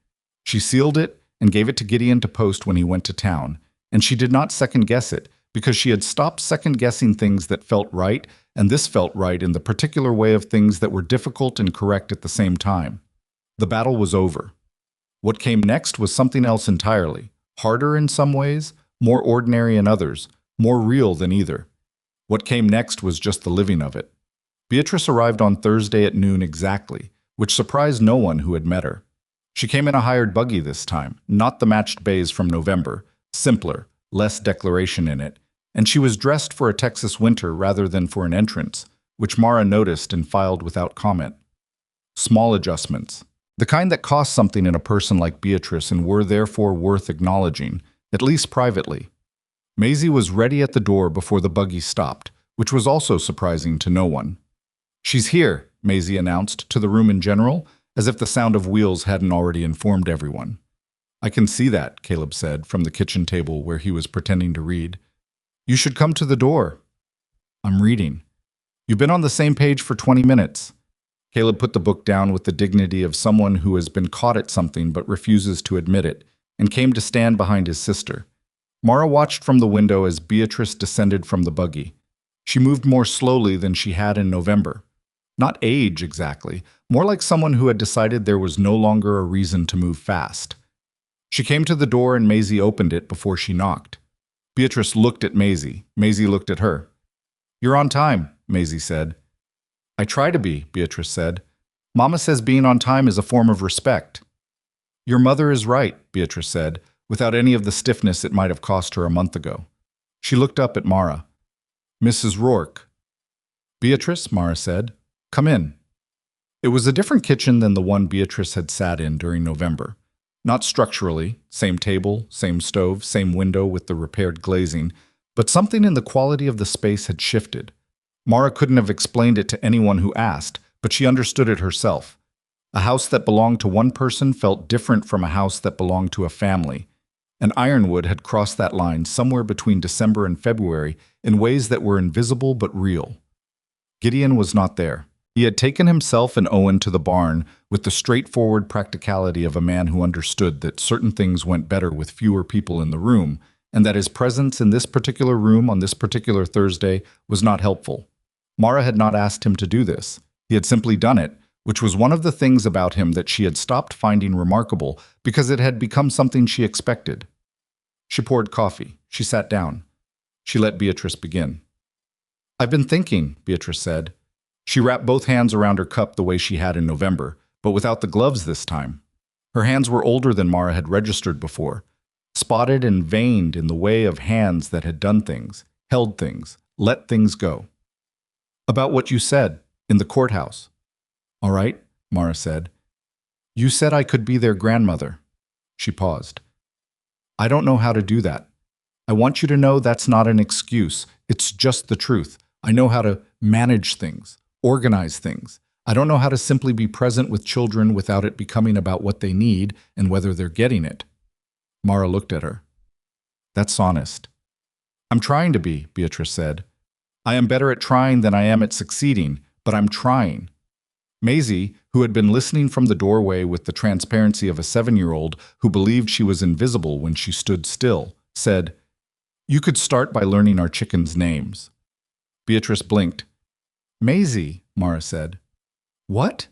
She sealed it and gave it to Gideon to post when he went to town, and she did not second-guess it, because she had stopped second-guessing things that felt right, and this felt right in the particular way of things that were difficult and correct at the same time. The battle was over. What came next was something else entirely, harder in some ways, more ordinary in others, more real than either. What came next was just the living of it. Beatrice arrived on Thursday at noon exactly, which surprised no one who had met her. She came in a hired buggy this time, not the matched bays from November, simpler, less declaration in it, and she was dressed for a Texas winter rather than for an entrance, which Mara noticed and filed without comment. Small adjustments. The kind that cost something in a person like Beatrice and were therefore worth acknowledging, at least privately. Maisie was ready at the door before the buggy stopped, which was also surprising to no one. "She's here," Maisie announced to the room in general, as if the sound of wheels hadn't already informed everyone. "I can see that," Caleb said from the kitchen table where he was pretending to read. "You should come to the door." "I'm reading." "You've been on the same page for 20 minutes. Caleb put the book down with the dignity of someone who has been caught at something but refuses to admit it, and came to stand behind his sister. Mara watched from the window as Beatrice descended from the buggy. She moved more slowly than she had in November. Not age, exactly, more like someone who had decided there was no longer a reason to move fast. She came to the door and Maisie opened it before she knocked. Beatrice looked at Maisie. Maisie looked at her. "You're on time," Maisie said. "I try to be," Beatrice said. "Mama says being on time is a form of respect." "Your mother is right," Beatrice said, without any of the stiffness it might have cost her a month ago. She looked up at Mara. "Mrs. Rourke." "Beatrice," Mara said. "Come in." It was a different kitchen than the one Beatrice had sat in during November. Not structurally, same table, same stove, same window with the repaired glazing, but something in the quality of the space had shifted. Mara couldn't have explained it to anyone who asked, but she understood it herself. A house that belonged to one person felt different from a house that belonged to a family, and Ironwood had crossed that line somewhere between December and February in ways that were invisible but real. Gideon was not there. He had taken himself and Owen to the barn with the straightforward practicality of a man who understood that certain things went better with fewer people in the room, and that his presence in this particular room on this particular Thursday was not helpful. Mara had not asked him to do this. He had simply done it, which was one of the things about him that she had stopped finding remarkable because it had become something she expected. She poured coffee. She sat down. She let Beatrice begin. "I've been thinking," Beatrice said. She wrapped both hands around her cup the way she had in November, but without the gloves this time. Her hands were older than Mara had registered before, spotted and veined in the way of hands that had done things, held things, let things go. "About what you said, in the courthouse." "All right," Mara said. "You said I could be their grandmother." She paused. "I don't know how to do that. I want you to know that's not an excuse. It's just the truth. I know how to manage things, organize things. I don't know how to simply be present with children without it becoming about what they need and whether they're getting it." Mara looked at her. "That's honest." "I'm trying to be," Beatrice said. "I am better at trying than I am at succeeding, but I'm trying." Maisie, who had been listening from the doorway with the transparency of a 7-year-old who believed she was invisible when she stood still, said, "You could start by learning our chickens' names." Beatrice blinked. "Maisie," Mara said. "What?"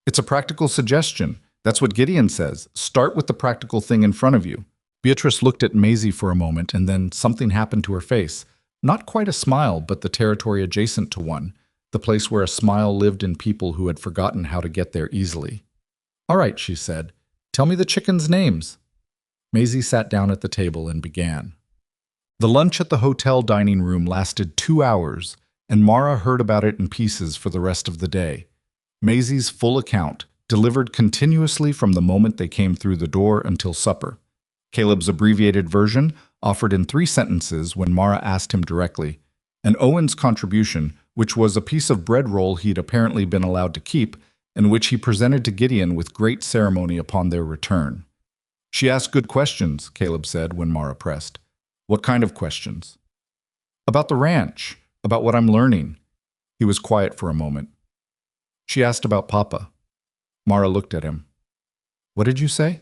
"It's a practical suggestion. That's what Gideon says. Start with the practical thing in front of you." Beatrice looked at Maisie for a moment, and then something happened to her face. Not quite a smile, but the territory adjacent to one, the place where a smile lived in people who had forgotten how to get there easily. "All right," she said. "Tell me the chickens' names." Maisie sat down at the table and began. The lunch at the hotel dining room lasted 2 hours, and Mara heard about it in pieces for the rest of the day. Maisie's full account, delivered continuously from the moment they came through the door until supper. Caleb's abbreviated version, offered in 3 sentences when Mara asked him directly, and Owen's contribution, which was a piece of bread roll he'd apparently been allowed to keep, and which he presented to Gideon with great ceremony upon their return. "She asked good questions," Caleb said when Mara pressed. "What kind of questions?" "About the ranch, about what I'm learning." He was quiet for a moment. "She asked about Papa." Mara looked at him. "What did you say?"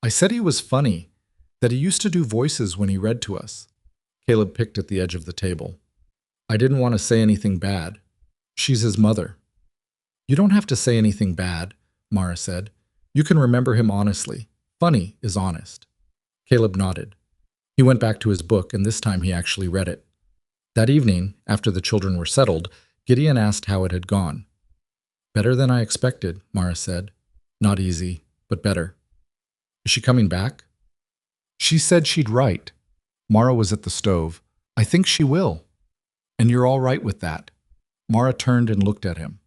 "I said he was funny, that he used to do voices when he read to us." Caleb picked at the edge of the table. "I didn't want to say anything bad. She's his mother." "You don't have to say anything bad," Mara said. "You can remember him honestly. Funny is honest." Caleb nodded. He went back to his book, and this time he actually read it. That evening, after the children were settled, Gideon asked how it had gone. "Better than I expected," Mara said. "Not easy, but better." "Is she coming back?" "She said she'd write." Mara was at the stove. "I think she will." "And you're all right with that?" Mara turned and looked at him.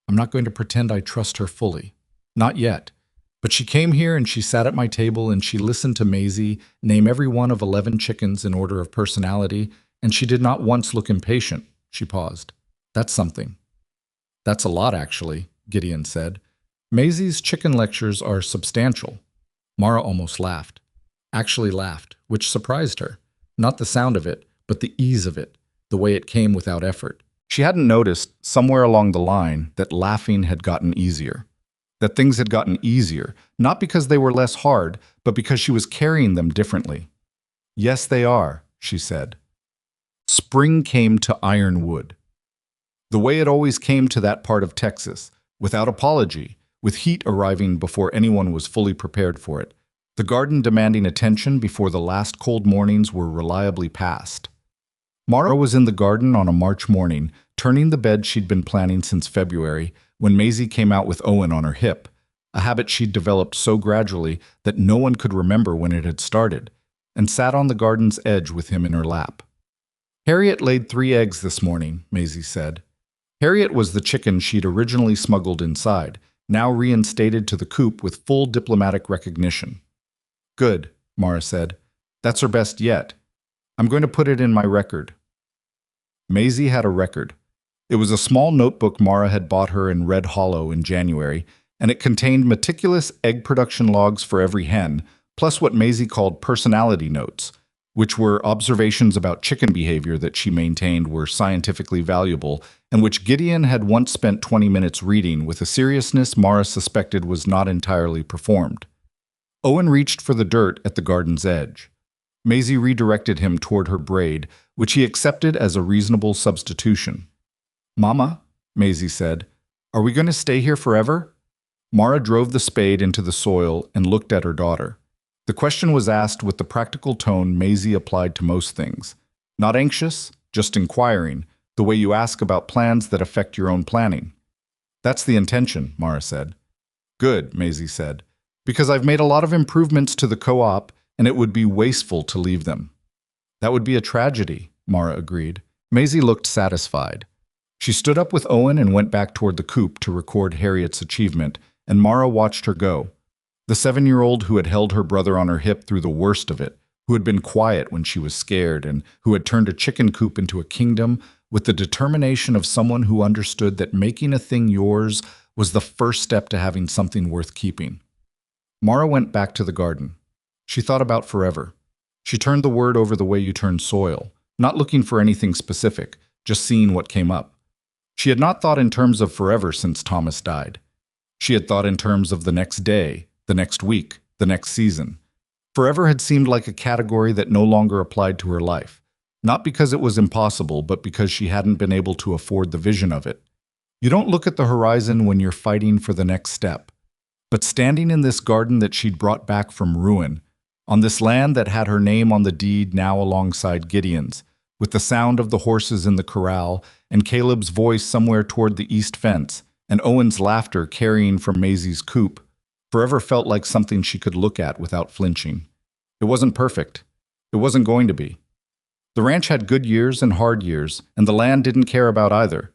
"I'm not going to pretend I trust her fully. Not yet. But she came here and she sat at my table and she listened to Maisie name every one of 11 chickens in order of personality, and she did not once look impatient." She paused. "That's something." "That's a lot, actually," Gideon said. "Maisie's chicken lectures are substantial." Mara almost laughed. Actually laughed, which surprised her. Not the sound of it, but the ease of it, the way it came without effort. She hadn't noticed, somewhere along the line, that laughing had gotten easier. That things had gotten easier, not because they were less hard, but because she was carrying them differently. "Yes, they are," she said. Spring came to Ironwood. The way it always came to that part of Texas, without apology, with heat arriving before anyone was fully prepared for it, the garden demanding attention before the last cold mornings were reliably passed. Mara was in the garden on a March morning, turning the bed she'd been planning since February, when Maisie came out with Owen on her hip, a habit she'd developed so gradually that no one could remember when it had started, and sat on the garden's edge with him in her lap. "Harriet laid 3 eggs this morning," Maisie said. Harriet was the chicken she'd originally smuggled inside, now reinstated to the coop with full diplomatic recognition. "Good," Mara said. "That's her best yet. I'm going to put it in my record." Maisie had a record. It was a small notebook Mara had bought her in Red Hollow in January, and it contained meticulous egg production logs for every hen, plus what Maisie called personality notes, which were observations about chicken behavior that she maintained were scientifically valuable, and which Gideon had once spent 20 minutes reading with a seriousness Mara suspected was not entirely performed. Owen reached for the dirt at the garden's edge. Maisie redirected him toward her braid, which he accepted as a reasonable substitution. "Mama," Maisie said, "are we going to stay here forever?" Mara drove the spade into the soil and looked at her daughter. The question was asked with the practical tone Maisie applied to most things. Not anxious, just inquiring, the way you ask about plans that affect your own planning. "That's the intention," Mara said. "Good," Maisie said, "because I've made a lot of improvements to the co-op, and it would be wasteful to leave them." "That would be a tragedy," Mara agreed. Maisie looked satisfied. She stood up with Owen and went back toward the coop to record Harriet's achievement, and Mara watched her go. The 7-year-old who had held her brother on her hip through the worst of it, who had been quiet when she was scared, and who had turned a chicken coop into a kingdom with the determination of someone who understood that making a thing yours was the first step to having something worth keeping. Mara went back to the garden. She thought about forever. She turned the word over the way you turn soil, not looking for anything specific, just seeing what came up. She had not thought in terms of forever since Thomas died. She had thought in terms of the next day, the next week, the next season. Forever had seemed like a category that no longer applied to her life, not because it was impossible, but because she hadn't been able to afford the vision of it. You don't look at the horizon when you're fighting for the next step. But standing in this garden that she'd brought back from ruin, on this land that had her name on the deed now alongside Gideon's, with the sound of the horses in the corral, and Caleb's voice somewhere toward the east fence, and Owen's laughter carrying from Maisie's coop, forever felt like something she could look at without flinching. It wasn't perfect. It wasn't going to be. The ranch had good years and hard years, and the land didn't care about either.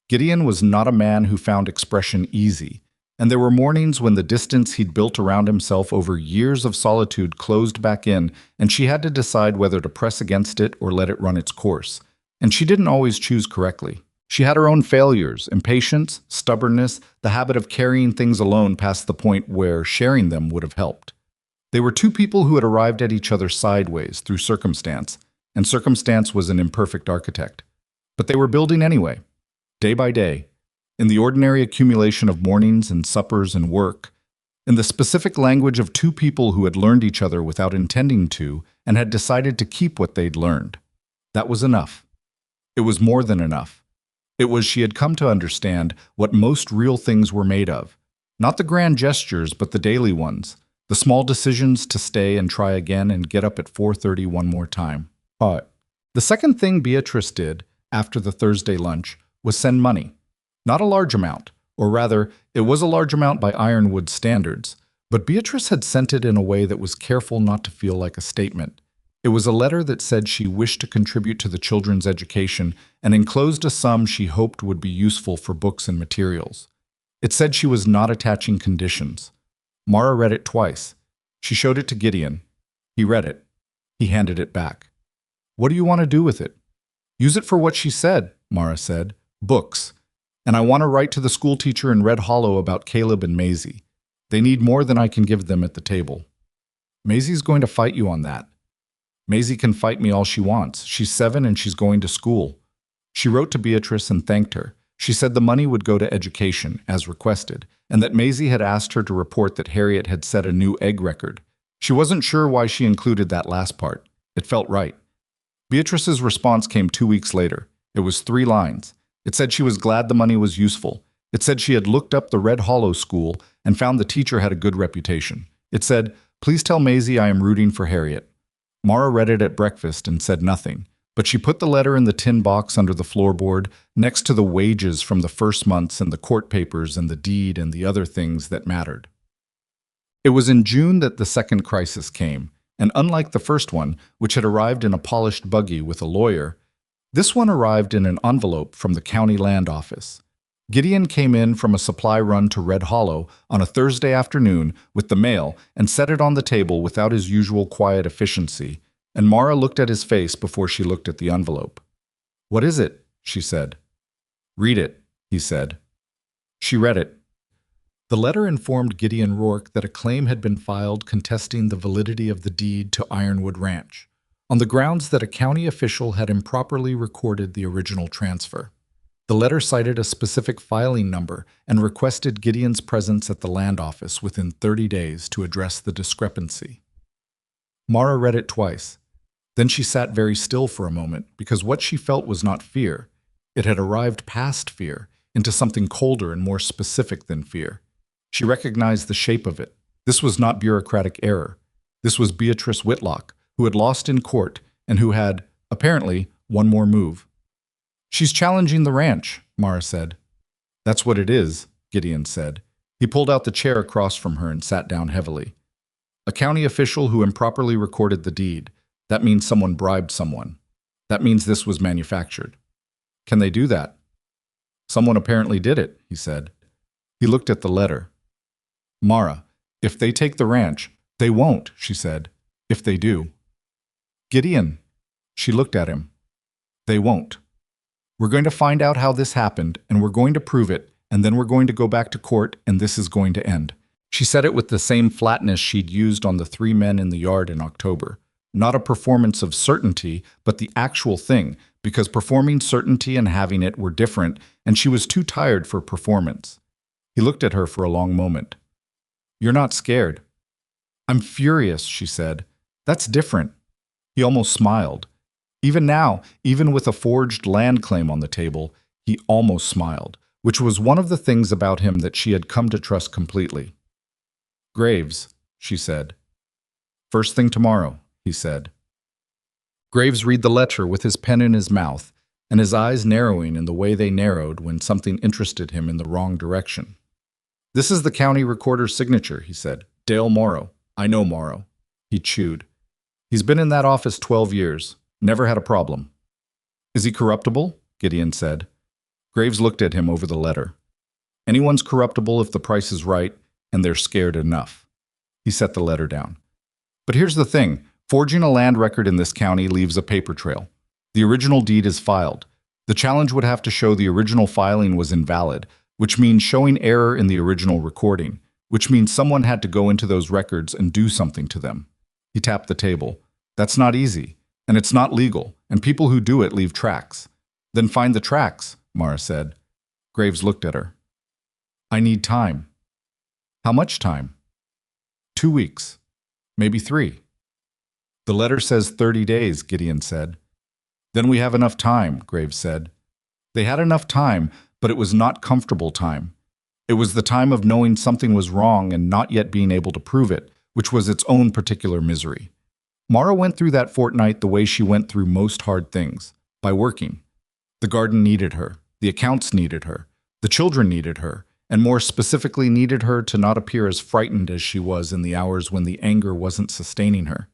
Gideon was not a man who found expression easy, and there were mornings when the distance he'd built around himself over years of solitude closed back in, and she had to decide whether to press against it or let it run its course. And she didn't always choose correctly. She had her own failures, impatience, stubbornness, the habit of carrying things alone past the point where sharing them would have helped. They were two people who had arrived at each other sideways through circumstance, and circumstance was an imperfect architect. But they were building anyway, day by day, in the ordinary accumulation of mornings and suppers and work, in the specific language of two people who had learned each other without intending to and had decided to keep what they'd learned. That was enough. It was more than enough. It was she had come to understand what most real things were made of. Not the grand gestures, but the daily ones. The small decisions to stay and try again and get up at 4:30 one more time. The second thing Beatrice did after the Thursday lunch was send money. Not a large amount, or rather, it was a large amount by Ironwood standards, but Beatrice had sent it in a way that was careful not to feel like a statement. It was a letter that said she wished to contribute to the children's education and enclosed a sum she hoped would be useful for books and materials. It said she was not attaching conditions. Mara read it twice. She showed it to Gideon. He read it. He handed it back. "What do you want to do with it?" "Use it for what she said," Mara said. "Books. And I want to write to the school teacher in Red Hollow about Caleb and Maisie. They need more than I can give them at the table." "Maisie's going to fight you on that." "Maisie can fight me all she wants. She's 7 and she's going to school." She wrote to Beatrice and thanked her. She said the money would go to education, as requested, and that Maisie had asked her to report that Harriet had set a new egg record. She wasn't sure why she included that last part. It felt right. Beatrice's response came 2 weeks later. It was 3 lines. It said she was glad the money was useful. It said she had looked up the Red Hollow School and found the teacher had a good reputation. It said, "Please tell Maisie I am rooting for Harriet." Mara read it at breakfast and said nothing, but she put the letter in the tin box under the floorboard, next to the wages from the first months and the court papers and the deed and the other things that mattered. It was in June that the second crisis came, and unlike the first one, which had arrived in a polished buggy with a lawyer, this one arrived in an envelope from the county land office. Gideon came in from a supply run to Red Hollow on a Thursday afternoon with the mail and set it on the table without his usual quiet efficiency, and Mara looked at his face before she looked at the envelope. "What is it?" she said. "Read it," he said. She read it. The letter informed Gideon Rourke that a claim had been filed contesting the validity of the deed to Ironwood Ranch, on the grounds that a county official had improperly recorded the original transfer. The letter cited a specific filing number and requested Gideon's presence at the land office within 30 days to address the discrepancy. Mara read it twice. Then she sat very still for a moment, because what she felt was not fear. It had arrived past fear, into something colder and more specific than fear. She recognized the shape of it. This was not bureaucratic error. This was Beatrice Whitlock, who had lost in court and who had, apparently, one more move. "She's challenging the ranch," Mara said. "That's what it is," Gideon said. He pulled out the chair across from her and sat down heavily. "A county official who improperly recorded the deed. That means someone bribed someone. That means this was manufactured. Can they do that?" "Someone apparently did it," he said. He looked at the letter. "Mara, if they take the ranch—" "They won't," she said. "If they do." "Gideon." She looked at him. "They won't. We're going to find out how this happened, and we're going to prove it, and then we're going to go back to court, and this is going to end." She said it with the same flatness she'd used on the 3 men in the yard in October. Not a performance of certainty, but the actual thing, because performing certainty and having it were different, and she was too tired for performance. He looked at her for a long moment. "You're not scared." "I'm furious," she said. "That's different." He almost smiled. Even now, even with a forged land claim on the table, he almost smiled, which was one of the things about him that she had come to trust completely. "Graves," she said. "First thing tomorrow," he said. Graves read the letter with his pen in his mouth, and his eyes narrowing in the way they narrowed when something interested him in the wrong direction. "This is the county recorder's signature," he said. "Dale Morrow. I know Morrow." He chewed. "He's been in that office 12 years. Never had a problem." "Is he corruptible?" Gideon said. Graves looked at him over the letter. "Anyone's corruptible if the price is right, and they're scared enough." He set the letter down. "But here's the thing. Forging a land record in this county leaves a paper trail. The original deed is filed. The challenge would have to show the original filing was invalid, which means showing error in the original recording, which means someone had to go into those records and do something to them." He tapped the table. "That's not easy, and it's not legal, and people who do it leave tracks." "Then find the tracks," Mara said. Graves looked at her. "I need time." "How much time?" 2 weeks. Maybe 3. "The letter says 30 days, Gideon said. "Then we have enough time," Graves said. They had enough time, but it was not comfortable time. It was the time of knowing something was wrong and not yet being able to prove it, which was its own particular misery. Mara went through that fortnight the way she went through most hard things, by working. The garden needed her, the accounts needed her, the children needed her, and more specifically needed her to not appear as frightened as she was in the hours when the anger wasn't sustaining her.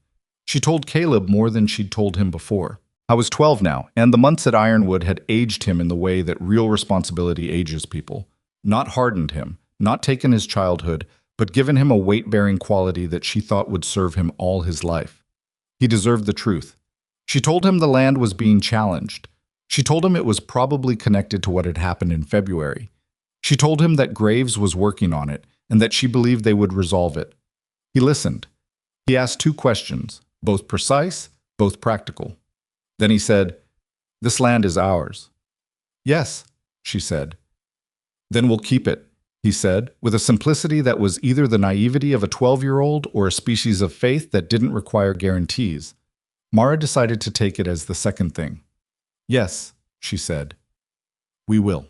She told Caleb more than she'd told him before. I was 12 now, and the months at Ironwood had aged him in the way that real responsibility ages people. Not hardened him, not taken his childhood, but given him a weight-bearing quality that she thought would serve him all his life. He deserved the truth. She told him the land was being challenged. She told him it was probably connected to what had happened in February. She told him that Graves was working on it, and that she believed they would resolve it. He listened. He asked 2 questions, both precise, both practical. Then he said, "This land is ours." "Yes," she said. "Then we'll keep it," he said, with a simplicity that was either the naivety of a 12-year-old or a species of faith that didn't require guarantees. Mara decided to take it as the second thing. "Yes," she said. "We will."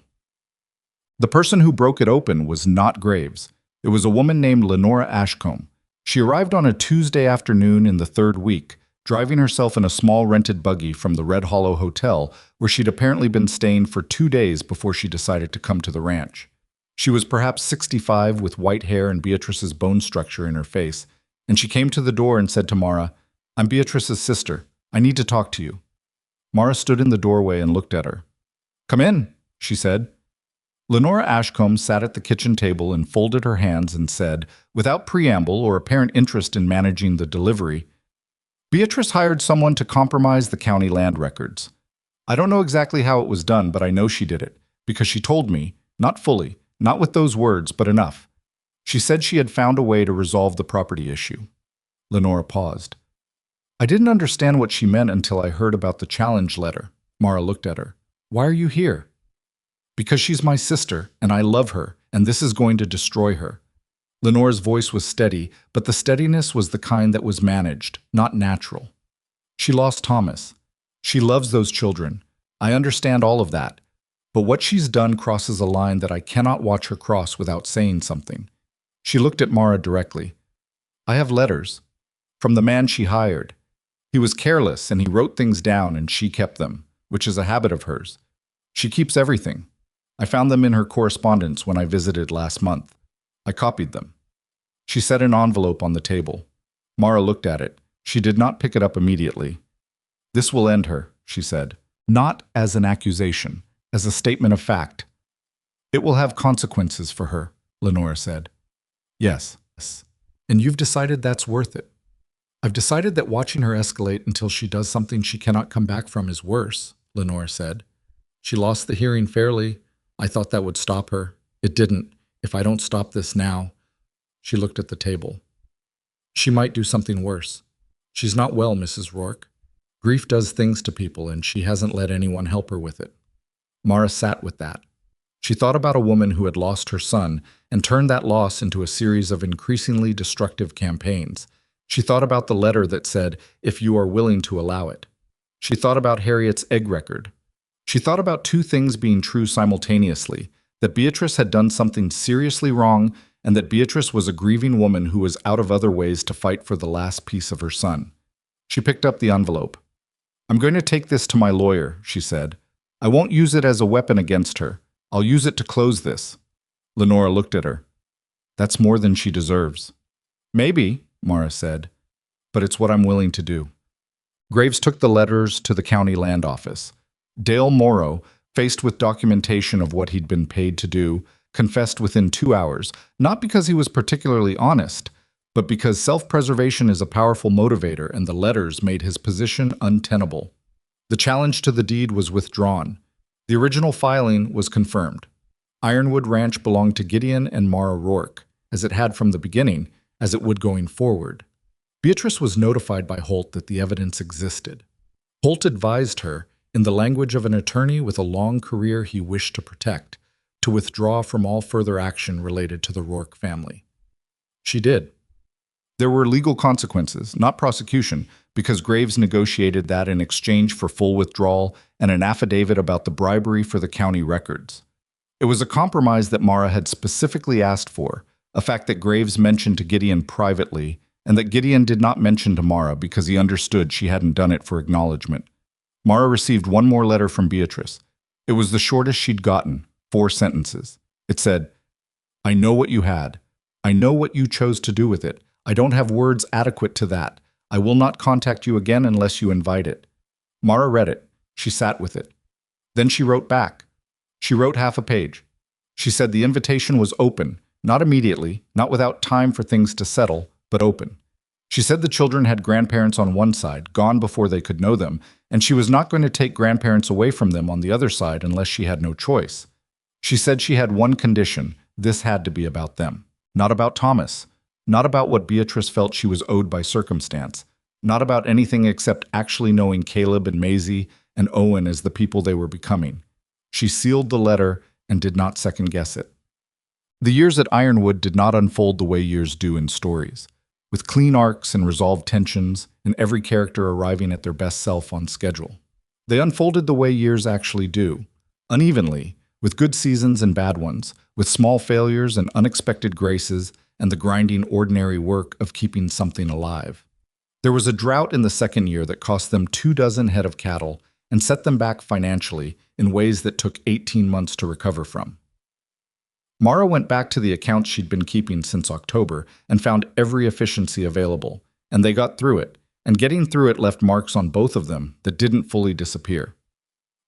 The person who broke it open was not Graves. It was a woman named Lenora Ashcombe. She arrived on a Tuesday afternoon in the 3rd week, driving herself in a small rented buggy from the Red Hollow Hotel, where she'd apparently been staying for 2 days before she decided to come to the ranch. She was perhaps 65 with white hair and Beatrice's bone structure in her face, and she came to the door and said to Mara, "I'm Beatrice's sister. I need to talk to you." Mara stood in the doorway and looked at her. "Come in," she said. Lenora Ashcombe sat at the kitchen table and folded her hands and said, without preamble or apparent interest in managing the delivery, "Beatrice hired someone to compromise the county land records. I don't know exactly how it was done, but I know she did it. Because she told me, not fully, not with those words, but enough. She said she had found a way to resolve the property issue. Lenora paused. I didn't understand what she meant until I heard about the challenge letter. Mara looked at her. Why are you here? Because she's my sister, and I love her, and this is going to destroy her. Lenora's voice was steady, but the steadiness was the kind that was managed, not natural. She lost Thomas. She loves those children. I understand all of that. But what she's done crosses a line that I cannot watch her cross without saying something. She looked at Mara directly. I have letters. From the man she hired. He was careless and he wrote things down and she kept them, which is a habit of hers. She keeps everything. I found them in her correspondence when I visited last month. I copied them. She set an envelope on the table. Mara looked at it. She did not pick it up immediately. This will end her, she said. Not as an accusation, as a statement of fact. It will have consequences for her, Lenora said. Yes. And you've decided that's worth it. I've decided that watching her escalate until she does something she cannot come back from is worse, Lenora said. She lost the hearing fairly. I thought that would stop her. It didn't. If I don't stop this now. She looked at the table. She might do something worse. She's not well, Mrs. Rourke. Grief does things to people, and she hasn't let anyone help her with it. Mara sat with that. She thought about a woman who had lost her son and turned that loss into a series of increasingly destructive campaigns. She thought about the letter that said, if you are willing to allow it. She thought about Harriet's egg record. She thought about two things being true simultaneously, that Beatrice had done something seriously wrong and that Beatrice was a grieving woman who was out of other ways to fight for the last piece of her son. She picked up the envelope. I'm going to take this to my lawyer, she said. I won't use it as a weapon against her. I'll use it to close this. Lenora looked at her. That's more than she deserves. Maybe, Mara said, but it's what I'm willing to do. Graves took the letters to the county land office. Dale Morrow, faced with documentation of what he'd been paid to do, confessed within 2 hours, not because he was particularly honest, but because self-preservation is a powerful motivator and the letters made his position untenable. The challenge to the deed was withdrawn. The original filing was confirmed. Ironwood Ranch belonged to Gideon and Mara Rourke, as it had from the beginning, as it would going forward. Beatrice was notified by Holt that the evidence existed. Holt advised her, in the language of an attorney with a long career he wished to protect, to withdraw from all further action related to the Rourke family. She did. There were legal consequences, not prosecution, because Graves negotiated that in exchange for full withdrawal and an affidavit about the bribery for the county records. It was a compromise that Mara had specifically asked for, a fact that Graves mentioned to Gideon privately, and that Gideon did not mention to Mara because he understood she hadn't done it for acknowledgement. Mara received one more letter from Beatrice. It was the shortest she'd gotten, 4 sentences. It said, I know what you had. I know what you chose to do with it. I don't have words adequate to that. I will not contact you again unless you invite it. Mara read it. She sat with it. Then she wrote back. She wrote half a page. She said the invitation was open, not immediately, not without time for things to settle, but open. She said the children had grandparents on one side, gone before they could know them, and she was not going to take grandparents away from them on the other side unless she had no choice. She said she had one condition. This had to be about them, not about Thomas. Not about what Beatrice felt she was owed by circumstance. Not about anything except actually knowing Caleb and Maisie and Owen as the people they were becoming. She sealed the letter and did not second-guess it. The years at Ironwood did not unfold the way years do in stories, with clean arcs and resolved tensions and every character arriving at their best self on schedule. They unfolded the way years actually do, unevenly, with good seasons and bad ones, with small failures and unexpected graces, and the grinding ordinary work of keeping something alive. There was a drought in the second year that cost them 24 head of cattle and set them back financially in ways that took 18 months to recover from. Mara went back to the accounts she'd been keeping since October and found every efficiency available, and they got through it, and getting through it left marks on both of them that didn't fully disappear.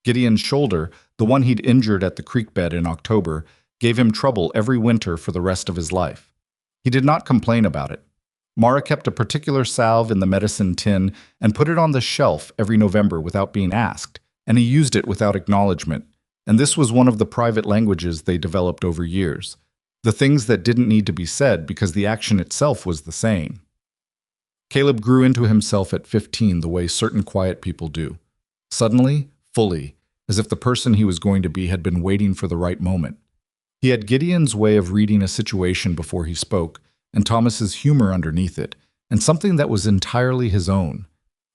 Gideon's shoulder, the one he'd injured at the creek bed in October, gave him trouble every winter for the rest of his life. He did not complain about it. Mara kept a particular salve in the medicine tin and put it on the shelf every November without being asked, and he used it without acknowledgement, And this was one of the private languages they developed over years. The things that didn't need to be said because the action itself was the saying. Caleb grew into himself at 15 the way certain quiet people do. Suddenly, fully, as if the person he was going to be had been waiting for the right moment. He had Gideon's way of reading a situation before he spoke, and Thomas's humor underneath it, and something that was entirely his own.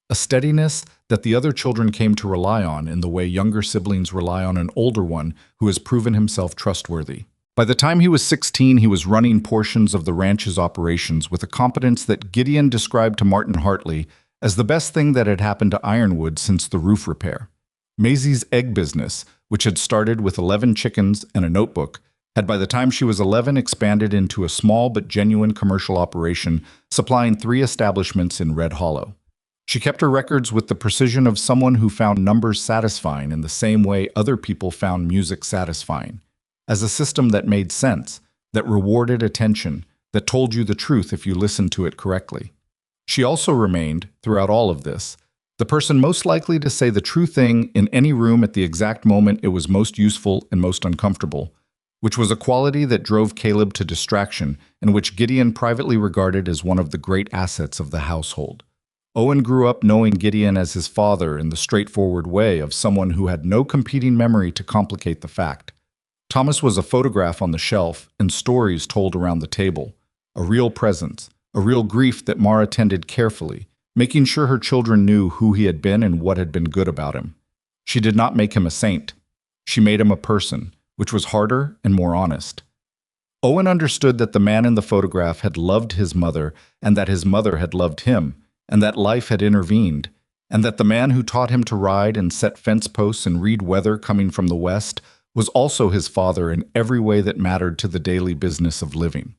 A steadiness that the other children came to rely on in the way younger siblings rely on an older one who has proven himself trustworthy. By the time he was 16, he was running portions of the ranch's operations with a competence that Gideon described to Martin Hartley as the best thing that had happened to Ironwood since the roof repair. Maisie's egg business, which had started with 11 chickens and a notebook, had by the time she was 11 expanded into a small but genuine commercial operation, supplying 3 establishments in Red Hollow. She kept her records with the precision of someone who found numbers satisfying in the same way other people found music satisfying, as a system that made sense, that rewarded attention, that told you the truth if you listened to it correctly. She also remained, throughout all of this, the person most likely to say the true thing in any room at the exact moment it was most useful and most uncomfortable, which was a quality that drove Caleb to distraction and which Gideon privately regarded as one of the great assets of the household. Owen grew up knowing Gideon as his father in the straightforward way of someone who had no competing memory to complicate the fact. Thomas was a photograph on the shelf and stories told around the table, a real presence, a real grief that Mara tended carefully, making sure her children knew who he had been and what had been good about him. She did not make him a saint. She made him a person, which was harder and more honest. Owen understood that the man in the photograph had loved his mother and that his mother had loved him, and that life had intervened, and that the man who taught him to ride and set fence posts and read weather coming from the west was also his father in every way that mattered to the daily business of living.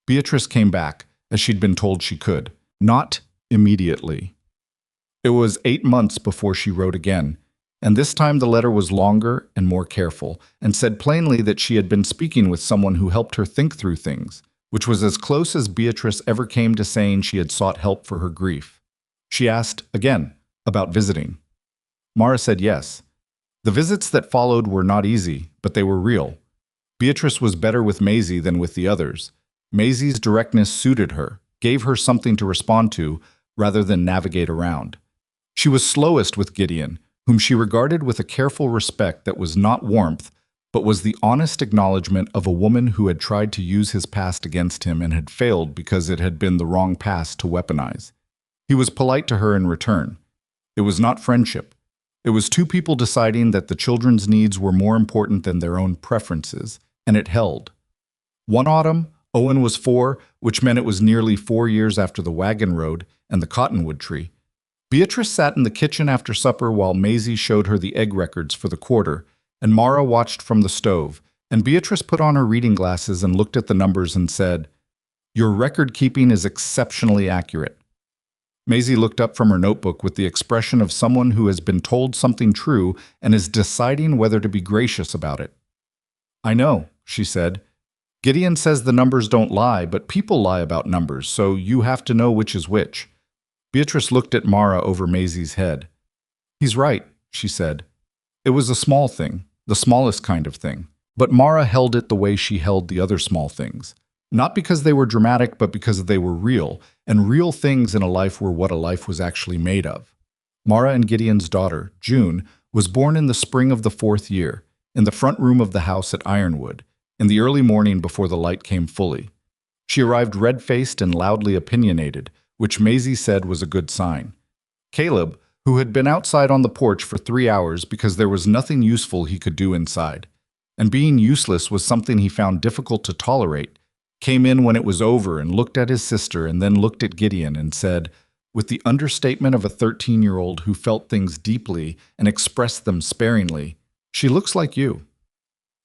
Beatrice came back, as she'd been told she could, not immediately. It was 8 months before she wrote again, and this time the letter was longer and more careful, and said plainly that she had been speaking with someone who helped her think through things, which was as close as Beatrice ever came to saying she had sought help for her grief. She asked, again, about visiting. Mara said yes. The visits that followed were not easy, but they were real. Beatrice was better with Maisie than with the others. Maisie's directness suited her, gave her something to respond to, rather than navigate around. She was slowest with Gideon, whom she regarded with a careful respect that was not warmth, but was the honest acknowledgement of a woman who had tried to use his past against him and had failed because it had been the wrong past to weaponize. He was polite to her in return. It was not friendship. It was 2 people deciding that the children's needs were more important than their own preferences, and it held. One autumn, Owen was 4, which meant it was nearly 4 years after the wagon road and the cottonwood tree. Beatrice sat in the kitchen after supper while Maisie showed her the egg records for the quarter, and Mara watched from the stove, and Beatrice put on her reading glasses and looked at the numbers and said, "Your record-keeping is exceptionally accurate." Maisie looked up from her notebook with the expression of someone who has been told something true and is deciding whether to be gracious about it. "I know," she said. "Gideon says the numbers don't lie, but people lie about numbers, so you have to know which is which." Beatrice looked at Mara over Maisie's head. "He's right," she said. It was a small thing, the smallest kind of thing, but Mara held it the way she held the other small things. Not because they were dramatic, but because they were real, and real things in a life were what a life was actually made of. Mara and Gideon's daughter, June, was born in the spring of the 4th year, in the front room of the house at Ironwood, in the early morning before the light came fully. She arrived red-faced and loudly opinionated, which Maisie said was a good sign. Caleb, who had been outside on the porch for 3 hours because there was nothing useful he could do inside, and being useless was something he found difficult to tolerate, came in when it was over and looked at his sister and then looked at Gideon and said, with the understatement of a 13-year-old who felt things deeply and expressed them sparingly, "She looks like you."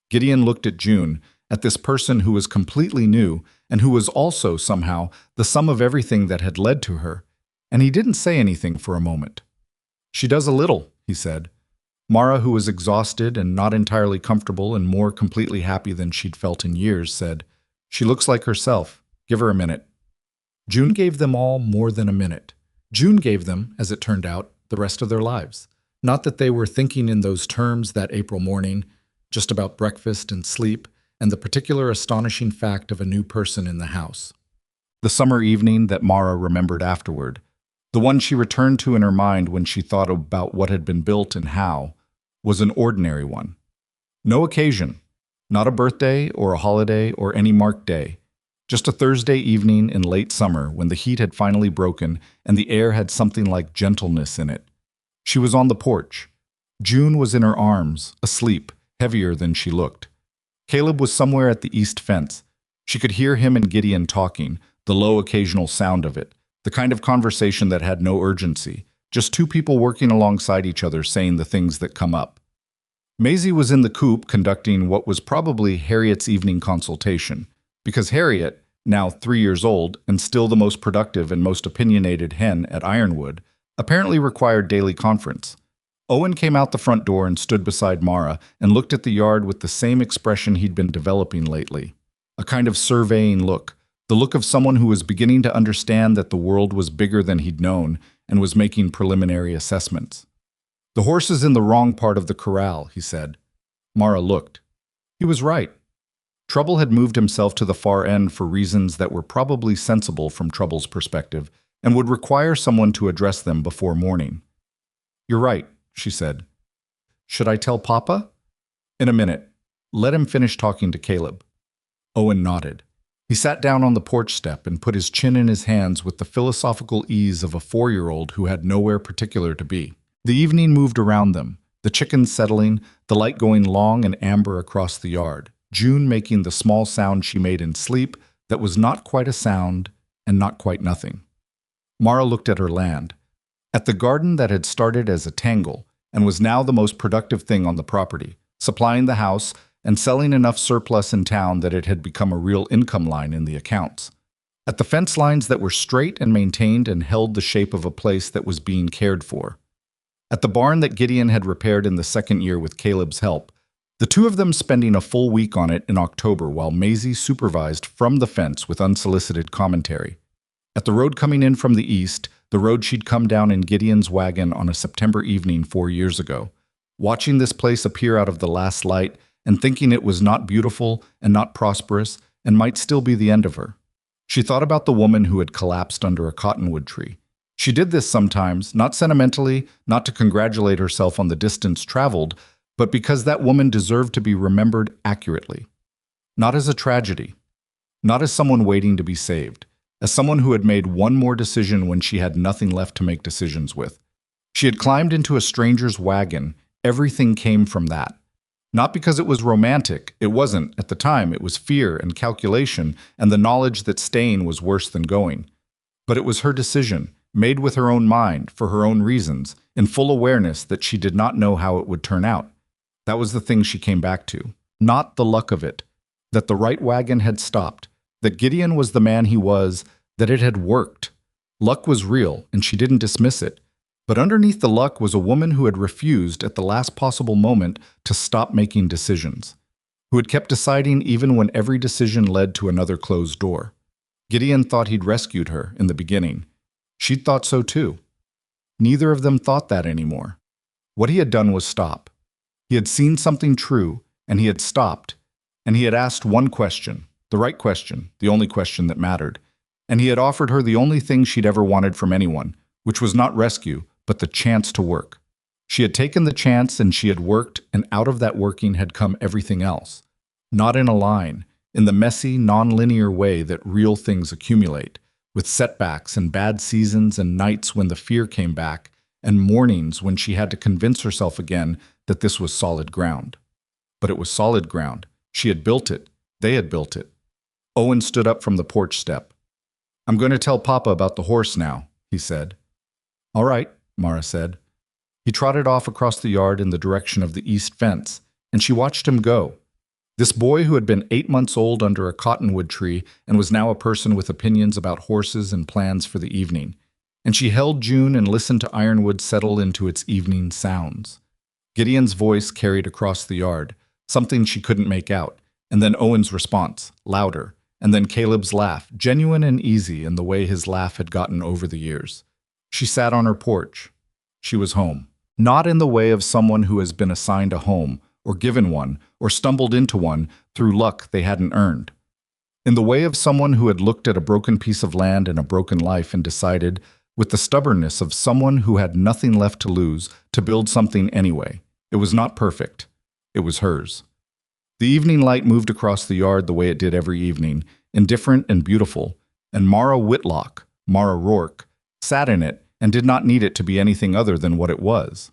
Gideon looked at June, at this person who was completely new and who was also, somehow, the sum of everything that had led to her, and he didn't say anything for a moment. "She does a little," he said. Mara, who was exhausted and not entirely comfortable and more completely happy than she'd felt in years, said, "She looks like herself. Give her a minute." June gave them all more than a minute. June gave them, as it turned out, the rest of their lives. Not that they were thinking in those terms that April morning, just about breakfast and sleep, and the particular astonishing fact of a new person in the house. The summer evening that Mara remembered afterward, the one she returned to in her mind when she thought about what had been built and how, was an ordinary one. No occasion, not a birthday or a holiday or any marked day, just a Thursday evening in late summer when the heat had finally broken and the air had something like gentleness in it. She was on the porch. June was in her arms, asleep, heavier than she looked. Caleb was somewhere at the east fence. She could hear him and Gideon talking, the low occasional sound of it, the kind of conversation that had no urgency, just two people working alongside each other saying the things that come up. Maisie was in the coop conducting what was probably Harriet's evening consultation, because Harriet, now 3 years old and still the most productive and most opinionated hen at Ironwood, apparently required daily conference. Owen came out the front door and stood beside Mara and looked at the yard with the same expression he'd been developing lately, a kind of surveying look, the look of someone who was beginning to understand that the world was bigger than he'd known and was making preliminary assessments. "The horse is in the wrong part of the corral," he said. Mara looked. He was right. Trouble had moved himself to the far end for reasons that were probably sensible from Trouble's perspective and would require someone to address them before morning. "You're right," she said. "Should I tell Papa?" "In a minute. Let him finish talking to Caleb." Owen nodded. He sat down on the porch step and put his chin in his hands with the philosophical ease of a 4-year-old who had nowhere particular to be. The evening moved around them, the chickens settling, the light going long and amber across the yard, June making the small sound she made in sleep that was not quite a sound and not quite nothing. Mara looked at her land, at the garden that had started as a tangle and was now the most productive thing on the property, supplying the house and selling enough surplus in town that it had become a real income line in the accounts. At the fence lines that were straight and maintained and held the shape of a place that was being cared for. At the barn that Gideon had repaired in the second year with Caleb's help, the two of them spending a full week on it in October while Maisie supervised from the fence with unsolicited commentary. At the road coming in from the east, the road she'd come down in Gideon's wagon on a September evening 4 years ago, watching this place appear out of the last light and thinking it was not beautiful and not prosperous and might still be the end of her. She thought about the woman who had collapsed under a cottonwood tree. She did this sometimes, not sentimentally, not to congratulate herself on the distance traveled, but because that woman deserved to be remembered accurately. Not as a tragedy, not as someone waiting to be saved, as someone who had made one more decision when she had nothing left to make decisions with. She had climbed into a stranger's wagon. Everything came from that. Not because it was romantic, it wasn't. At the time, it was fear and calculation and the knowledge that staying was worse than going. But it was her decision, made with her own mind, for her own reasons, in full awareness that she did not know how it would turn out. That was the thing she came back to. Not the luck of it. That the right wagon had stopped. That Gideon was the man he was. That it had worked. Luck was real, and she didn't dismiss it. But underneath the luck was a woman who had refused at the last possible moment to stop making decisions, who had kept deciding even when every decision led to another closed door. Gideon thought he'd rescued her in the beginning. She'd thought so too. Neither of them thought that anymore. What he had done was stop. He had seen something true, and he had stopped, and he had asked one question, the right question, the only question that mattered, and he had offered her the only thing she'd ever wanted from anyone, which was not rescue, but the chance to work. She had taken the chance and she had worked, and out of that working had come everything else. Not in a line, in the messy, non-linear way that real things accumulate, with setbacks and bad seasons and nights when the fear came back, and mornings when she had to convince herself again that this was solid ground. But it was solid ground. She had built it. They had built it. Owen stood up from the porch step. "I'm going to tell Papa about the horse now," he said. "All right," Mara said. He trotted off across the yard in the direction of the east fence, and she watched him go. This boy who had been 8 months old under a cottonwood tree and was now a person with opinions about horses and plans for the evening. And she held June and listened to Ironwood settle into its evening sounds. Gideon's voice carried across the yard, something she couldn't make out, and then Owen's response, louder, and then Caleb's laugh, genuine and easy in the way his laugh had gotten over the years. She sat on her porch. She was home. Not in the way of someone who has been assigned a home, or given one, or stumbled into one through luck they hadn't earned. In the way of someone who had looked at a broken piece of land and a broken life and decided, with the stubbornness of someone who had nothing left to lose, to build something anyway. It was not perfect. It was hers. The evening light moved across the yard the way it did every evening, indifferent and beautiful, and Mara Whitlock, Mara Rourke, sat in it and did not need it to be anything other than what it was.